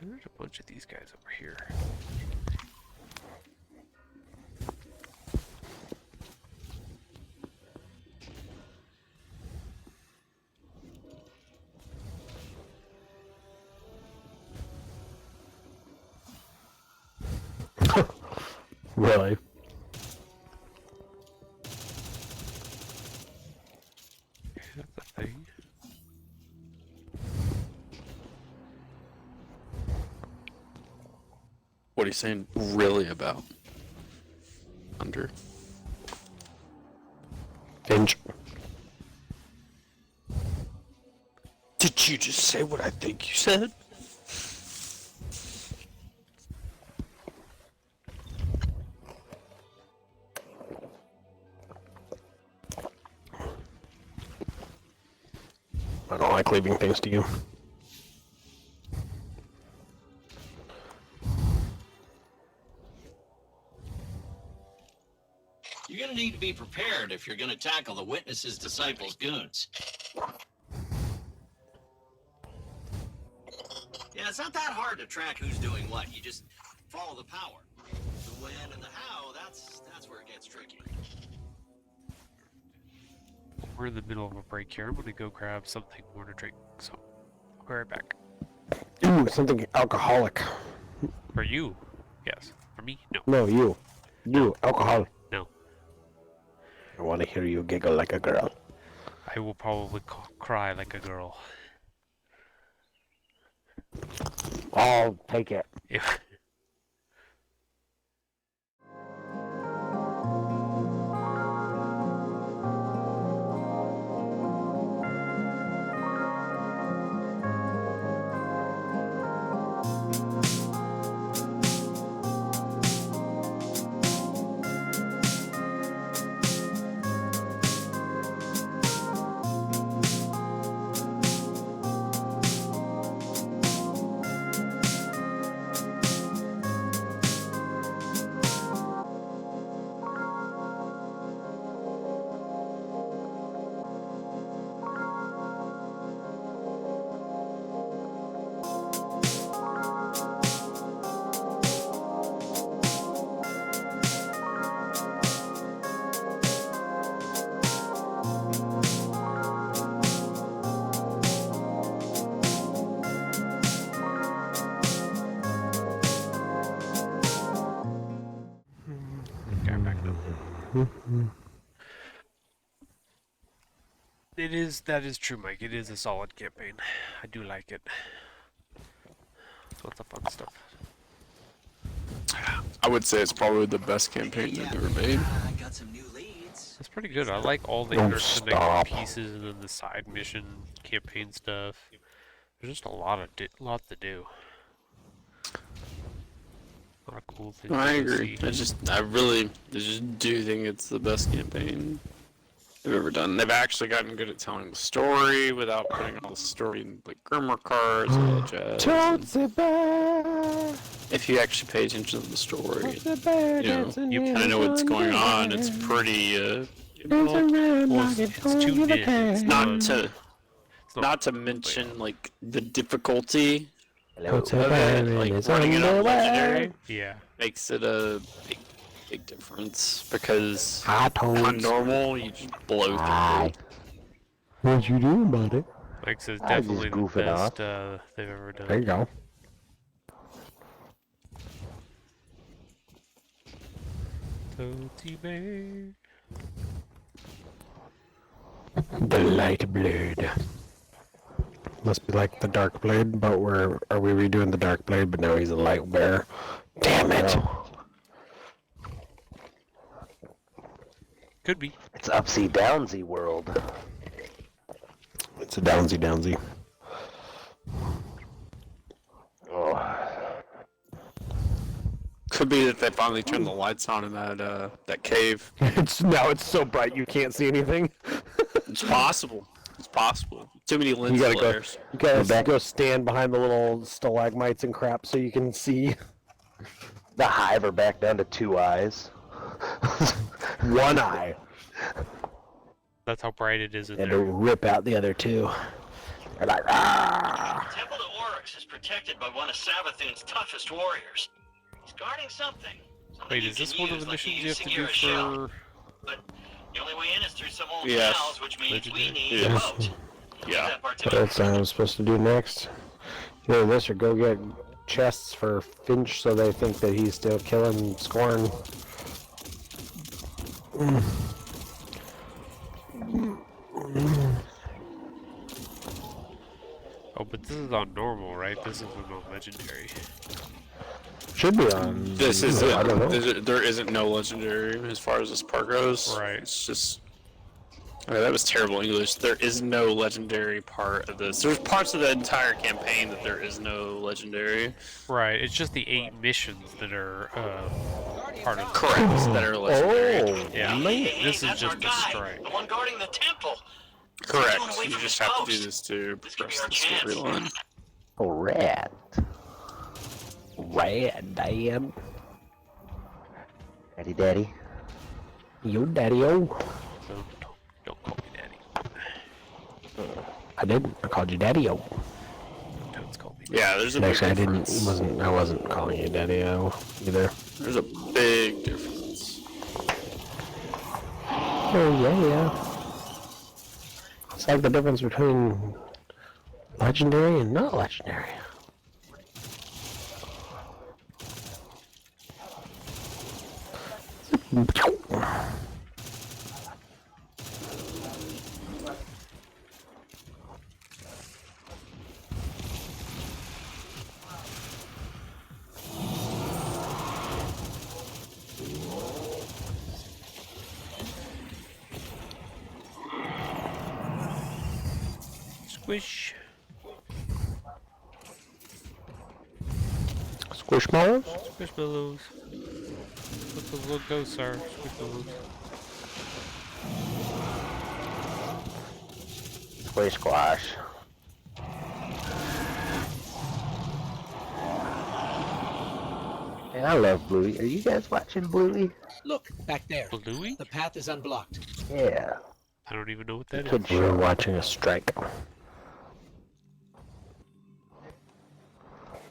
Speaker 1: There's a bunch of these guys over here.
Speaker 3: Really?
Speaker 1: That's the thing.
Speaker 8: What are you saying really about? Hunter?
Speaker 3: Finch.
Speaker 8: Did you just say what I think you said?
Speaker 3: I don't like leaving things to you.
Speaker 9: You're gonna need to be prepared if you're gonna tackle the Witness's disciples' goons. Yeah, it's not that hard to track who's doing what. You just follow the power. The when and the how, that's where it gets tricky.
Speaker 1: We're in the middle of a break here. I'm gonna go grab something more to drink, so I'll be right back.
Speaker 3: Ooh, something alcoholic.
Speaker 1: For you, yes. For me, no.
Speaker 3: No, you. You, alcoholic.
Speaker 1: No.
Speaker 3: I want to hear you giggle like a girl.
Speaker 1: I will probably cry like a girl.
Speaker 3: I'll take it.
Speaker 1: If That is true, Mike. It is a solid campaign. I do like it. Lots of fun stuff.
Speaker 10: I would say it's probably the best campaign they've ever made.
Speaker 9: I got some new leads.
Speaker 1: It's pretty good. I like all the
Speaker 3: Oh,
Speaker 1: interconnected
Speaker 3: stop.
Speaker 1: pieces and then the side mission campaign stuff. There's just a lot to do. A lot of cool things.
Speaker 10: I
Speaker 1: to
Speaker 10: agree.
Speaker 1: see.
Speaker 10: I just do think it's the best campaign they've ever done. They've actually gotten good at telling the story without putting all the story in like Grimoire cards or all that jazz.
Speaker 3: Tootsie Bear.
Speaker 10: If you actually pay attention to the story,
Speaker 3: Tootsie Bear
Speaker 10: you know,
Speaker 3: dancing
Speaker 10: you
Speaker 3: in
Speaker 10: kind of know
Speaker 3: the
Speaker 10: what's going on.
Speaker 3: jungle.
Speaker 10: It's pretty.
Speaker 3: Dancing around
Speaker 1: Well,
Speaker 3: like
Speaker 1: it's
Speaker 3: a
Speaker 1: too
Speaker 3: toy with a
Speaker 1: dim.
Speaker 3: can.
Speaker 1: It's
Speaker 10: not to
Speaker 1: It's
Speaker 10: not to mention like the difficulty
Speaker 3: Tootsie
Speaker 10: of
Speaker 3: Bear
Speaker 10: it,
Speaker 3: in
Speaker 10: like
Speaker 3: his
Speaker 10: running it on
Speaker 3: underwear.
Speaker 10: legendary
Speaker 1: Yeah.
Speaker 10: makes it a big difference because
Speaker 3: Hi,
Speaker 10: on
Speaker 3: Toads.
Speaker 10: normal you just blow
Speaker 3: Hi.
Speaker 10: through.
Speaker 3: What you doing, buddy?
Speaker 1: Mike says
Speaker 3: I was just
Speaker 1: definitely the
Speaker 3: goofing
Speaker 1: best
Speaker 3: off.
Speaker 1: they've ever done.
Speaker 3: There you go.
Speaker 1: Tootsie Bear.
Speaker 3: The light blade. Must be like the dark blade, but are we redoing the dark blade? But now he's a light bear. Damn it!
Speaker 1: Could be.
Speaker 11: It's Upsy Downsy world.
Speaker 3: It's a downsy.
Speaker 11: Oh,
Speaker 10: Could be that they finally turned the lights on in that cave.
Speaker 3: It's so bright you can't see anything.
Speaker 10: It's possible. It's possible. Too many lens
Speaker 3: gotta go-
Speaker 10: flares.
Speaker 3: You gotta go stand behind the little stalagmites and crap so you can see.
Speaker 11: the hive are back down to 2 eyes.
Speaker 3: One eye.
Speaker 1: That's how bright it is in
Speaker 3: And to
Speaker 1: there.
Speaker 3: rip out the other two. They're like, ah!
Speaker 9: Temple to Oryx is protected by one of Savathun's toughest warriors. He's guarding something. Something
Speaker 1: Wait,
Speaker 9: you
Speaker 1: is this
Speaker 9: can
Speaker 1: one of
Speaker 9: use
Speaker 1: the
Speaker 9: like
Speaker 1: missions you have to
Speaker 9: using
Speaker 1: do
Speaker 9: your shell.
Speaker 1: for...
Speaker 9: But the only way in is through some old
Speaker 10: Yes.
Speaker 9: canals, which means we
Speaker 1: Legendary?
Speaker 9: need
Speaker 10: Yes.
Speaker 9: a boat.
Speaker 10: Yeah.
Speaker 9: That part to me.
Speaker 3: That's what I'm supposed to do next. Either this or go get chests for Finch so they think that he's still killing Scorn.
Speaker 1: Oh, but this is on normal, right? This isn't on legendary.
Speaker 3: Should be on.
Speaker 10: This is
Speaker 3: I don't know.
Speaker 10: There isn't no legendary as far as this part goes.
Speaker 1: Right.
Speaker 10: It's just. Okay, that was terrible English. There is no legendary part of this. There's parts of the entire campaign that there is no legendary.
Speaker 1: Right, it's just the 8 missions that are part of
Speaker 10: Correct. that are legendary.
Speaker 3: Oh,
Speaker 1: Yeah,
Speaker 9: Hey,
Speaker 1: this is
Speaker 9: that's our
Speaker 1: just a
Speaker 9: guy,
Speaker 1: strike.
Speaker 9: the one guarding the temple.
Speaker 10: Correct.
Speaker 9: He's away
Speaker 10: You
Speaker 9: from
Speaker 10: just
Speaker 9: his
Speaker 10: have to do
Speaker 9: post.
Speaker 10: this to
Speaker 9: This could be
Speaker 10: progress
Speaker 9: our
Speaker 10: the
Speaker 9: chance.
Speaker 10: storyline.
Speaker 3: Oh, rad. Rad, damn.
Speaker 11: Daddy.
Speaker 3: You daddy-o.
Speaker 1: So don't call me daddy.
Speaker 3: I didn't. I called you daddy-o.
Speaker 1: Toads call me
Speaker 10: Yeah, there's a big
Speaker 3: Actually,
Speaker 10: difference.
Speaker 3: I wasn't calling you daddy-o either.
Speaker 10: There's a big difference.
Speaker 3: Oh, yeah. It's like the difference between legendary and not legendary.
Speaker 1: Squish.
Speaker 3: Squishmallows?
Speaker 1: Squishmallows. What those little ghosts are. Squishmallows.
Speaker 11: Squish squash. Man, I love Bluey. Are you guys watching Bluey?
Speaker 5: Look, back there.
Speaker 1: Bluey?
Speaker 5: The path is unblocked.
Speaker 11: Yeah.
Speaker 1: I don't even know what that is.
Speaker 11: Good
Speaker 3: We're
Speaker 11: show.
Speaker 3: watching a strike.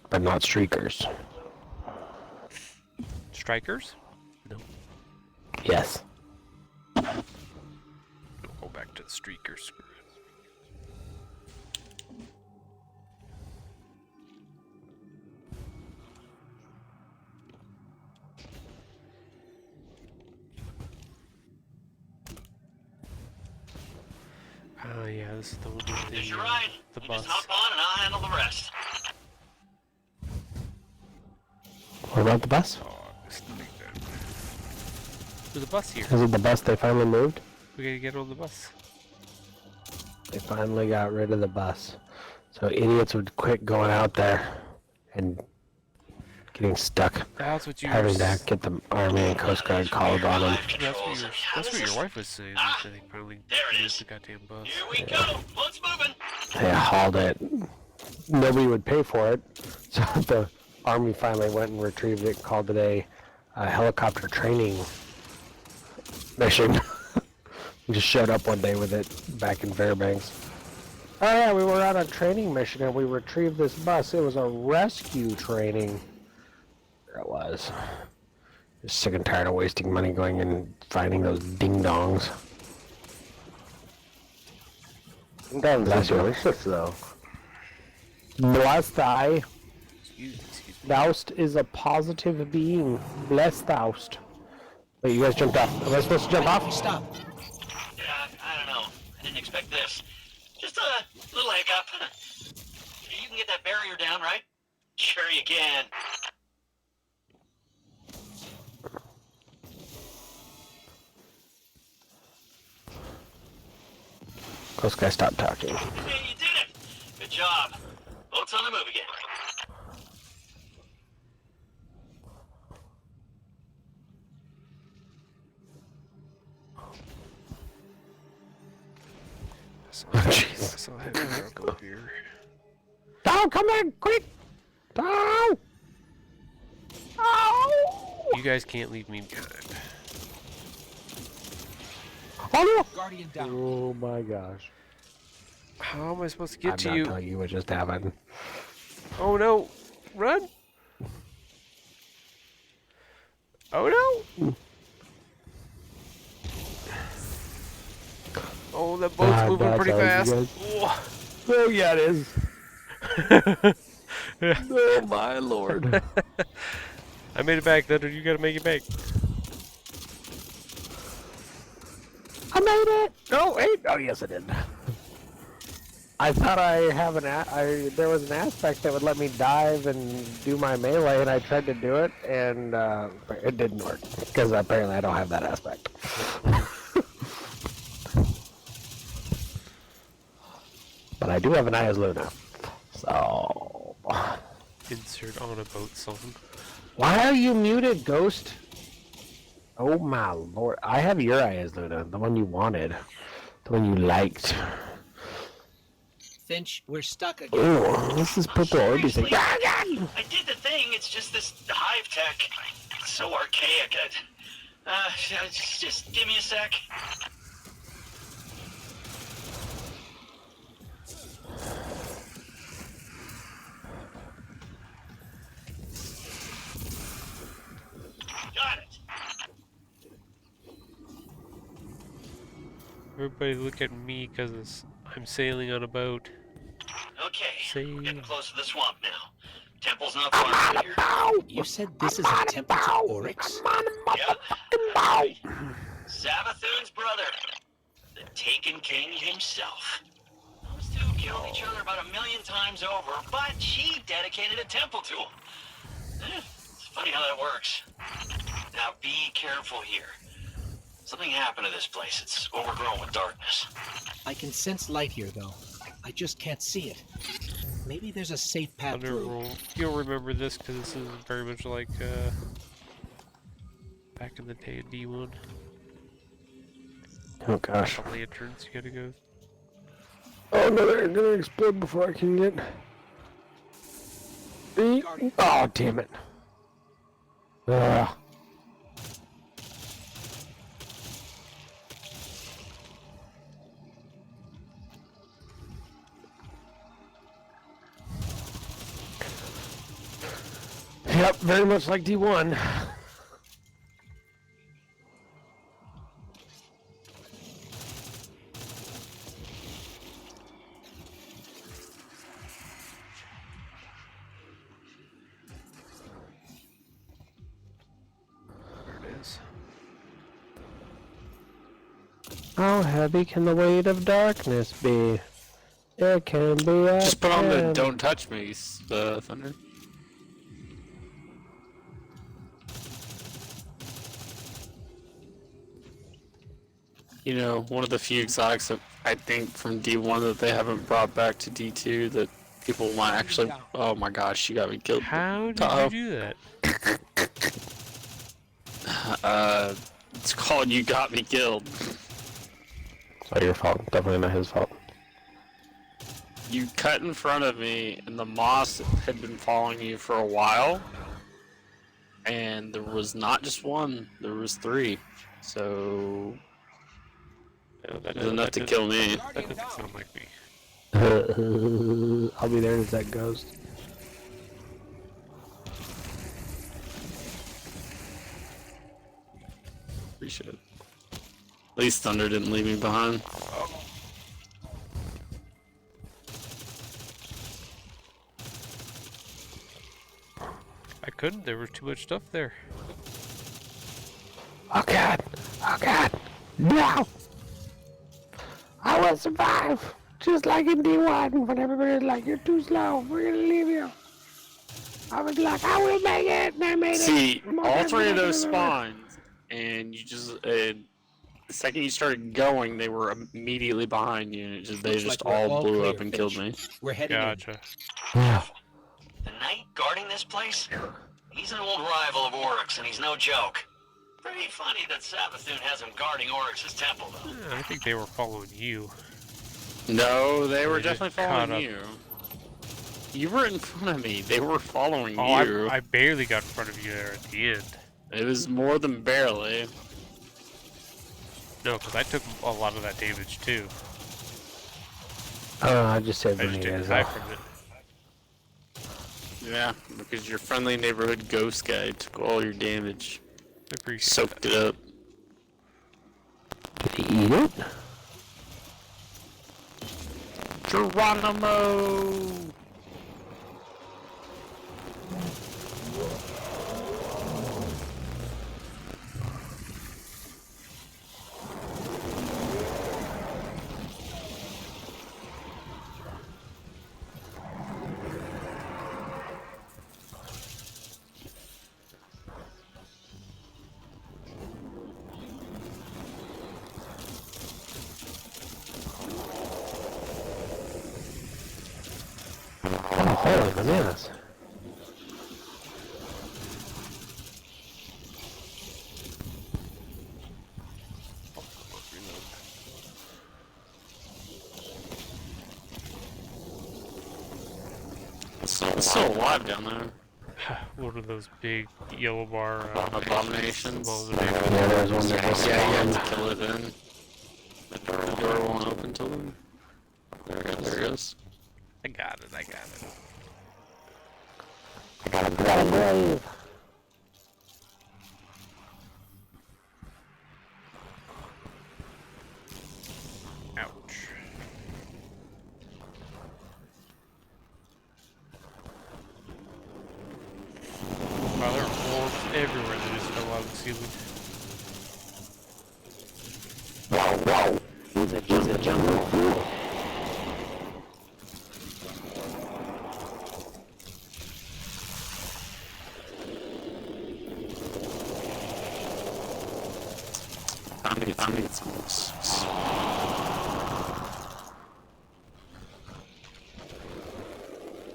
Speaker 3: But not streakers.
Speaker 1: Strikers? No.
Speaker 3: Yes.
Speaker 1: We'll go back to the streakers. Screw it. Yeah, this is the one with
Speaker 9: Here's
Speaker 1: the,
Speaker 9: your ride.
Speaker 1: the
Speaker 9: You
Speaker 1: bus.
Speaker 9: just hop on and I'll handle the rest.
Speaker 3: What about the bus?
Speaker 1: Oh, it's not like that. There's a bus here.
Speaker 3: Is it the bus they finally moved?
Speaker 1: We gotta get on the bus.
Speaker 3: They finally got rid of the bus. So idiots would quit going out there and getting stuck.
Speaker 1: That's what you were
Speaker 3: Having to
Speaker 1: s-
Speaker 3: get the Army and Coast Guard called on them.
Speaker 1: That's what your wife was saying. I think finally used the goddamn bus.
Speaker 9: Here we go. Boat's moving.
Speaker 3: They hauled it. Nobody would pay for it. So the Army finally went and retrieved it and called it a helicopter training mission. Just showed up one day with it back in Fairbanks. Oh yeah, we were on a training mission and we retrieved this bus. It was a rescue training. There it was. Just sick and tired of wasting money going and finding those ding-dongs.
Speaker 11: Sometimes
Speaker 3: Bless
Speaker 11: it's
Speaker 3: you.
Speaker 11: delicious, though.
Speaker 3: Bless thy.
Speaker 1: Excuse me.
Speaker 3: Thou'st is a positive being. Bless thou'st. Wait, you guys jumped off. Am I supposed to jump off?
Speaker 5: Stop.
Speaker 9: Yeah, I don't know. I didn't expect this. Just a little hiccup. You can get that barrier down, right? Sure you can.
Speaker 3: Coast guy, stop talking.
Speaker 9: Hey, you did it! Good job. Boat's on the move again.
Speaker 3: Jeez.
Speaker 1: So I had a drunk over here.
Speaker 3: Dow, come in, quick! Dow! Ow!
Speaker 1: You guys can't leave me behind.
Speaker 3: Oh no!
Speaker 5: Guardian down.
Speaker 3: Oh my gosh.
Speaker 1: How am I supposed to get
Speaker 3: I'm
Speaker 1: to
Speaker 3: not
Speaker 1: you?
Speaker 3: telling you what just happened.
Speaker 1: Oh no! Run! Oh no! Oh, that boat's
Speaker 3: Ah,
Speaker 1: moving
Speaker 3: that's
Speaker 1: pretty
Speaker 3: how you
Speaker 1: fast.
Speaker 3: guys-
Speaker 1: Oh.
Speaker 3: Oh yeah, it is. Oh my lord.
Speaker 1: I made it back, Thunder. You gotta make it back.
Speaker 3: I made it! Oh wait! Oh yes I did. I thought there was an aspect that would let me dive and do my melee, and I tried to do it, and it didn't work because apparently I don't have that aspect. But I do have an Eye as Luna, so
Speaker 1: Insert on a boat song.
Speaker 3: why are you muted, Ghost? Oh my lord! I have your Eye as Luna, the one you wanted, the one you liked.
Speaker 5: Finch, we're stuck again.
Speaker 3: Ooh, this is purple orbies.
Speaker 9: Seriously, I did the thing. It's just this hive tech. It's so archaic. Just give me a sec. Got it.
Speaker 1: Everybody look at me because I'm sailing on a boat.
Speaker 9: Okay,
Speaker 1: Save.
Speaker 9: we're getting close to the swamp now. Temple's not far from here.
Speaker 5: You said this is a temple to Oryx?
Speaker 9: Yep. Savathun's brother, the Taken King himself. Those two killed each other about 1 million times over, but she dedicated a temple to him. It's funny how that works. Now be careful here. Something happened to this place. It's overgrown with darkness.
Speaker 5: I can sense light here, though. I just can't see it. Maybe there's a safe path
Speaker 1: Thunder
Speaker 5: through.
Speaker 1: will, you'll remember this because this is very much like back in the day in D1.
Speaker 3: Oh gosh.
Speaker 1: All the entrance you gotta go.
Speaker 3: Oh no, they're gonna explode before I can get. Oh damn it. Ugh. Yep, very much like D1.
Speaker 1: There it is.
Speaker 3: How heavy can the weight of darkness be? It can be a
Speaker 10: Just put on the
Speaker 3: 10.
Speaker 10: "Don't touch me," Thunder. You know, one of the few exotics that I think from D1 that they haven't brought back to D2 that people might actually. Oh my gosh, she got me killed.
Speaker 1: How did
Speaker 10: Uh-oh.
Speaker 1: you do that?
Speaker 10: It's called "You Got Me Killed."
Speaker 3: It's not your fault. Definitely not his fault.
Speaker 10: You cut in front of me, and the moss had been following you for a while. And there was not just one, there was 3. So
Speaker 1: No,
Speaker 10: it was enough to kill me.
Speaker 1: That doesn't sound like me.
Speaker 3: I'll be there as that ghost.
Speaker 10: Appreciate it. At least Thunder didn't leave me behind.
Speaker 1: I couldn't. There was too much stuff there.
Speaker 3: Oh god! Oh god! No! I will survive! Just like in D1 when everybody's like, you're too slow, we're gonna leave you. I was like, I will make it! And I made
Speaker 10: See,
Speaker 3: it!
Speaker 10: all 3 of those spawns, and you just, the second you started going, they were immediately behind you, and they
Speaker 5: Looks
Speaker 10: just
Speaker 5: like we're
Speaker 10: all
Speaker 5: all
Speaker 10: blew
Speaker 5: clear,
Speaker 10: up and killed me.
Speaker 5: We're heading in.
Speaker 1: Gotcha.
Speaker 9: The knight guarding this place? He's an old rival of Oryx, and he's no joke. Pretty funny that Savathun has him guarding Oryx's temple, though.
Speaker 1: Yeah, I think they were following you.
Speaker 10: No, they were
Speaker 1: They just
Speaker 10: definitely
Speaker 1: caught
Speaker 10: following
Speaker 1: up.
Speaker 10: you. You were in front of me. They were following
Speaker 1: Oh,
Speaker 10: you.
Speaker 1: I barely got in front of you there at the end.
Speaker 10: It was more than barely.
Speaker 1: No, because I took a lot of that damage too.
Speaker 3: I just said
Speaker 1: I
Speaker 3: when
Speaker 1: just
Speaker 3: you
Speaker 1: didn't
Speaker 3: guys
Speaker 1: die
Speaker 3: off.
Speaker 1: from it.
Speaker 10: Yeah, because your friendly neighborhood ghost guy took all your damage.
Speaker 1: I appreciate
Speaker 10: Soaked it up.
Speaker 3: Did he eat it?
Speaker 10: Geronimo!
Speaker 3: Oh, holy bananas.
Speaker 10: It's still alive down there.
Speaker 1: One of those big yellow bar
Speaker 10: Abominations.
Speaker 1: abominations.
Speaker 3: Yeah, there's one that was
Speaker 10: Yeah, you have
Speaker 3: spawned.
Speaker 10: to kill it then. The door won't open till then. There it goes.
Speaker 1: I got it. I got it.
Speaker 3: I gotta brave.
Speaker 1: Ouch. Wow, there are orbs everywhere that just fell out of the ceiling.
Speaker 3: Whoa, whoa. He's a jungle.
Speaker 10: I need some.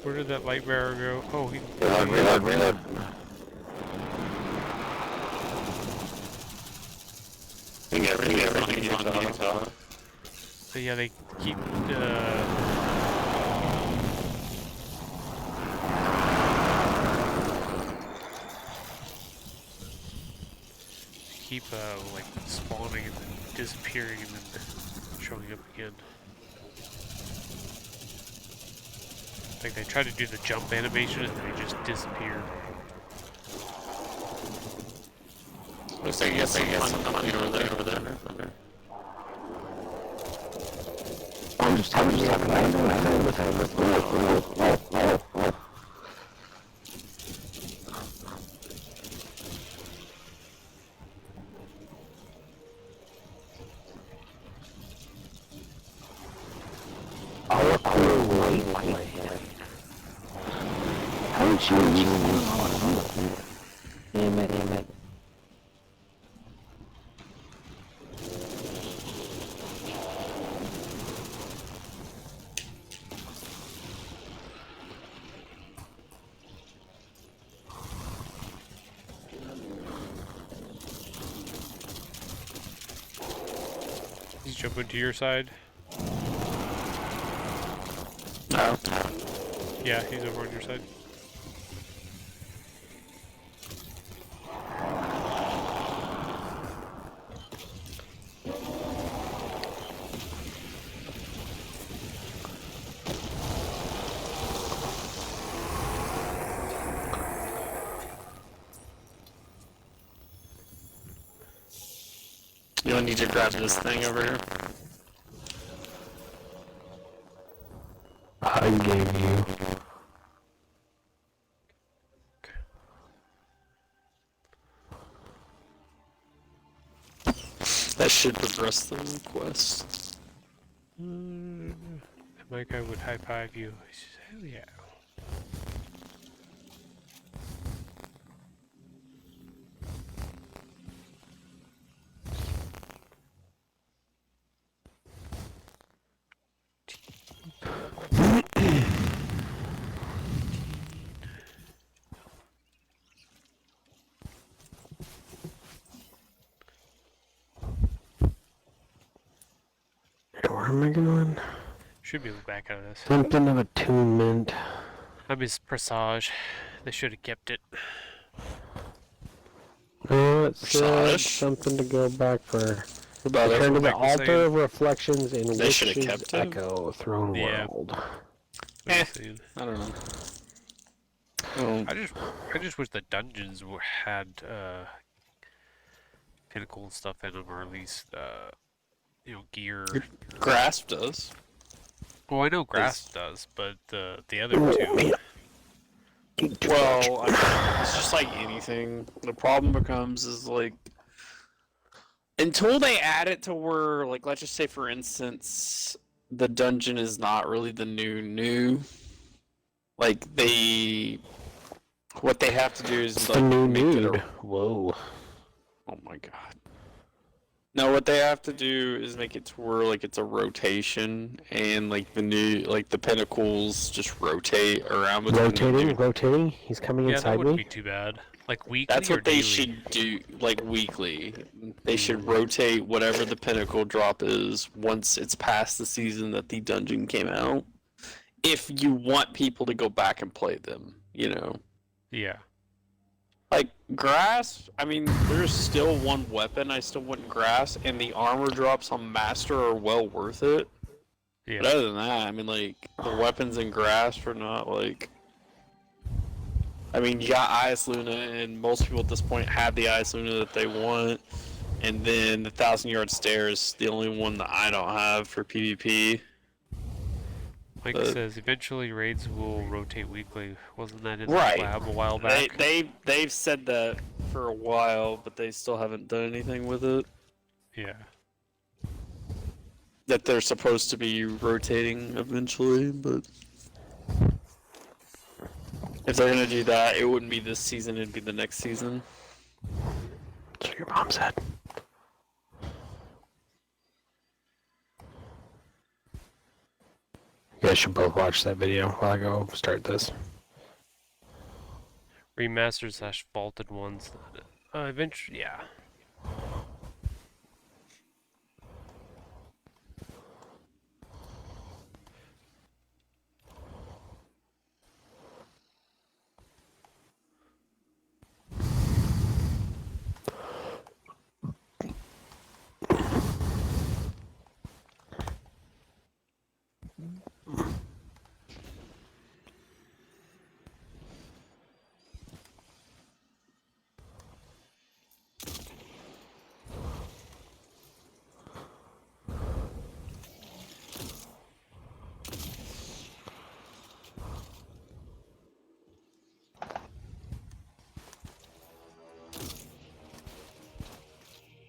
Speaker 1: Where did that light bearer go? Oh, he.
Speaker 3: Reload.
Speaker 1: So yeah, they keep. Keep like spawning and then disappearing and then showing up again. Like they try to do the jump animation and they just disappear.
Speaker 10: Looks like yes, something over there.
Speaker 3: I'm just talking with him. powerful white light. How did you Damn it.
Speaker 1: He's jumping to your side.
Speaker 10: No.
Speaker 1: Yeah, he's over on your side.
Speaker 10: You'll need to grab this thing over here.
Speaker 3: I gave you.
Speaker 10: That should progress the quest.
Speaker 1: My guy would high five you. Hell yeah.
Speaker 3: Where am I going?
Speaker 1: Should be able to back out of this.
Speaker 3: Something of attunement.
Speaker 1: I miss Presage. They should have kept it.
Speaker 3: No, it said
Speaker 10: Presage?
Speaker 3: something to go back for.
Speaker 10: About
Speaker 3: Return to the
Speaker 1: Like the
Speaker 3: altar
Speaker 1: same.
Speaker 3: of reflections in
Speaker 10: They should have
Speaker 3: Witch's
Speaker 10: kept it.
Speaker 3: Echo Throne
Speaker 1: Yeah.
Speaker 3: World.
Speaker 10: Eh.
Speaker 1: Saying.
Speaker 10: I don't know. Oh,
Speaker 1: I just wish the dungeons had pinnacle and stuff in them, or at least gear.
Speaker 10: Grasp does.
Speaker 1: Well, I know Grasp does, but the other two.
Speaker 10: Well, I mean, it's just like anything. The problem becomes is like until they add it to where, like, let's just say for instance, the dungeon is not really the new. Like what they have to do is
Speaker 3: It's
Speaker 10: like
Speaker 3: the new
Speaker 10: make it
Speaker 3: nude.
Speaker 10: a,
Speaker 3: Whoa.
Speaker 10: oh my god. No, what they have to do is make it to where like it's a rotation and like the pinnacles just rotate around between the
Speaker 3: Rotating. He's coming
Speaker 1: Yeah, that
Speaker 3: inside
Speaker 1: wouldn't
Speaker 3: me.
Speaker 1: be too bad. Like weekly
Speaker 10: That's
Speaker 1: or
Speaker 10: what they
Speaker 1: daily?
Speaker 10: should do, like weekly. They should rotate whatever the pinnacle drop is once it's past the season that the dungeon came out. If you want people to go back and play them,
Speaker 1: Yeah.
Speaker 10: Like grass, I mean, there's still one weapon I still want in grass, and the armor drops on master are well worth it.
Speaker 1: Yeah.
Speaker 10: But other than that, I mean, like the weapons in grass are not like. I mean, you got Ice Luna, and most people at this point have the Ice Luna that they want. And then the 1,000-yard stare is the only one that I don't have for PvP.
Speaker 1: Mike
Speaker 10: But-
Speaker 1: says eventually raids will rotate weekly. Wasn't that in
Speaker 10: Right.
Speaker 1: the lab a while back?
Speaker 10: They've said that for a while, but they still haven't done anything with it.
Speaker 1: Yeah.
Speaker 10: That they're supposed to be rotating eventually, but if they're gonna do that, it wouldn't be this season; it'd be the next season.
Speaker 3: That's what your mom said. You guys should both watch that video while I go start this.
Speaker 1: Remastered / vaulted ones. Eventually, yeah.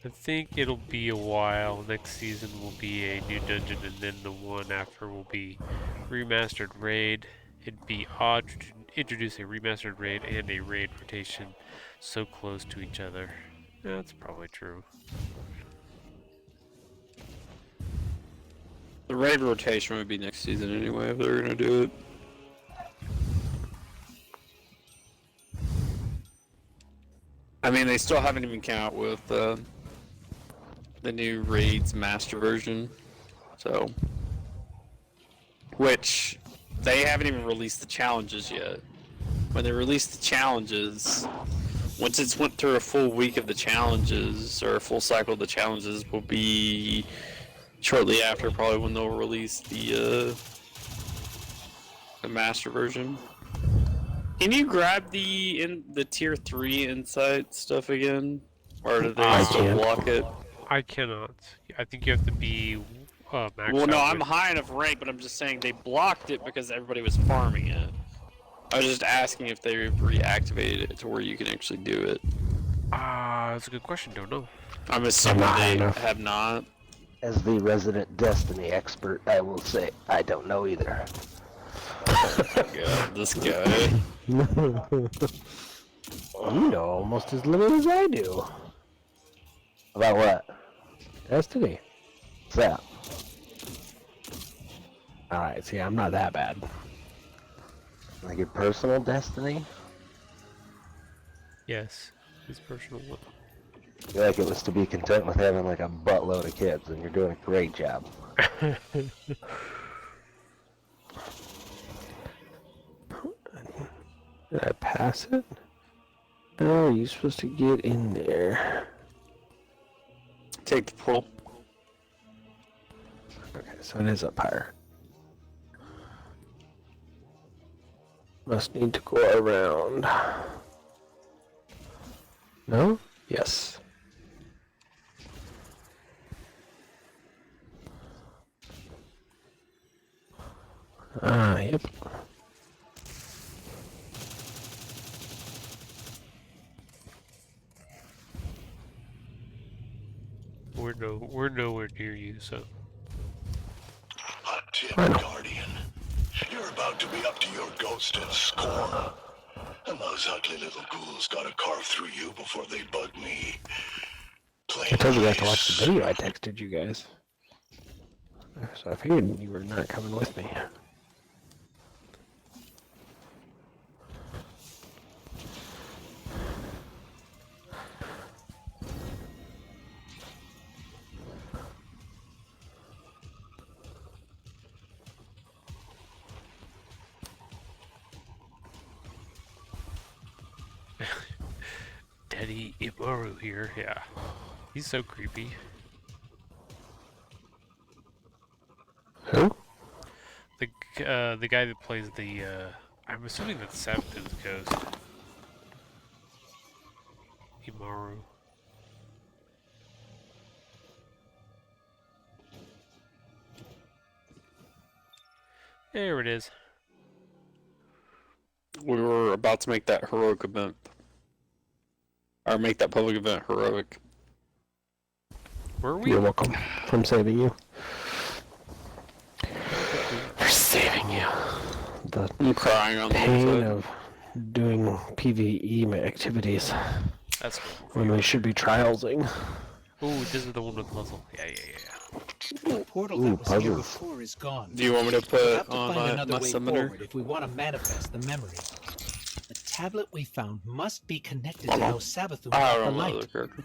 Speaker 1: I think it'll be a while. Next season will be a new dungeon, and then the one after will be remastered raid. It'd be odd to introduce a remastered raid and a raid rotation so close to each other. That's probably true.
Speaker 10: The raid rotation would be next season anyway if they're gonna do it. I mean, they still haven't even come out with the new raids master version, so which they haven't even released the challenges yet. When they release the challenges, once it's went through a full week of the challenges or a full cycle of the challenges, will be shortly after probably when they'll release the master version. Can you grab the tier 3 insight stuff again, or do they still block it?
Speaker 1: I cannot. I think you have to be maxed
Speaker 10: Well, no,
Speaker 1: out
Speaker 10: I'm
Speaker 1: with-
Speaker 10: high enough rank, but I'm just saying they blocked it because everybody was farming it. I was just asking if they reactivated it to where you can actually do it.
Speaker 1: That's a good question. Don't know.
Speaker 10: I'm assuming
Speaker 3: not high
Speaker 10: they
Speaker 3: enough.
Speaker 10: have not.
Speaker 11: As the resident Destiny expert, I will say I don't know either.
Speaker 10: God, this guy.
Speaker 3: You know almost as little as I do.
Speaker 11: About what?
Speaker 3: Destiny.
Speaker 11: What's that?
Speaker 3: Alright, see, I'm not that bad.
Speaker 11: Like your personal Destiny?
Speaker 1: Yes, his personal one.
Speaker 11: I feel like it was to be content with having like a buttload of kids, and you're doing a great job.
Speaker 3: Did I pass it? No, you're supposed to get in there.
Speaker 10: Take the pull.
Speaker 3: Okay, so it is up higher. Must need to go around. No? Yes. Yep.
Speaker 1: We're nowhere near you, so.
Speaker 6: Hot tip,
Speaker 3: I know.
Speaker 6: Guardian. You're about to be up to your ghosted scorn. And those ugly little ghouls gotta carve through you before they bug me. Plain
Speaker 3: I told you guys to watch
Speaker 6: nice.
Speaker 3: the video I texted you guys. So I figured you were not coming with me.
Speaker 1: Daddy Imaru here, yeah. He's so creepy.
Speaker 3: Who?
Speaker 1: The guy that plays the, I'm assuming that's Sabaton's ghost. Imaru. There it is.
Speaker 10: We were about to make that heroic event. Or make that public event heroic.
Speaker 1: Were we?
Speaker 3: You're welcome. I'm saving you. For saving you. The
Speaker 10: I'm crying on the
Speaker 3: pain
Speaker 10: inside.
Speaker 3: of doing PvE activities
Speaker 1: That's cool.
Speaker 3: when we should be trialsing.
Speaker 1: Ooh, this is the one with puzzle. Yeah.
Speaker 5: The portal
Speaker 3: Ooh,
Speaker 5: that was here
Speaker 3: puzzles.
Speaker 5: before is gone.
Speaker 10: Do you want me to
Speaker 5: We'll
Speaker 10: put
Speaker 5: have to
Speaker 10: on
Speaker 5: find
Speaker 10: my
Speaker 5: another way
Speaker 10: summoner?
Speaker 5: forward if we want to manifest the memory. The tablet we found must be connected
Speaker 10: Hold
Speaker 5: to
Speaker 10: on.
Speaker 5: how Savathun
Speaker 10: I
Speaker 5: got the
Speaker 10: don't know the
Speaker 5: light.
Speaker 10: character.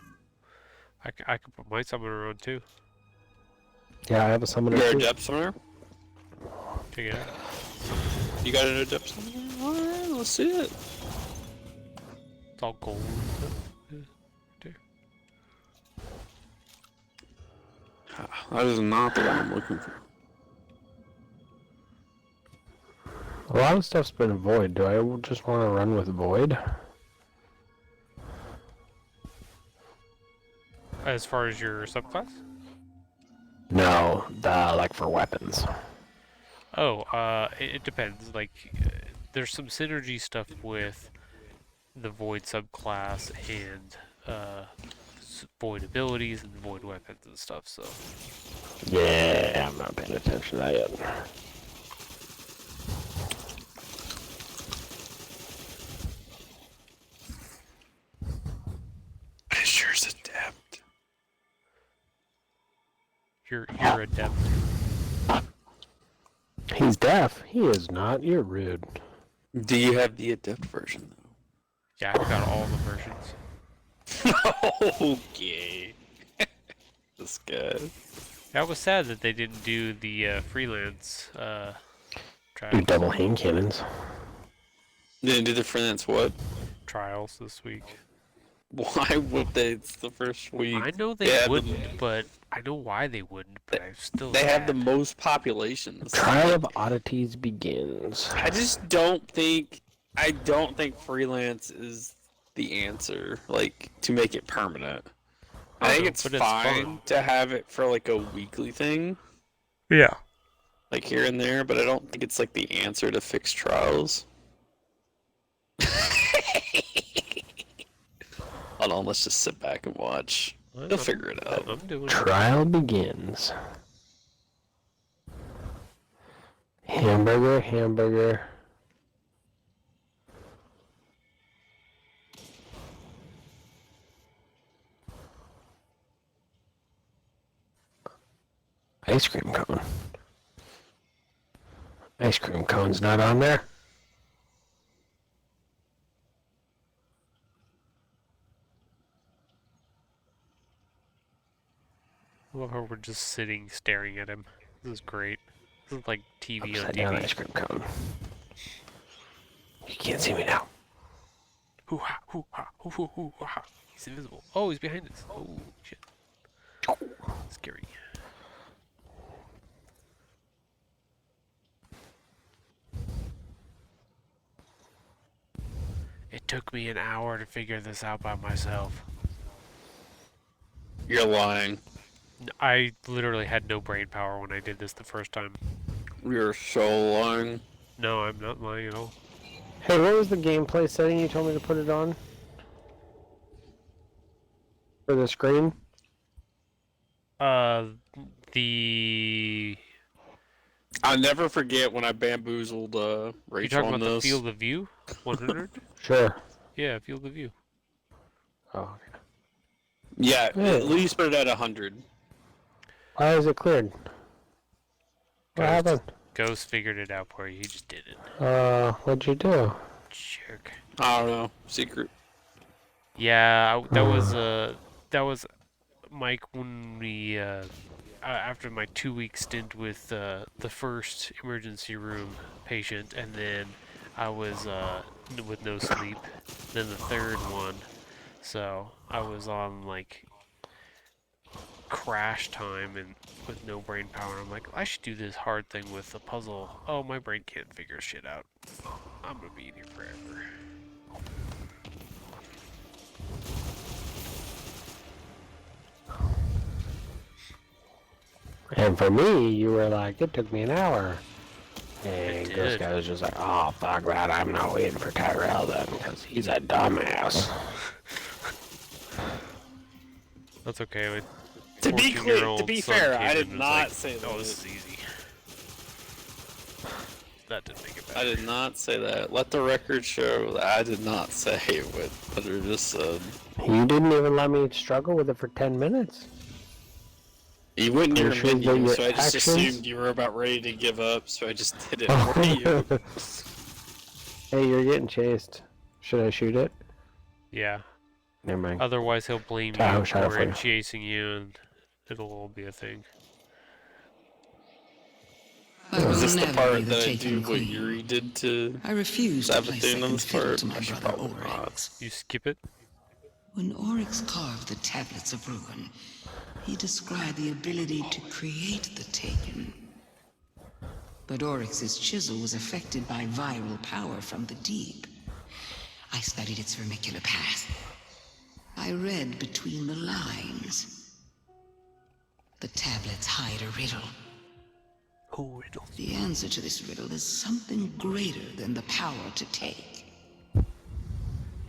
Speaker 1: I can put my summoner on too.
Speaker 3: Yeah, I have a summoner
Speaker 10: You're a
Speaker 3: too.
Speaker 10: depth summoner?
Speaker 1: Check it out.
Speaker 10: You got a depth summoner? Alright, let's see it.
Speaker 1: It's all gold and stuff. Yeah, there.
Speaker 10: That is not the one I'm looking for.
Speaker 3: A lot of stuff's been Void. Do I just want to run with Void?
Speaker 1: As far as your subclass?
Speaker 3: No, like for weapons.
Speaker 1: Oh, it depends. Like, there's some synergy stuff with the Void subclass and use void abilities and void weapons and stuff. So
Speaker 3: Yeah, I'm not paying attention to that yet.
Speaker 10: I sure's adept.
Speaker 1: you're adept.
Speaker 3: He's deaf. He is not. You're rude.
Speaker 10: Do you have the adept version though?
Speaker 1: Yeah, I've got all the versions.
Speaker 10: Okay. This guy.
Speaker 1: That was sad that they didn't do the freelance
Speaker 3: Do
Speaker 1: trials.
Speaker 3: double hand cannons.
Speaker 10: Didn't do the freelance what?
Speaker 1: Trials this week.
Speaker 10: Why would they? It's the first week.
Speaker 1: I know they
Speaker 10: Yeah,
Speaker 1: wouldn't, but I know why they wouldn't. But I still.
Speaker 10: They have the
Speaker 1: sad.
Speaker 10: most populations.
Speaker 3: Trial of Oddities begins.
Speaker 10: I just don't think. I don't think freelance is the answer. Like to make it permanent. I think
Speaker 1: know,
Speaker 10: it's
Speaker 1: but it's
Speaker 10: fine
Speaker 1: fun.
Speaker 10: to have it for like a weekly thing,
Speaker 1: Yeah.
Speaker 10: like here and there. But I don't think it's like the answer to fix trials. Hold on, let's just sit back and watch. They'll figure it out.
Speaker 1: I'm doing it.
Speaker 3: Trial begins. Hamburger, hamburger. Ice cream cone. Ice cream cone's not on there.
Speaker 1: I love how we're just sitting staring at him. This is great. This is like TV on
Speaker 3: Upside down
Speaker 1: TV.
Speaker 3: ice cream cone. You can't see me now.
Speaker 1: Hoo-ha, hoo-ha, hoo-hoo, hoo-ha. He's invisible. Oh, he's behind us. Oh, shit. Scary. It took me an hour to figure this out by myself.
Speaker 10: You're lying.
Speaker 1: I literally had no brain power when I did this the first time.
Speaker 10: You're so lying.
Speaker 1: No, I'm not lying at all.
Speaker 3: Hey, what was the gameplay setting you told me to put it on? For the screen?
Speaker 1: The...
Speaker 10: I'll never forget when I bamboozled
Speaker 1: You
Speaker 10: Rachel
Speaker 1: talking
Speaker 10: on
Speaker 1: about the
Speaker 10: this.
Speaker 1: field of view? 100?
Speaker 3: Sure.
Speaker 1: Yeah, field of view.
Speaker 3: Oh, okay.
Speaker 10: Yeah,
Speaker 3: Yeah.
Speaker 10: at least put it at 100.
Speaker 3: Why is it cleared? What happened?
Speaker 1: Ghost figured it out for you. He just did it.
Speaker 3: What'd you do?
Speaker 1: Jerk.
Speaker 10: I don't know. Secret.
Speaker 1: Yeah, that was Mike when we after my 2-week stint with the first emergency room patient, and then I was with no sleep. Then the third one, so I was on like crash time and with no brain power. I'm like, I should do this hard thing with a puzzle. Oh, my brain can't figure shit out. I'm gonna be in here forever.
Speaker 3: And for me, you were like, it took me an hour. And
Speaker 1: It
Speaker 3: Ghost
Speaker 1: did.
Speaker 3: Guy was just like, oh, fuck that, I'm not waiting for Tyrell then, because he's a dumbass.
Speaker 1: That's okay. My
Speaker 10: To be clear, to
Speaker 1: 14-year-old
Speaker 10: be
Speaker 1: son
Speaker 10: fair,
Speaker 1: came
Speaker 10: I
Speaker 1: in
Speaker 10: did
Speaker 1: and was
Speaker 10: not
Speaker 1: like,
Speaker 10: say
Speaker 1: oh,
Speaker 10: that.
Speaker 1: this is easy. That didn't make it better.
Speaker 10: I did not say that. Let the record show that I did not say what Hunter just said.
Speaker 3: You didn't even let me struggle with it for 10 minutes.
Speaker 10: You went
Speaker 3: Are
Speaker 10: near
Speaker 3: you sure that
Speaker 10: menu,
Speaker 3: your
Speaker 10: so I just
Speaker 3: actions-
Speaker 10: assumed you were about ready to give up, so I just did it for you.
Speaker 3: Hey, you're getting chased. Should I shoot it?
Speaker 1: Yeah.
Speaker 3: Never mind.
Speaker 1: Otherwise, he'll blame
Speaker 3: Tahoe
Speaker 1: you
Speaker 3: shot it
Speaker 1: for
Speaker 3: for
Speaker 1: it
Speaker 3: you.
Speaker 1: chasing you, and it'll all be a thing.
Speaker 4: I will
Speaker 10: Is this the
Speaker 4: never
Speaker 10: part
Speaker 4: be the
Speaker 10: that I
Speaker 4: taken
Speaker 10: do what
Speaker 4: queen.
Speaker 10: Yuri did to
Speaker 4: I refuse to play
Speaker 10: Savathun on
Speaker 4: second
Speaker 10: this
Speaker 4: fiddle
Speaker 10: part?
Speaker 4: to my
Speaker 10: I should
Speaker 4: brother
Speaker 10: probably not.
Speaker 4: Oryx.
Speaker 1: You skip it?
Speaker 4: When Oryx carved the tablets of ruin, he described the ability to create the Taken. But Oryx's chisel was affected by viral power from the deep. I studied its vermicular path. I read between the lines. The tablets hide a riddle.
Speaker 1: Oh, riddle.
Speaker 4: The answer to this riddle is something greater than the power to take.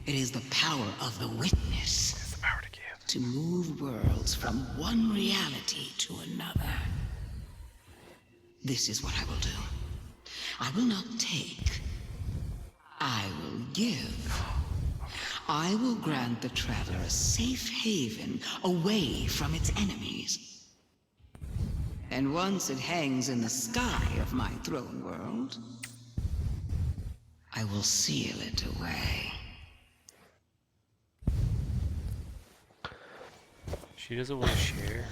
Speaker 4: It is the power of the witness.
Speaker 1: It's the power to give.
Speaker 4: to move worlds from one reality to another. This is what I will do. I will not take. I will give. I will grant the Traveler a safe haven away from its enemies. And once it hangs in the sky of my throne world, I will seal it away.
Speaker 1: She doesn't want to share.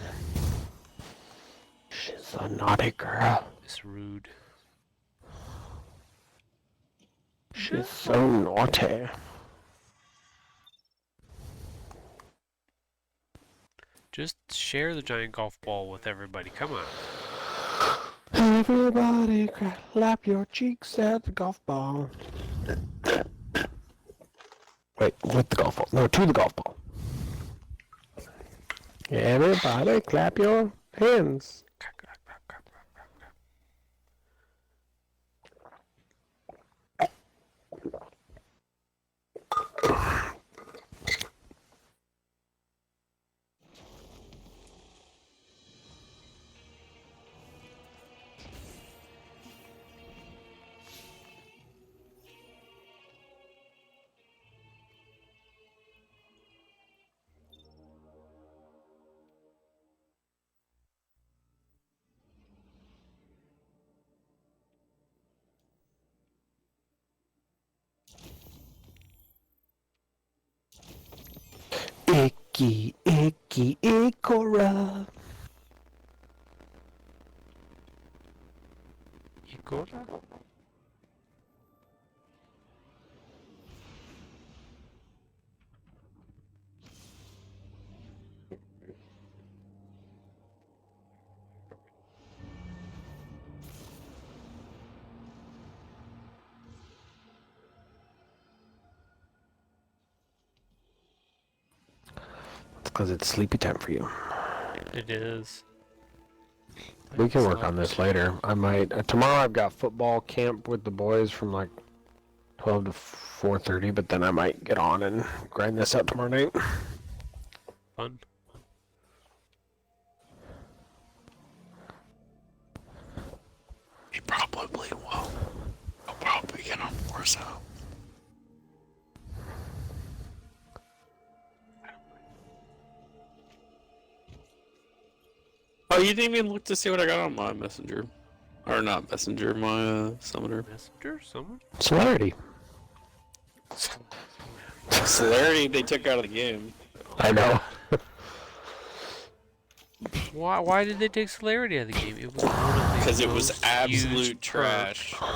Speaker 3: She's a naughty girl.
Speaker 1: It's rude.
Speaker 3: She's so naughty.
Speaker 1: Just share the giant golf ball with everybody. Come on.
Speaker 3: Everybody clap your cheeks at the golf ball. Wait, with the golf ball. No, to the golf ball. Everybody clap your hands. Icky, icky, Ikora.
Speaker 1: Ikora?
Speaker 3: Because it's sleepy time for you.
Speaker 1: It is.
Speaker 3: We can work on this later. I might. Tomorrow I've got football camp with the boys from like 12 to 4:30, but then I might get on and grind this out tomorrow night.
Speaker 1: Fun.
Speaker 10: He probably will. I'll probably get on Warzone. Oh, you didn't even look to see what I got on my messenger. Or not messenger, my summoner.
Speaker 1: Messenger? Someone?
Speaker 3: Celerity.
Speaker 10: Celerity they took out of the game.
Speaker 3: I know.
Speaker 1: Why did they take Celerity out of the game? It was one of the
Speaker 10: Because it was
Speaker 1: most
Speaker 10: absolute
Speaker 1: used
Speaker 10: trash.
Speaker 1: perks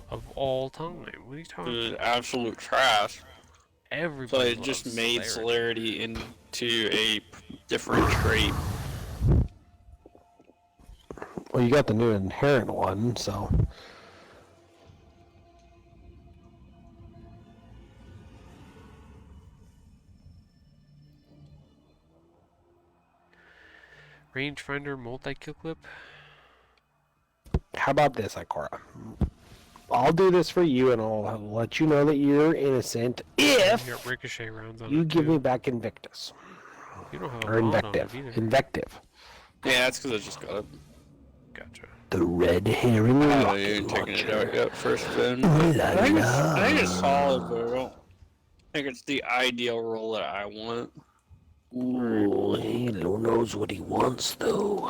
Speaker 1: of all time. What are you
Speaker 10: It
Speaker 1: talking
Speaker 10: was
Speaker 1: about?
Speaker 10: absolute trash.
Speaker 1: Everybody
Speaker 10: So it just
Speaker 1: loves
Speaker 10: made
Speaker 1: Celerity.
Speaker 10: Celerity into a different trait.
Speaker 3: Well, you got the new inherent one, so.
Speaker 1: Rangefinder multi-kill clip?
Speaker 3: How about this, Ikora? I'll do this for you, and I'll let you know that you're innocent if
Speaker 1: You got ricochet rounds on
Speaker 3: you
Speaker 1: it,
Speaker 3: give
Speaker 1: too.
Speaker 3: me back Invictus.
Speaker 1: You don't have a
Speaker 3: Or
Speaker 1: mod on it
Speaker 3: Invective.
Speaker 1: either.
Speaker 3: Invective.
Speaker 10: Yeah, that's because I just got it.
Speaker 1: Gotcha.
Speaker 3: The red herring
Speaker 10: I haven't
Speaker 3: rocket
Speaker 10: even taken it out
Speaker 3: launcher.
Speaker 10: yet, first spin.
Speaker 3: Ooh la
Speaker 10: I think
Speaker 3: la.
Speaker 10: it's solid, but I don't think it's the ideal role that I want.
Speaker 3: Ooh, Halo knows what he wants, though.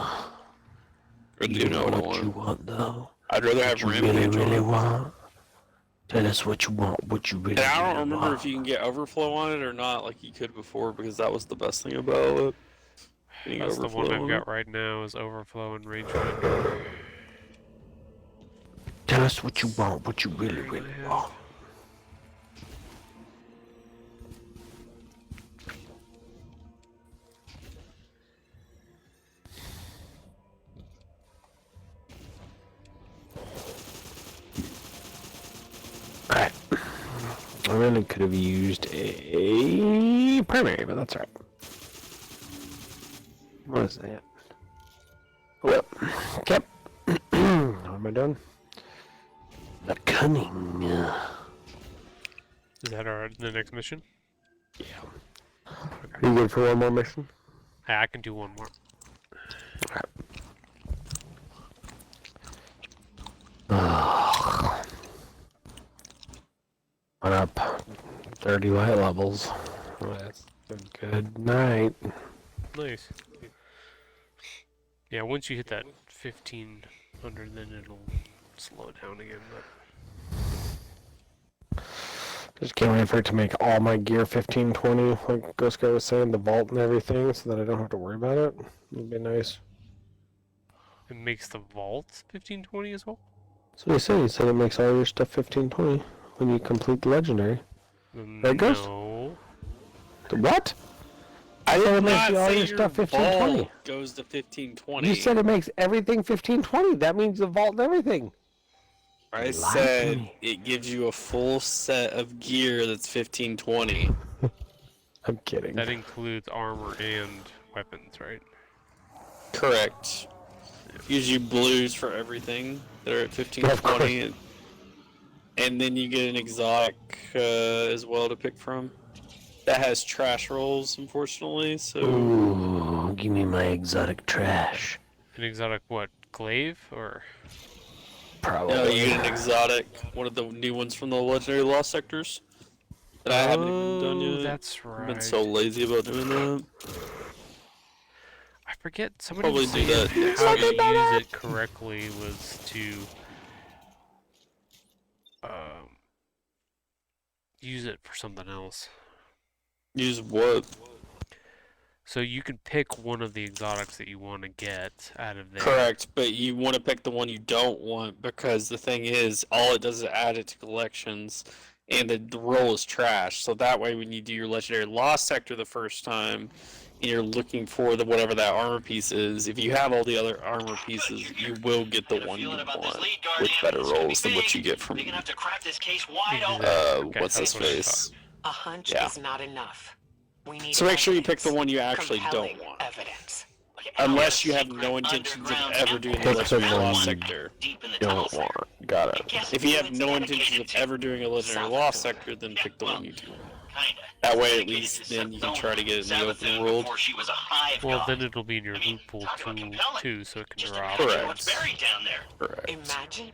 Speaker 10: Or do you know what I
Speaker 3: you
Speaker 10: want?
Speaker 3: want, though?
Speaker 10: I'd rather have
Speaker 3: What you really,
Speaker 10: Rampage
Speaker 3: really
Speaker 10: on it.
Speaker 3: want? Tell us what you want, what you really,
Speaker 10: And I don't
Speaker 3: really
Speaker 10: remember
Speaker 3: want.
Speaker 10: if you can get overflow on it or not, like you could before, because that was the best thing about it. Getting
Speaker 1: That's the one
Speaker 10: overflow
Speaker 1: I've
Speaker 10: on
Speaker 1: got
Speaker 10: it.
Speaker 1: right now is Overflow and Rangefinder.
Speaker 3: Tell us what you want, what you really, really want. Alright. I really could have used a primary, but that's alright. What is that? Well, okay. What am I doing? The cunning.
Speaker 1: Is that the next mission?
Speaker 3: Yeah.
Speaker 1: Okay.
Speaker 3: You good for one more mission?
Speaker 1: Hey, I can do one more.
Speaker 3: Went up 30 light levels. That's a good night.
Speaker 1: Nice. Yeah, once you hit that 1500, then it'll slow down again. But
Speaker 3: Just can't wait for it to make all my gear 1520, like Ghost Guy was saying, the vault and everything, so that I don't have to worry about it. It'd be nice.
Speaker 1: it makes the vault 1520 as well.
Speaker 3: That's what he said. He said it makes all your stuff 1520 when you complete the legendary. Right, Ghost?
Speaker 1: No.
Speaker 3: What?
Speaker 10: I
Speaker 3: said it
Speaker 10: did
Speaker 3: makes
Speaker 10: not
Speaker 3: you all
Speaker 10: say
Speaker 3: your
Speaker 10: your
Speaker 3: stuff 1520.
Speaker 10: vault goes to 1520.
Speaker 3: You said it makes everything 1520. That means the vault and everything.
Speaker 10: I
Speaker 3: You lied to
Speaker 10: said
Speaker 3: me.
Speaker 10: it gives you a full set of gear that's 1520.
Speaker 3: I'm kidding.
Speaker 1: That includes armor and weapons, right?
Speaker 10: Correct. Gives you blues for everything that are at 1520. And then you get an exotic as well to pick from. That has trash rolls, unfortunately, so...
Speaker 3: Ooh, give me my exotic trash.
Speaker 1: An exotic what? Glaive or?
Speaker 3: Probably.
Speaker 10: No, you get an exotic, one of the new ones from the Legendary Lost Sectors. That I haven't even done yet.
Speaker 1: That's right.
Speaker 10: I've been so lazy about doing that.
Speaker 1: I forget. Somebody
Speaker 10: Probably
Speaker 1: was
Speaker 10: do
Speaker 1: saying
Speaker 10: that.
Speaker 1: how to use it correctly was to use it for something else.
Speaker 10: Use what?
Speaker 1: So you can pick one of the exotics that you want to get out of there.
Speaker 10: Correct, but you want to pick the one you don't want because the thing is, all it does is add it to collections, and the roll is trash. So that way, when you do your Legendary Lost Sector the first time, and you're looking for the whatever that armor piece is, if you have all the other armor pieces, you will get the one you want with better rolls than what you get from
Speaker 9: Big enough to crack this case wide open.
Speaker 1: Okay,
Speaker 10: what's his
Speaker 1: that's what I
Speaker 10: face.
Speaker 7: A hunch
Speaker 10: Yeah.
Speaker 7: is not enough. We need
Speaker 10: So make sure you pick the
Speaker 7: evidence.
Speaker 10: one you actually
Speaker 7: Compelling
Speaker 10: don't want.
Speaker 7: Evidence.
Speaker 10: Unless you have no intentions of ever doing the
Speaker 3: Pick the
Speaker 10: Legendary
Speaker 3: one
Speaker 10: Lost
Speaker 3: you
Speaker 10: Sector.
Speaker 9: Deep in the
Speaker 3: Don't
Speaker 9: tunnels there.
Speaker 3: want. Got it.
Speaker 9: Guess
Speaker 10: If you have
Speaker 9: who it's
Speaker 10: no
Speaker 9: dedicated
Speaker 10: intentions of
Speaker 9: to?
Speaker 10: ever doing a Legendary Lost Sector, then pick the one you do.
Speaker 9: Kinda.
Speaker 10: That way, at
Speaker 9: Dedicated
Speaker 10: least,
Speaker 9: to
Speaker 10: then you can
Speaker 9: Sethone
Speaker 10: try to get it in the open
Speaker 9: Savathun
Speaker 10: world.
Speaker 9: before she was a hive
Speaker 1: Well,
Speaker 9: god.
Speaker 1: then it'll be in your
Speaker 9: I mean,
Speaker 1: loot pool
Speaker 9: talk about compelling.
Speaker 1: too, so it can
Speaker 9: Just
Speaker 1: drop.
Speaker 9: imagine
Speaker 10: Correct.
Speaker 9: what's buried down there.
Speaker 10: Correct.
Speaker 7: Imagine?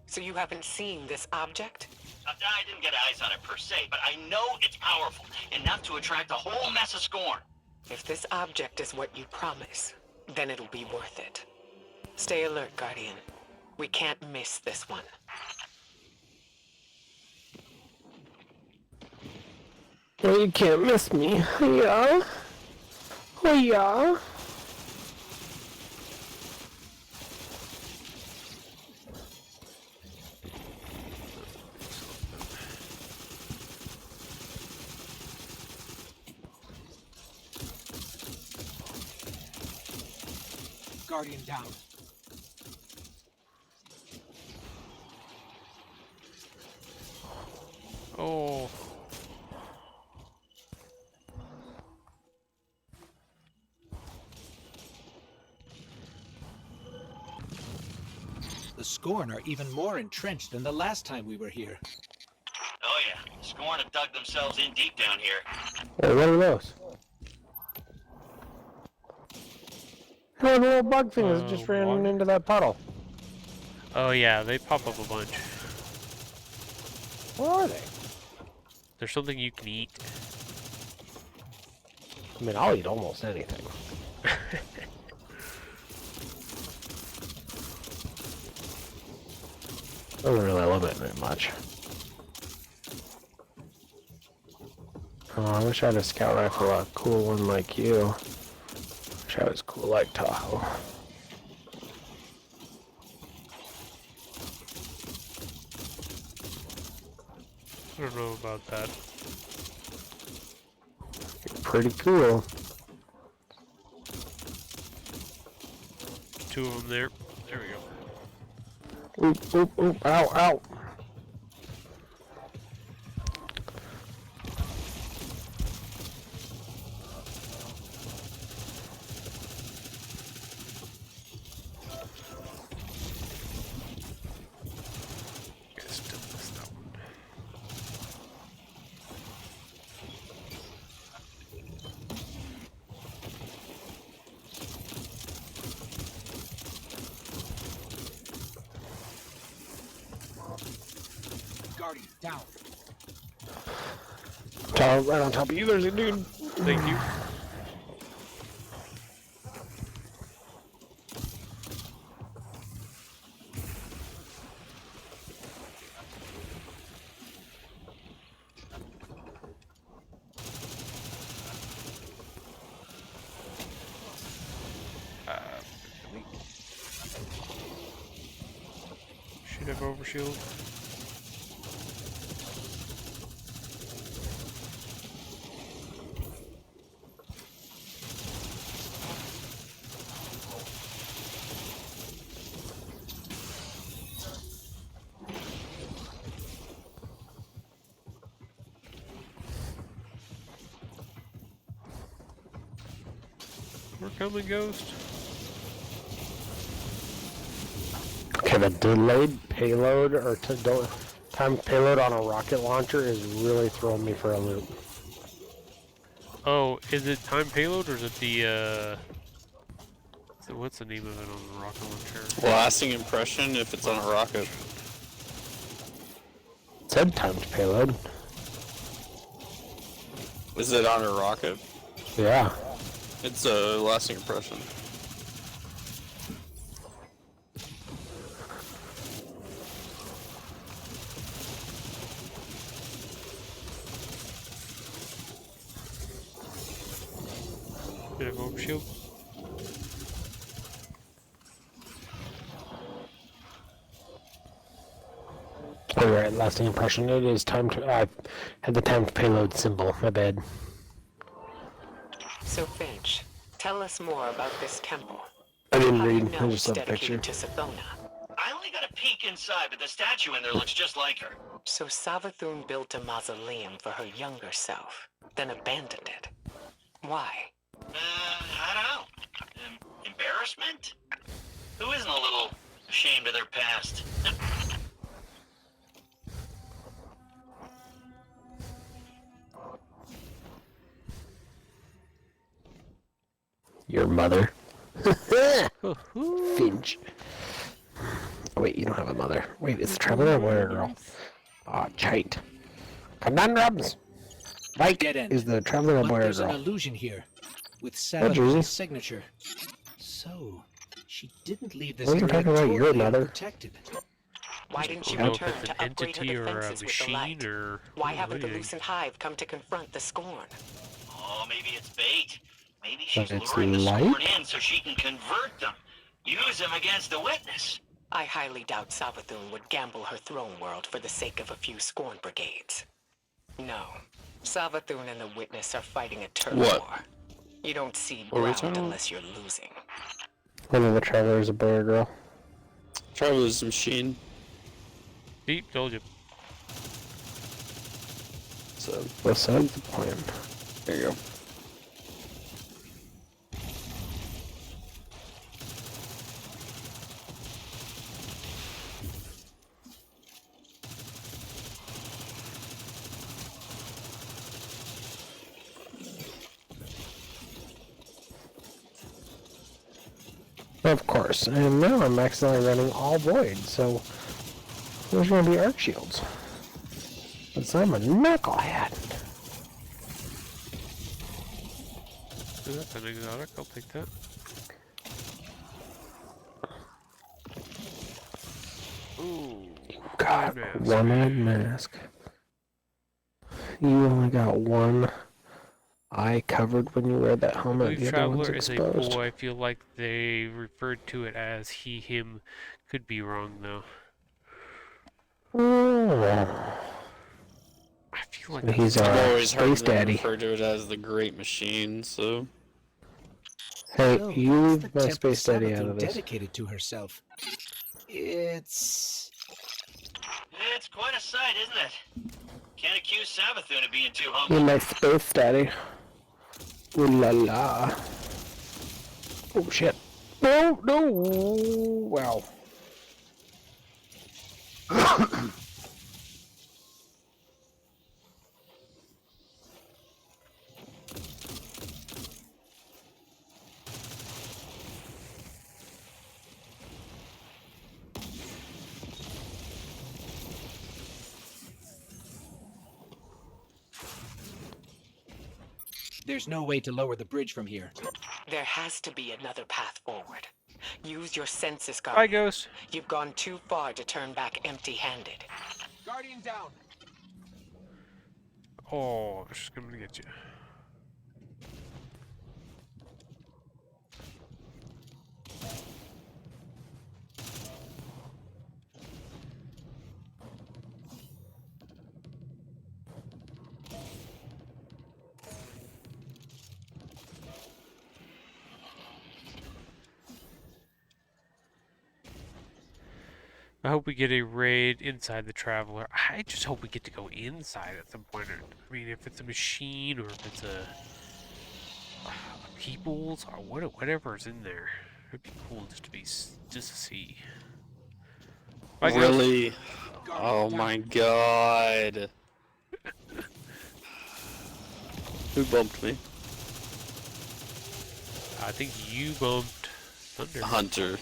Speaker 7: So you haven't seen this object?
Speaker 9: I didn't get eyes on it per se, but I know it's powerful enough to attract a whole mess of scorn.
Speaker 7: If this object is what you promise, then it'll be worth it. Stay alert, Guardian. We can't miss this one.
Speaker 3: Well, you can't miss me. Yeah. Oh, yeah.
Speaker 5: Guardian down.
Speaker 1: Oh,
Speaker 5: The Scorn are even more entrenched than the last time we were here.
Speaker 9: Oh yeah, Scorn have dug themselves in deep down here.
Speaker 3: Hey, what are those? Oh, the little bug thing that just ran
Speaker 1: water?
Speaker 3: into that puddle.
Speaker 1: oh yeah, they pop up a bunch.
Speaker 3: What are they?
Speaker 1: There's something you can eat.
Speaker 3: I mean, I'll eat almost anything. Doesn't really love it very much. Oh, I wish I had a scout rifle, a cool one like you. Wish I was cool like Tahoe.
Speaker 1: I don't know about that.
Speaker 3: Pretty cool.
Speaker 1: Two of them there. There we go.
Speaker 3: Oop, oop, oop, ow, ow.
Speaker 1: I still missed that one.
Speaker 5: Guardian, down.
Speaker 3: Right on top of you, there's a dude.
Speaker 1: Thank you. Should have overshield. We're coming, Ghost.
Speaker 3: Okay, the delayed payload or time payload on a rocket launcher is really throwing me for a loop.
Speaker 1: Oh, is it time payload or is it the so what's the name of it on the rocket launcher?
Speaker 10: Lasting impression if it's on a rocket.
Speaker 3: It said timed payload.
Speaker 10: Is it on a rocket?
Speaker 3: Yeah.
Speaker 10: It's a lasting impression.
Speaker 1: Bit of overshield.
Speaker 3: Alright, lasting impression. It is time to. I had the timed payload symbol. My bad.
Speaker 7: So Finch, tell us more about this temple.
Speaker 3: I didn't
Speaker 7: How do you
Speaker 3: read. I
Speaker 7: know
Speaker 3: just
Speaker 7: it's
Speaker 3: saw the picture.
Speaker 7: dedicated to Savona?
Speaker 9: I only got a peek inside, but the statue in there looks just like her.
Speaker 7: So Savathun built a mausoleum for her younger self, then abandoned it. Why?
Speaker 9: I don't know. Embarrassment? Who isn't a little ashamed of their past?
Speaker 3: Your mother. Finch. Wait, you don't have a mother. Wait, is the traveler a boy or a girl? Aw, chite. Conundrums! Mike,
Speaker 5: Dead end.
Speaker 3: is the traveler a
Speaker 5: But
Speaker 3: boy or a
Speaker 5: there's an
Speaker 3: girl?
Speaker 5: illusion here, with
Speaker 3: Jesus.
Speaker 5: Savathun's signature. So, she didn't leave this
Speaker 3: What are you
Speaker 5: area
Speaker 3: talking about, your
Speaker 5: totally
Speaker 3: mother?
Speaker 5: unprotected.
Speaker 7: Why didn't you
Speaker 1: I don't know if
Speaker 7: return
Speaker 1: it's an
Speaker 7: to upgrade her
Speaker 1: entity or a
Speaker 7: defenses with the light?
Speaker 1: machine or
Speaker 7: Why haven't the
Speaker 1: anything.
Speaker 7: Lucent Hive come to confront the Scorn?
Speaker 9: Oh, maybe it's bait. Maybe she's
Speaker 3: it's
Speaker 9: luring the
Speaker 3: light?
Speaker 9: Scorn in so she can convert them. Use them against the witness.
Speaker 7: I highly doubt Savathun would gamble her throne world for the sake of a few Scorn brigades. No. Savathun and the Witness are fighting a turf
Speaker 10: What?
Speaker 7: war. You don't cede
Speaker 10: What are we
Speaker 7: ground
Speaker 10: talking about?
Speaker 7: unless you're losing.
Speaker 3: One of the travelers a boy or girl.
Speaker 10: Traveler's machine.
Speaker 1: Deep, told you.
Speaker 10: So
Speaker 3: Both sides of the plan.
Speaker 10: there you go.
Speaker 3: Of course, and now I'm accidentally running all void, so there's gonna be arc shields. But I'm a knucklehead.
Speaker 1: Ooh, that's an exotic. I'll take that. Ooh.
Speaker 3: God,
Speaker 1: mask.
Speaker 3: one-eyed mask. You only got one eye covered when you wear that
Speaker 1: I
Speaker 3: helmet.
Speaker 1: believe
Speaker 3: The other one's
Speaker 1: Traveler is a
Speaker 3: exposed.
Speaker 1: boy. I feel like they referred to it as he, him. Could be wrong though.
Speaker 3: Oh.
Speaker 1: I feel like
Speaker 3: He's
Speaker 10: I've
Speaker 3: our
Speaker 10: always heard
Speaker 3: space
Speaker 10: them
Speaker 3: daddy.
Speaker 10: refer to it as the Great Machine. So
Speaker 3: Hey,
Speaker 5: So,
Speaker 3: you
Speaker 5: what's
Speaker 3: leave
Speaker 5: the
Speaker 3: my
Speaker 5: temple
Speaker 3: space daddy out
Speaker 5: Savathun
Speaker 3: of this.
Speaker 5: dedicated to herself? It's...
Speaker 9: It's quite a sight, isn't it? Can't accuse Savathun of being too
Speaker 3: You're
Speaker 9: humble.
Speaker 3: my space daddy. Ooh la la. Oh shit. No, no. Wow.
Speaker 5: There's no way to lower the bridge from here.
Speaker 7: There has to be another path forward. Use your senses,
Speaker 1: Bye,
Speaker 7: Guardian.
Speaker 1: Ghost.
Speaker 7: You've gone too far to turn back empty-handed.
Speaker 5: Guardian down.
Speaker 1: Oh, she's coming to get you. I hope we get a raid inside the Traveler. I just hope we get to go inside at some point. I mean, if it's a machine or if it's a people's or whatever's in there, it'd be cool just to see. Bye, guys.
Speaker 10: Really? Oh my god. Who bumped me?
Speaker 1: I think you bumped Thunder.
Speaker 10: Hunter.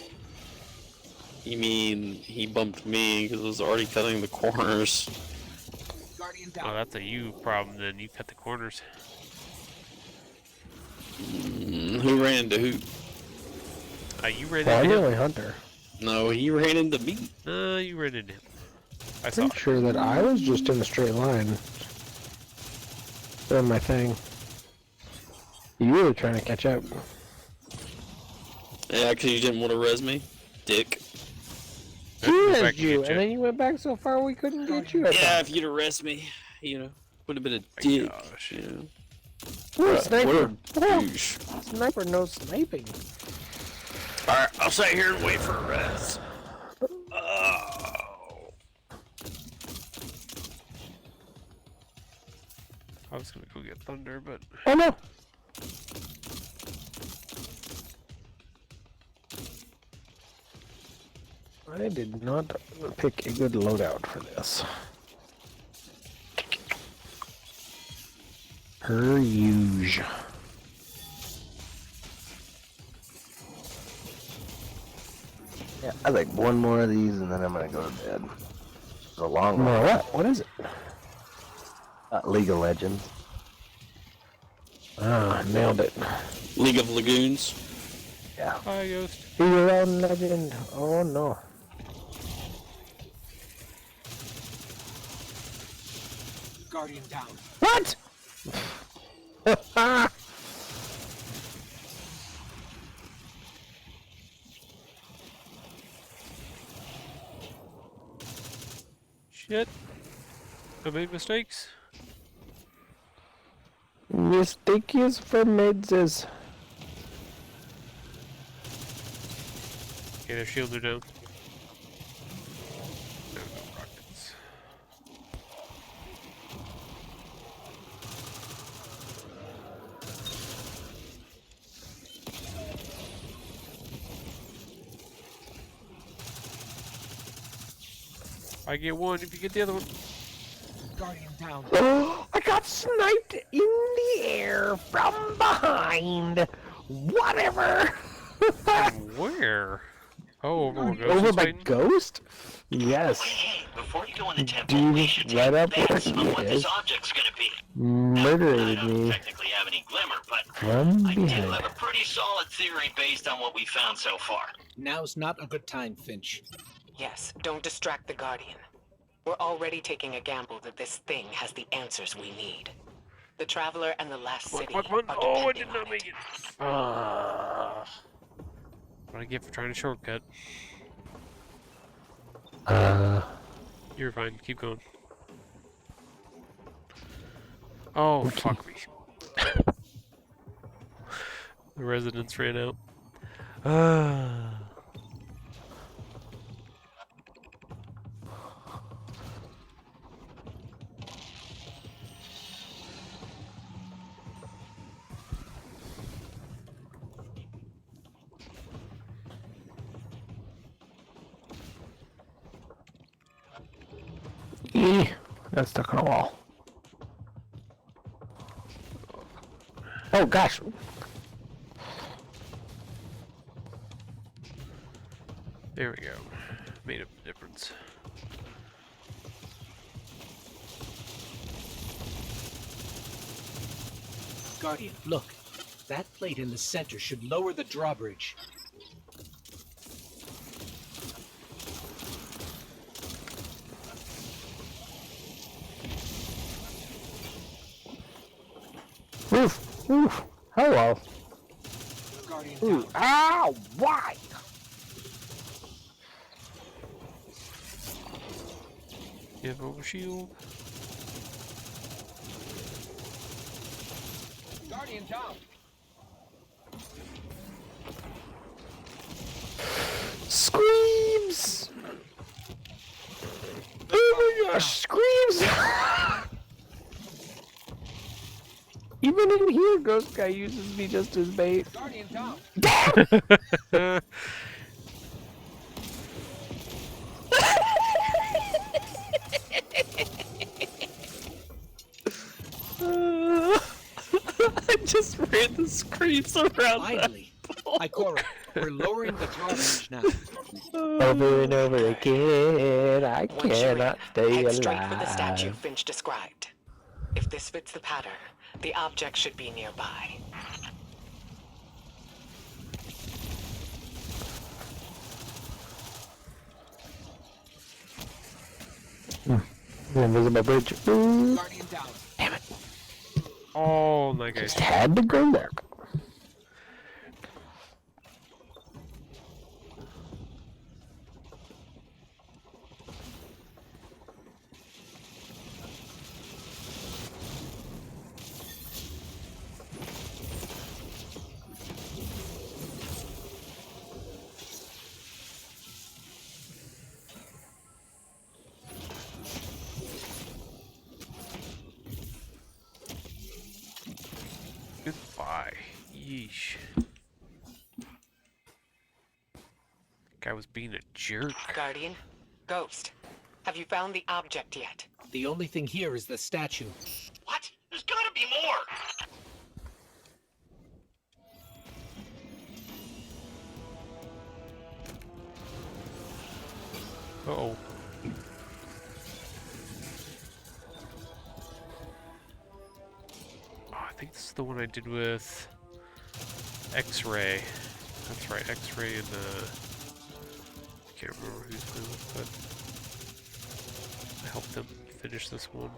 Speaker 10: You mean he bumped me because I was already cutting the corners?
Speaker 5: Guardian
Speaker 1: Oh,
Speaker 5: down.
Speaker 1: that's a you problem then. You cut the corners.
Speaker 10: Who ran into who?
Speaker 1: You ran into
Speaker 3: Primarily
Speaker 1: him.
Speaker 3: Hunter.
Speaker 10: No, he ran into me.
Speaker 1: No, you ran into him. I saw
Speaker 3: Pretty
Speaker 1: it.
Speaker 3: sure that I was just in a straight line. Doing my thing. You were trying to catch up.
Speaker 10: Yeah, because you didn't want to res me, dick.
Speaker 3: He
Speaker 1: Go back
Speaker 3: rezzed
Speaker 1: and
Speaker 3: you,
Speaker 1: get
Speaker 3: and then you went back so far we couldn't get you. I
Speaker 10: Yeah,
Speaker 3: thought.
Speaker 10: if you'd have res me, you know, would have been a
Speaker 1: My
Speaker 10: dick.
Speaker 1: gosh.
Speaker 10: You know?
Speaker 3: Ooh,
Speaker 10: What
Speaker 3: sniper.
Speaker 10: a douche.
Speaker 3: Sniper, no sniping.
Speaker 10: Alright, I'll sit here and wait for a res.
Speaker 1: I was gonna go get Thunder, but
Speaker 3: Oh no! I did not pick a good loadout for this. Per usual.
Speaker 11: Yeah, I like one more of these and then I'm gonna go to bed. It's a long
Speaker 3: More
Speaker 11: one.
Speaker 3: what? What is it?
Speaker 11: League of Legends.
Speaker 3: Ah, nailed it.
Speaker 10: League of Lagoons.
Speaker 11: Yeah.
Speaker 1: hi, Ghost.
Speaker 3: Be your own legend. Oh no.
Speaker 5: Guardian down.
Speaker 3: What?
Speaker 1: Shit. I made mistakes.
Speaker 3: Mistake is for meds.
Speaker 1: Okay, their shields are down. No, no rockets. I get one if you get the other one.
Speaker 5: Guardian down.
Speaker 3: Oh, I got sniped in the air from behind. Whatever.
Speaker 1: Where? Oh, over where Ghost
Speaker 3: Over
Speaker 1: is
Speaker 3: by
Speaker 1: fighting?
Speaker 3: Ghost? Yes.
Speaker 9: Hey, before you go in the
Speaker 3: Do
Speaker 9: temple,
Speaker 3: you
Speaker 9: we
Speaker 3: just
Speaker 9: should
Speaker 3: right
Speaker 9: take
Speaker 3: up where
Speaker 9: bets
Speaker 3: he
Speaker 9: on what this
Speaker 3: is?
Speaker 9: object's gonna be. I
Speaker 3: Murderated
Speaker 9: don't
Speaker 3: me
Speaker 9: technically have any glimmer, but
Speaker 3: from
Speaker 9: I do
Speaker 3: behind.
Speaker 9: have a pretty solid theory based on what we found so far.
Speaker 5: Now's not a good time, Finch.
Speaker 7: Yes, don't distract the Guardian. We're already taking a gamble that this thing has the answers we need. The Traveler and the Last
Speaker 1: Come on,
Speaker 7: City
Speaker 1: come on, come on.
Speaker 7: are
Speaker 1: Oh, I
Speaker 7: depending
Speaker 1: did not
Speaker 7: on
Speaker 1: make
Speaker 7: it.
Speaker 1: it. What I get for trying to shortcut. You're fine. Keep going. Oh, fuck me. The residents ran out.
Speaker 3: Got stuck on a wall. Oh gosh.
Speaker 1: There we go. Made a difference.
Speaker 5: Guardian, look. That plate in the center should lower the drawbridge.
Speaker 3: Oof, oof. Hello.
Speaker 5: Guardian
Speaker 3: Ooh,
Speaker 5: down.
Speaker 3: ow, why?
Speaker 1: You have overshield.
Speaker 5: Guardian down.
Speaker 3: Screams! Oh my gosh, screams! Even in here, Ghost Guy uses me just as bait.
Speaker 5: Guardian down.
Speaker 10: I just ran the screams around.
Speaker 5: Finally. Ikora, we're lowering the drawbridge now.
Speaker 3: Over and over again, I
Speaker 7: Once you're in,
Speaker 3: cannot stay
Speaker 7: head straight for the
Speaker 3: alive.
Speaker 7: statue Finch described. If this fits the pattern, the object should be nearby.
Speaker 3: The invisible bridge. Ooh,
Speaker 5: Guardian down.
Speaker 1: Oh, that guy.
Speaker 3: just had to go there.
Speaker 1: Goodbye. Yeesh. Guy was being a jerk.
Speaker 7: Guardian, Ghost, have you found the object yet?
Speaker 5: The only thing here is the statue.
Speaker 9: What? There's gotta be more!
Speaker 1: Uh-oh. Oh, I think this is the one I did with X-Ray. That's right, X-Ray and I can't remember who's playing with, but I helped them finish this one.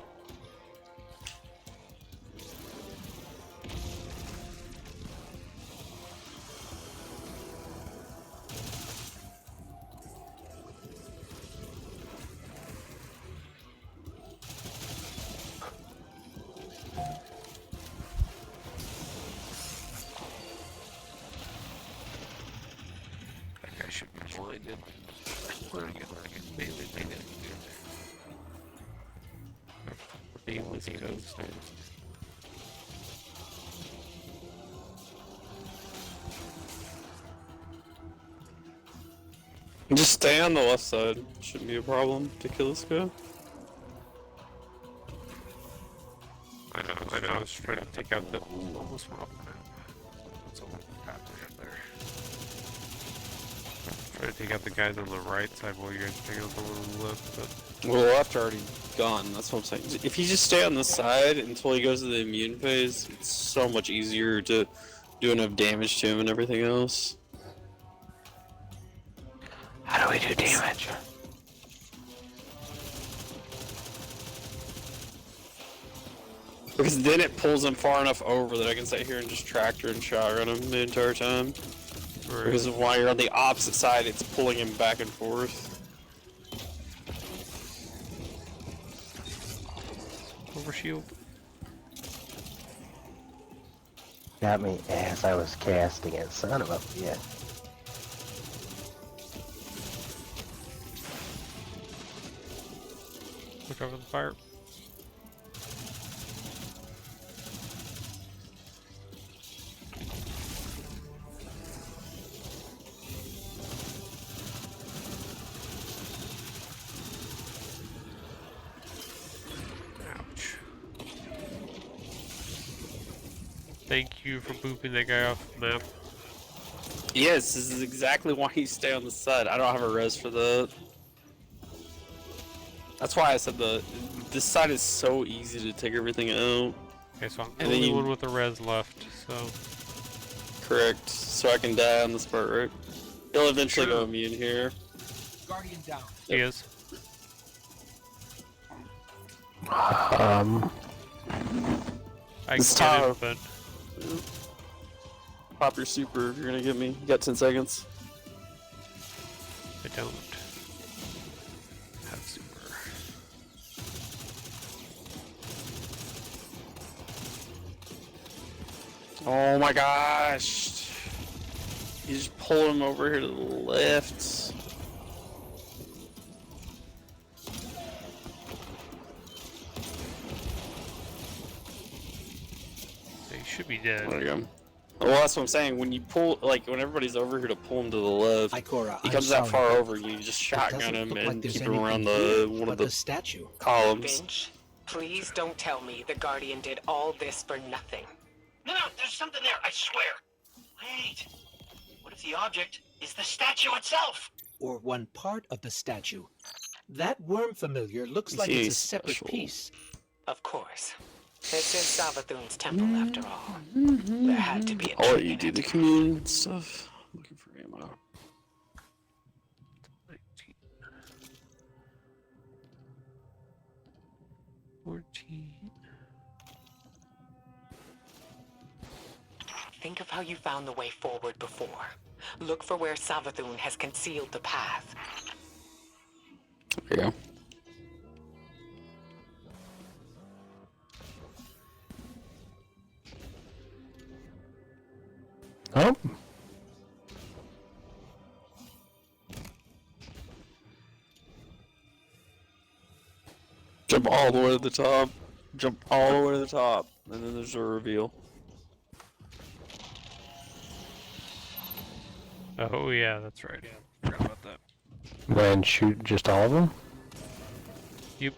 Speaker 1: That guy should be blinded. Nameless ghost.
Speaker 10: Just stay on the left side. Shouldn't be a problem to kill this guy.
Speaker 1: I know, I was trying to take out the almost went off the map. That's all happening up there. Trying to take out the guys on the right side while you guys take out the one on the left, but
Speaker 10: Well, the left already gone. That's what I'm saying. If you just stay on this side until he goes to the immune phase, it's so much easier to do enough damage to him and everything else.
Speaker 3: How do we do damage?
Speaker 10: Because then it pulls him far enough over that I can sit here and just tractor and shotgun him the entire time. Because while you're on the opposite side, it's pulling him back and forth.
Speaker 1: overshield.
Speaker 3: Got me as I was casting it, son of a bitch.
Speaker 1: Look over the fire. Ouch. Thank you for booping that guy off the map.
Speaker 10: Yes, this is exactly why you stay on the side. I don't have a res for that. That's why I said this side is so easy to take everything out.
Speaker 1: Okay, so I'm the
Speaker 10: And then
Speaker 1: only
Speaker 10: you-
Speaker 1: one with the res left, so...
Speaker 10: Correct. So I can die on this part, right? He'll eventually go immune here.
Speaker 5: Guardian down.
Speaker 1: He is.
Speaker 3: Um,
Speaker 1: I
Speaker 10: It's
Speaker 1: can get him,
Speaker 10: tough.
Speaker 1: but...
Speaker 10: Pop your super if you're gonna get me. You got 10 seconds.
Speaker 1: I don't have super.
Speaker 10: Oh my gosh. You just pull him over here to the left.
Speaker 1: He should be dead.
Speaker 10: There you go. Well, that's what I'm saying. When you pull, like, when everybody's over here to pull him to the left,
Speaker 5: Ikora,
Speaker 10: he
Speaker 5: I'm
Speaker 10: comes that
Speaker 5: sorry.
Speaker 10: far over, you just
Speaker 5: It
Speaker 10: shotgun
Speaker 5: doesn't
Speaker 10: him
Speaker 5: look
Speaker 10: and
Speaker 5: like there's
Speaker 10: keep him around
Speaker 5: anything here
Speaker 10: one
Speaker 5: but
Speaker 10: of the
Speaker 5: the statue.
Speaker 10: columns.
Speaker 7: Finch, please don't tell me the Guardian did all this for nothing.
Speaker 9: No, there's something there, I swear. Wait. What if the object is the statue itself?
Speaker 5: Or one part of the statue. That worm familiar looks
Speaker 10: You
Speaker 5: like
Speaker 10: see,
Speaker 5: it's a
Speaker 10: he's
Speaker 5: separate
Speaker 10: special.
Speaker 5: piece.
Speaker 7: Of course. This is Savathun's temple, after all. There had to be a
Speaker 10: I'll let
Speaker 7: trick
Speaker 10: you
Speaker 7: in
Speaker 10: do
Speaker 7: it.
Speaker 10: the commune stuff. Looking for ammo.
Speaker 1: 19. 14.
Speaker 7: Think of how you found the way forward before. Look for where Savathun has concealed the path.
Speaker 10: There you go.
Speaker 3: oh,
Speaker 10: Jump all the way to the top. Jump all the way to the top. And then there's a reveal.
Speaker 1: Oh yeah, that's right. Forgot about that.
Speaker 3: then shoot just all of them.
Speaker 1: Yep.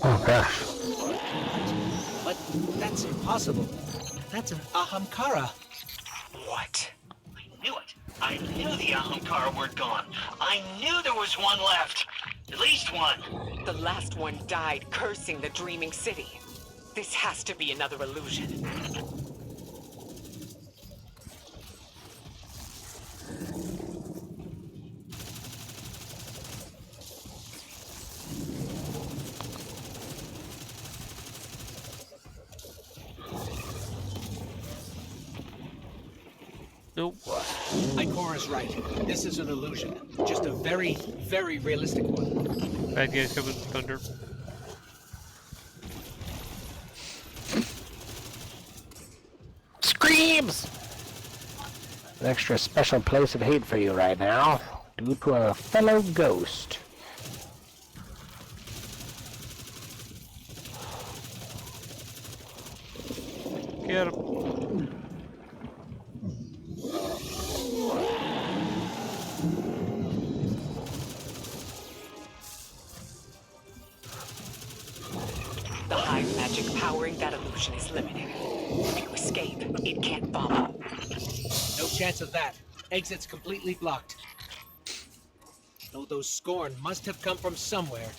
Speaker 3: Oh gosh.
Speaker 5: But that's impossible. That's an Ahamkara.
Speaker 9: What? I knew it. I knew the Ahamkara were gone. I knew there was one left. At least one.
Speaker 7: The last one died cursing the Dreaming City. This has to be another illusion.
Speaker 1: Nope.
Speaker 5: Ikora's right. This is an illusion. Just a very, very realistic one.
Speaker 1: Bad guys coming, Thunder.
Speaker 3: Screams! An extra special place of hate for you right now, due to a fellow ghost.
Speaker 1: Get him.
Speaker 7: The hive magic powering that illusion is limited. If you escape, it can't follow.
Speaker 5: No chance of that. Exit's completely blocked. No, those Scorn must have come from somewhere.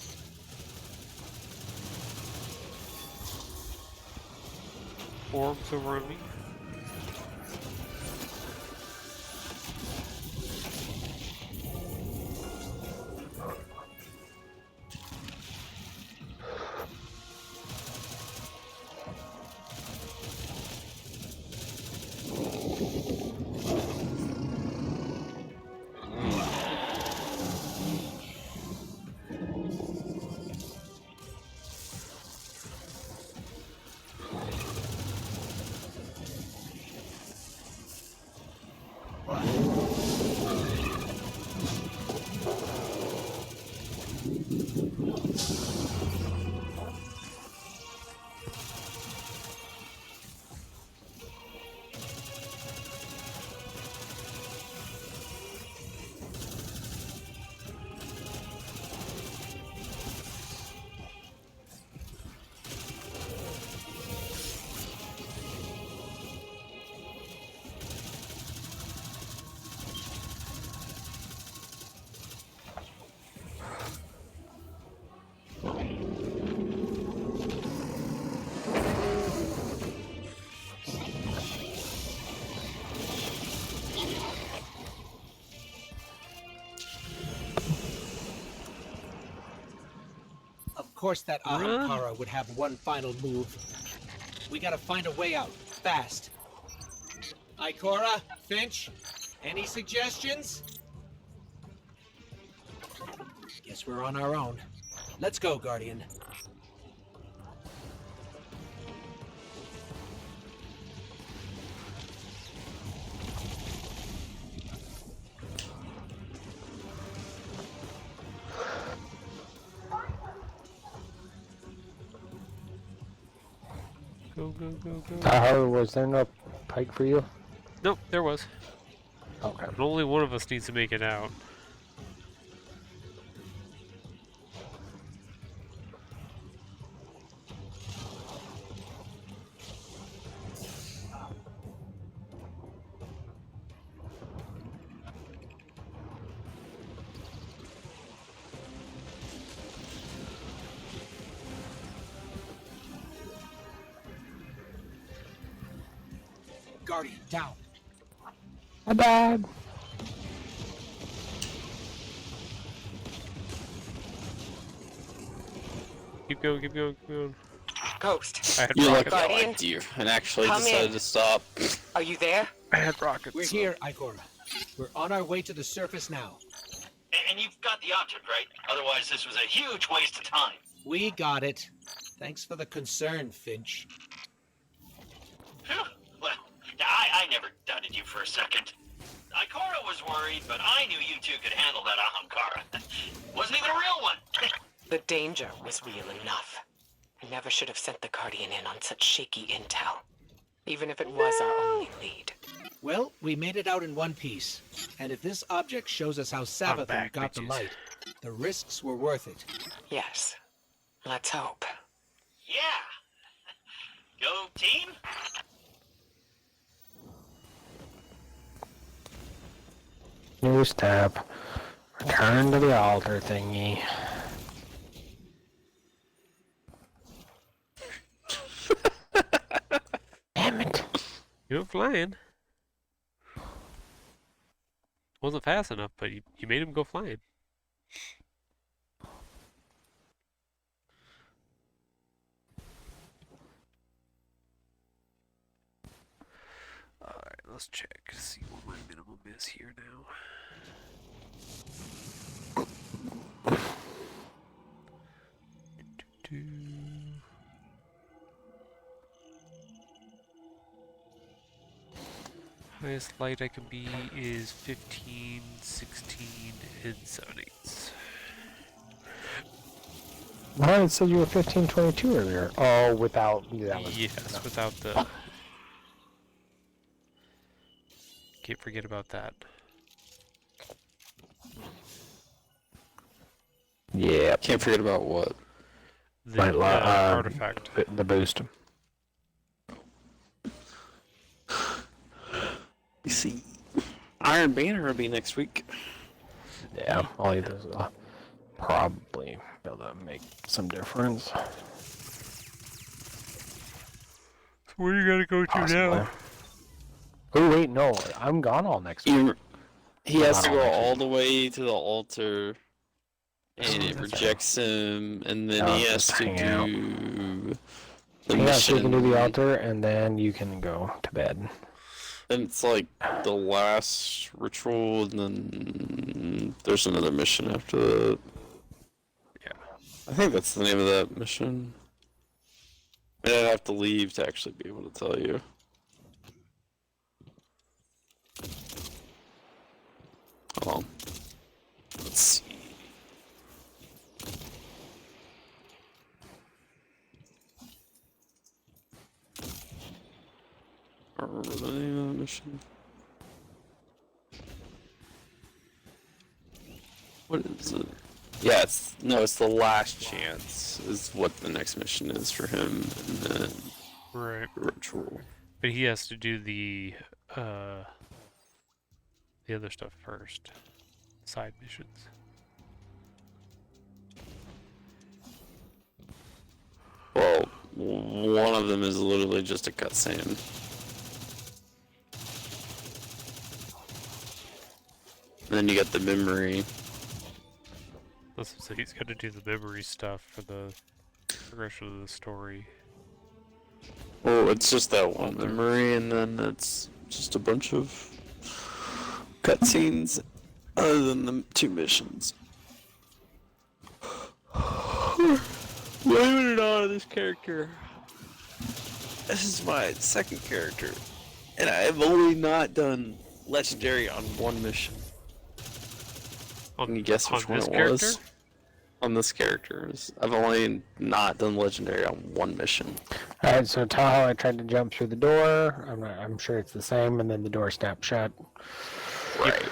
Speaker 1: Orbs over on me.
Speaker 5: course that Ahamkara would have one final move. We gotta find a way out, fast. Ikora, Finch, any suggestions? Guess we're on our own. Let's go, Guardian.
Speaker 1: Go, go, go, go.
Speaker 3: Tahoe, was there no pike for you?
Speaker 1: Nope, there was.
Speaker 3: Okay.
Speaker 1: But only one of us needs to make it out.
Speaker 5: Guardian, down.
Speaker 3: My bad.
Speaker 1: Keep going, keep going, keep going.
Speaker 12: Ghost,
Speaker 1: I had
Speaker 10: You
Speaker 1: rockets.
Speaker 10: like
Speaker 12: Guardian?
Speaker 10: liked you and actually
Speaker 12: Come
Speaker 10: decided
Speaker 12: in.
Speaker 10: to stop.
Speaker 12: are you there?
Speaker 1: I had rockets.
Speaker 5: We're here, Ikora. We're on our way to the surface now.
Speaker 9: And you've got the object, right? Otherwise, this was a huge waste of time.
Speaker 5: We got it. Thanks for the concern, Finch.
Speaker 9: Phew. Well, I never doubted you for a second. Ikora was worried, but I knew you two could handle that Ahamkara. Wasn't even a real one.
Speaker 12: The danger was real enough. I never should have sent the Guardian in on such shaky intel. Even if it was our only lead.
Speaker 5: Well, we made it out in one piece. And if this object shows us how
Speaker 1: I'm
Speaker 5: Savathun
Speaker 1: back,
Speaker 5: got the
Speaker 1: bitches.
Speaker 5: light, the risks were worth it.
Speaker 12: Yes. Let's hope.
Speaker 9: Yeah. Go team.
Speaker 3: New step. Return to the altar thingy. Damn it.
Speaker 1: You went flying. Wasn't fast enough, but you made him go flying. Alright, let's check. See what my minimum is here now. Highest light I can be is 15, 16, and 7/8.
Speaker 3: Well, it said you were 1522 earlier. Oh, without... That was,
Speaker 1: Yes,
Speaker 3: no.
Speaker 1: without the... Can't forget about that.
Speaker 3: Yeah.
Speaker 10: Can't forget about what.
Speaker 1: The
Speaker 3: Right,
Speaker 1: artifact.
Speaker 3: The boost.
Speaker 10: You see, Iron Banner will be next week.
Speaker 3: Yeah, all of those will probably be able to make some difference.
Speaker 1: Where you gotta go to
Speaker 3: Possibly.
Speaker 1: now?
Speaker 3: Oh wait, no, I'm gone all next week.
Speaker 10: He has to
Speaker 3: Not
Speaker 10: go
Speaker 3: all next
Speaker 10: all
Speaker 3: week.
Speaker 10: the way to the altar, and
Speaker 3: Oh,
Speaker 10: it
Speaker 3: that's
Speaker 10: rejects him, and then
Speaker 3: No,
Speaker 10: he has
Speaker 3: just
Speaker 10: to
Speaker 3: hang out.
Speaker 10: do the
Speaker 3: Yeah, so you can do the
Speaker 10: mission.
Speaker 3: altar, and then you can go to bed.
Speaker 10: And it's like the last ritual, and then there's another mission after that.
Speaker 1: Yeah.
Speaker 10: I think that's the name of that mission. And I'd have to leave to actually be able to tell you. Hold on. Let's see. I don't remember the name of the mission. What is it? Yeah, it's the last chance is what the next mission is for him, and then
Speaker 1: Right.
Speaker 10: ritual.
Speaker 1: But he has to do the other stuff first. Side missions.
Speaker 10: Well, one of them is literally just a cutscene. And then you get the memory.
Speaker 1: So he's got to do the memory stuff for the progression of the story.
Speaker 10: Well, it's just that one memory, and then it's just a bunch of cutscenes other than the 2 missions. Believe it or not, this character. This is my 2nd character, and I have only not done Legendary on 1 mission. Can you guess which one it was? On this character. I've only not done Legendary on 1 mission.
Speaker 3: Alright, so Tahoe, I tried to jump through the door. I'm sure it's the same, and then the door snapped shut.
Speaker 10: Right.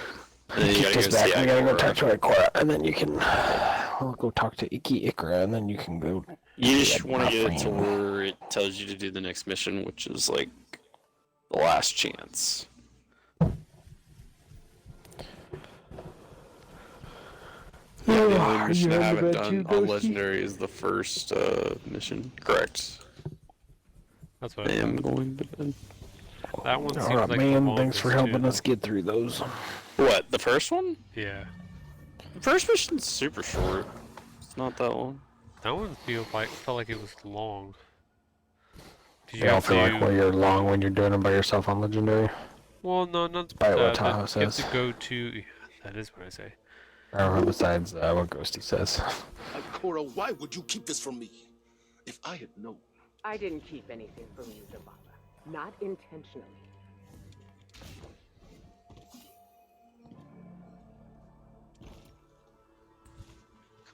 Speaker 10: And then you
Speaker 3: Kicked
Speaker 10: gotta
Speaker 3: us
Speaker 10: go
Speaker 3: back,
Speaker 10: see
Speaker 3: we gotta go
Speaker 10: Ikora.
Speaker 3: talk to Ikora, and then you can we'll go talk to Ikora, and then you can go.
Speaker 10: You just
Speaker 3: Yeah,
Speaker 10: want to get it to
Speaker 3: nothing.
Speaker 10: where it tells you to do the next mission, which is like the last chance. Yeah, the only mission I haven't done on Legendary is the first mission. Correct.
Speaker 1: That's what
Speaker 10: I
Speaker 1: I
Speaker 10: am
Speaker 1: thought.
Speaker 10: going to bed.
Speaker 1: That one seems
Speaker 3: Alright,
Speaker 1: like the
Speaker 3: man, thanks for
Speaker 1: longest,
Speaker 3: helping
Speaker 1: too.
Speaker 3: us get through those.
Speaker 10: What, the first one?
Speaker 1: Yeah.
Speaker 10: The first mission's super short. It's not that long.
Speaker 1: That one felt like it was long. Did
Speaker 3: You don't feel like well, you're long when you're doing it by yourself on Legendary?
Speaker 1: Well, no, not
Speaker 3: By what
Speaker 1: that.
Speaker 3: Tahoe
Speaker 1: You have
Speaker 3: says.
Speaker 1: to go to. Yeah, that is what I say.
Speaker 3: I don't know besides what Ghosty says.
Speaker 6: Ikora, why would you keep this from me? If I had known.
Speaker 12: I didn't keep anything from you, Zavala. Not intentionally.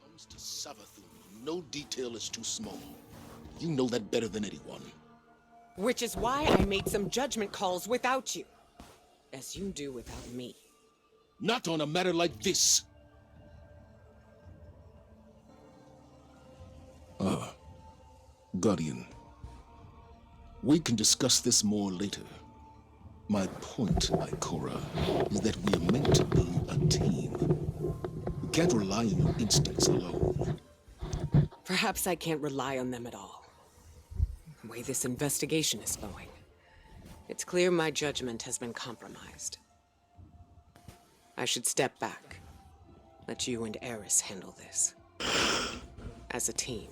Speaker 6: Comes to Savathun, no detail is too small. You know that better than anyone.
Speaker 12: Which is why I made some judgment calls without you. As you do without me.
Speaker 6: Not on a matter like this. Guardian. We can discuss this more later. My point, Ikora, is that we are meant to be a team. You can't rely on your instincts alone.
Speaker 12: Perhaps I can't rely on them at all. The way this investigation is going. It's clear my judgment has been compromised. I should step back. Let you and Eris handle this. As a team.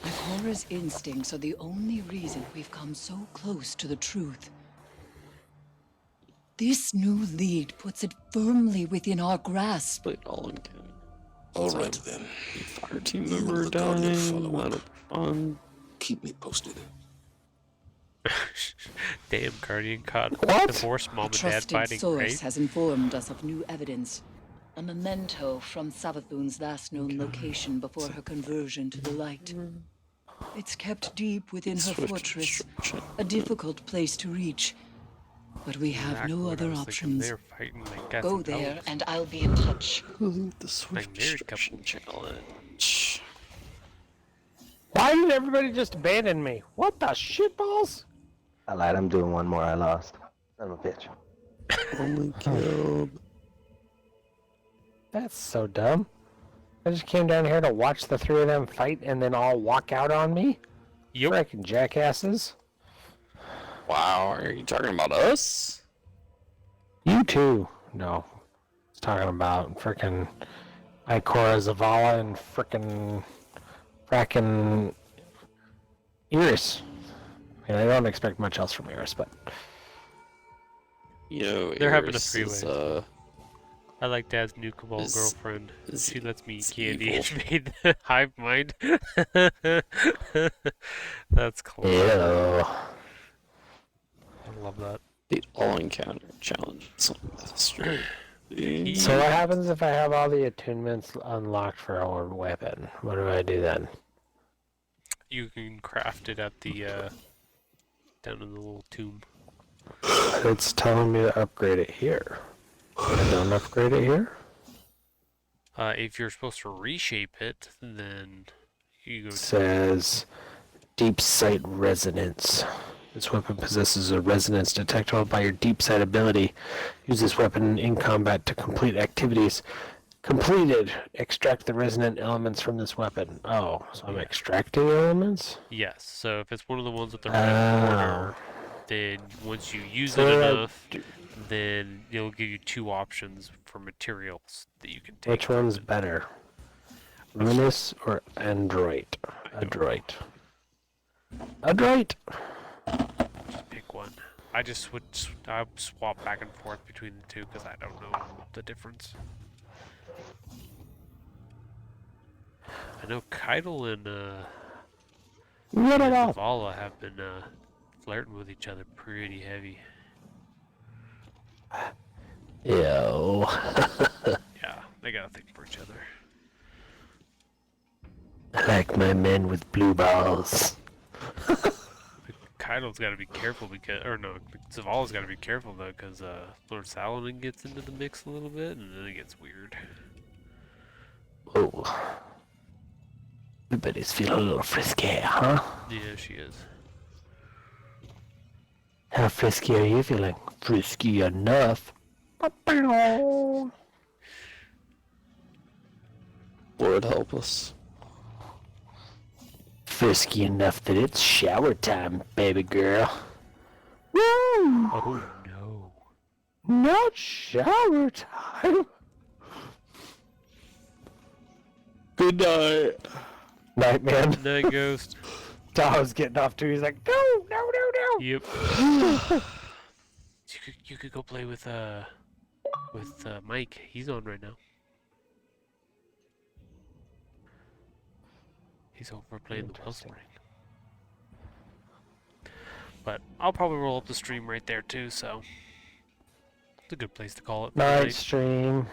Speaker 13: Ikora's instincts are the only reason we've come so close to the truth. This new lead puts it firmly within our grasp.
Speaker 10: Split all in canon.
Speaker 6: All right, then.
Speaker 10: Fire team
Speaker 6: You
Speaker 10: member
Speaker 6: and the Guardian
Speaker 10: dying.
Speaker 6: follow up.
Speaker 10: That'll be fun.
Speaker 6: Keep me posted.
Speaker 1: Damn, Guardian caught
Speaker 3: What?
Speaker 1: divorced mom
Speaker 13: A
Speaker 1: and dad
Speaker 13: trusted
Speaker 1: fighting,
Speaker 13: source
Speaker 1: right?
Speaker 13: has informed us of new evidence. A memento from Savathun's last known location before her conversion to the light. It's kept deep within her
Speaker 10: Swift
Speaker 13: fortress,
Speaker 10: construction.
Speaker 13: a difficult place to reach. But we have
Speaker 1: Exactly
Speaker 13: no
Speaker 1: what I
Speaker 13: other
Speaker 1: was thinking.
Speaker 13: options.
Speaker 1: They're fighting like cats
Speaker 13: Go
Speaker 1: and
Speaker 13: there
Speaker 1: dogs.
Speaker 13: and I'll be in touch.
Speaker 10: The Swift
Speaker 1: Like married
Speaker 10: construction challenge.
Speaker 3: Why did everybody just abandon me? What the shitballs?
Speaker 11: I lied, I'm doing one more, I lost. Son of a bitch.
Speaker 10: Only killed.
Speaker 3: That's so dumb. I just came down here to watch the 3 of them fight and then all walk out on me?
Speaker 1: Yep.
Speaker 3: Frickin' jackasses.
Speaker 10: Wow, are you talking about us?
Speaker 3: You too. No. It's talking about frickin' Ikora Zavala and frickin' Iris. I mean, I don't expect much else from Iris, but
Speaker 10: You know,
Speaker 1: They're having a
Speaker 10: Iris is,
Speaker 1: freeway. I like Dad's new cabal
Speaker 10: Is-
Speaker 1: girlfriend.
Speaker 10: is-
Speaker 1: She lets me eat
Speaker 10: is
Speaker 1: candy
Speaker 10: evil.
Speaker 1: and made the hive mind. That's clever.
Speaker 3: ew.
Speaker 1: I love that.
Speaker 10: the all encounter challenge. That's true.
Speaker 3: So what happens if I have all the attunements unlocked for a weapon? What do I do then?
Speaker 1: You can craft it at the down in the little tomb.
Speaker 3: It's telling me to upgrade it here. I don't upgrade it here?
Speaker 1: If you're supposed to reshape it, then you go
Speaker 3: It
Speaker 1: to
Speaker 3: says deep sight resonance. This weapon possesses a resonance detectable by your deep sight ability. Use this weapon in combat to complete activities. Completed. Extract the resonant elements from this weapon. Oh, so I'm extracting elements?
Speaker 1: yes. So if it's one of the ones with the red border, then once you use it
Speaker 3: So I
Speaker 1: enough, then it'll give you 2 options for materials that you can take.
Speaker 3: Which one's better? Ruinous or Android? Adroit. Adroit!
Speaker 1: Just pick one. I swap back and forth between the two because I don't know the difference. I know Keitel and Zavala have been flirting with each other pretty heavy.
Speaker 3: Ew.
Speaker 1: Yeah, they got a thing for each other.
Speaker 3: I like my men with blue balls.
Speaker 1: Keitel's got to be careful because, or no, Zavala's got to be careful though because Lord Saladin gets into the mix a little bit and then it gets weird.
Speaker 3: Oh. Everybody's feeling a little frisky, huh?
Speaker 1: Yeah, she is.
Speaker 3: How frisky are you feeling? Frisky enough.
Speaker 10: Lord help us.
Speaker 3: Frisky enough that it's shower time, baby girl. Woo!
Speaker 1: Oh no.
Speaker 3: Not shower time.
Speaker 10: Good night.
Speaker 3: Night, man.
Speaker 1: Night, Ghost.
Speaker 3: Tahoe's getting off too. He's like, no.
Speaker 1: Yep. You could go play with Mike. He's on right now. He's over playing the Wellspring. But I'll probably roll up the stream right there too, so it's a good place to call it.
Speaker 3: Night stream.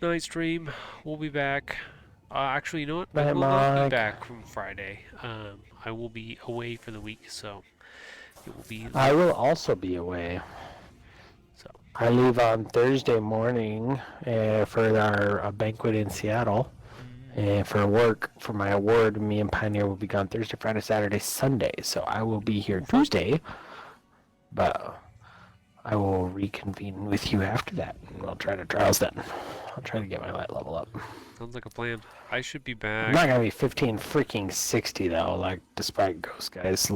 Speaker 1: Night stream. We'll be back. Actually, you know what?
Speaker 3: Night,
Speaker 1: I will not be
Speaker 3: Mike.
Speaker 1: back from Friday. I will be away for the week, so it will be.
Speaker 3: I will also be away.
Speaker 1: So
Speaker 3: I leave on Thursday morning for our banquet in Seattle. And for work, for my award, me and Pioneer will be gone Thursday, Friday, Saturday, Sunday. So I will be here Tuesday, but I will reconvene with you after that. And we'll try to trials then. I'll try to get my light level up.
Speaker 1: sounds like a plan. I should be
Speaker 3: I'm
Speaker 1: back.
Speaker 3: not gonna be 15 freaking 60 though. Like despite Ghost Guy's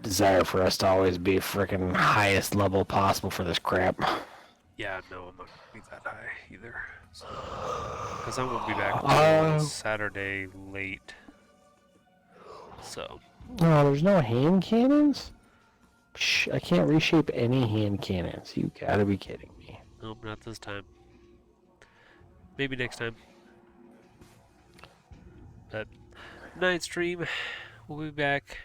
Speaker 3: desire for us to always be freaking highest level possible for this crap.
Speaker 1: Yeah, no, I'm not gonna be that high either. Because I won't be back until Saturday late. So.
Speaker 3: No, there's no hand cannons? Psh, I can't reshape any hand cannons. You gotta be kidding me.
Speaker 1: Nope, not this time. Maybe next time. But night stream. We'll be back.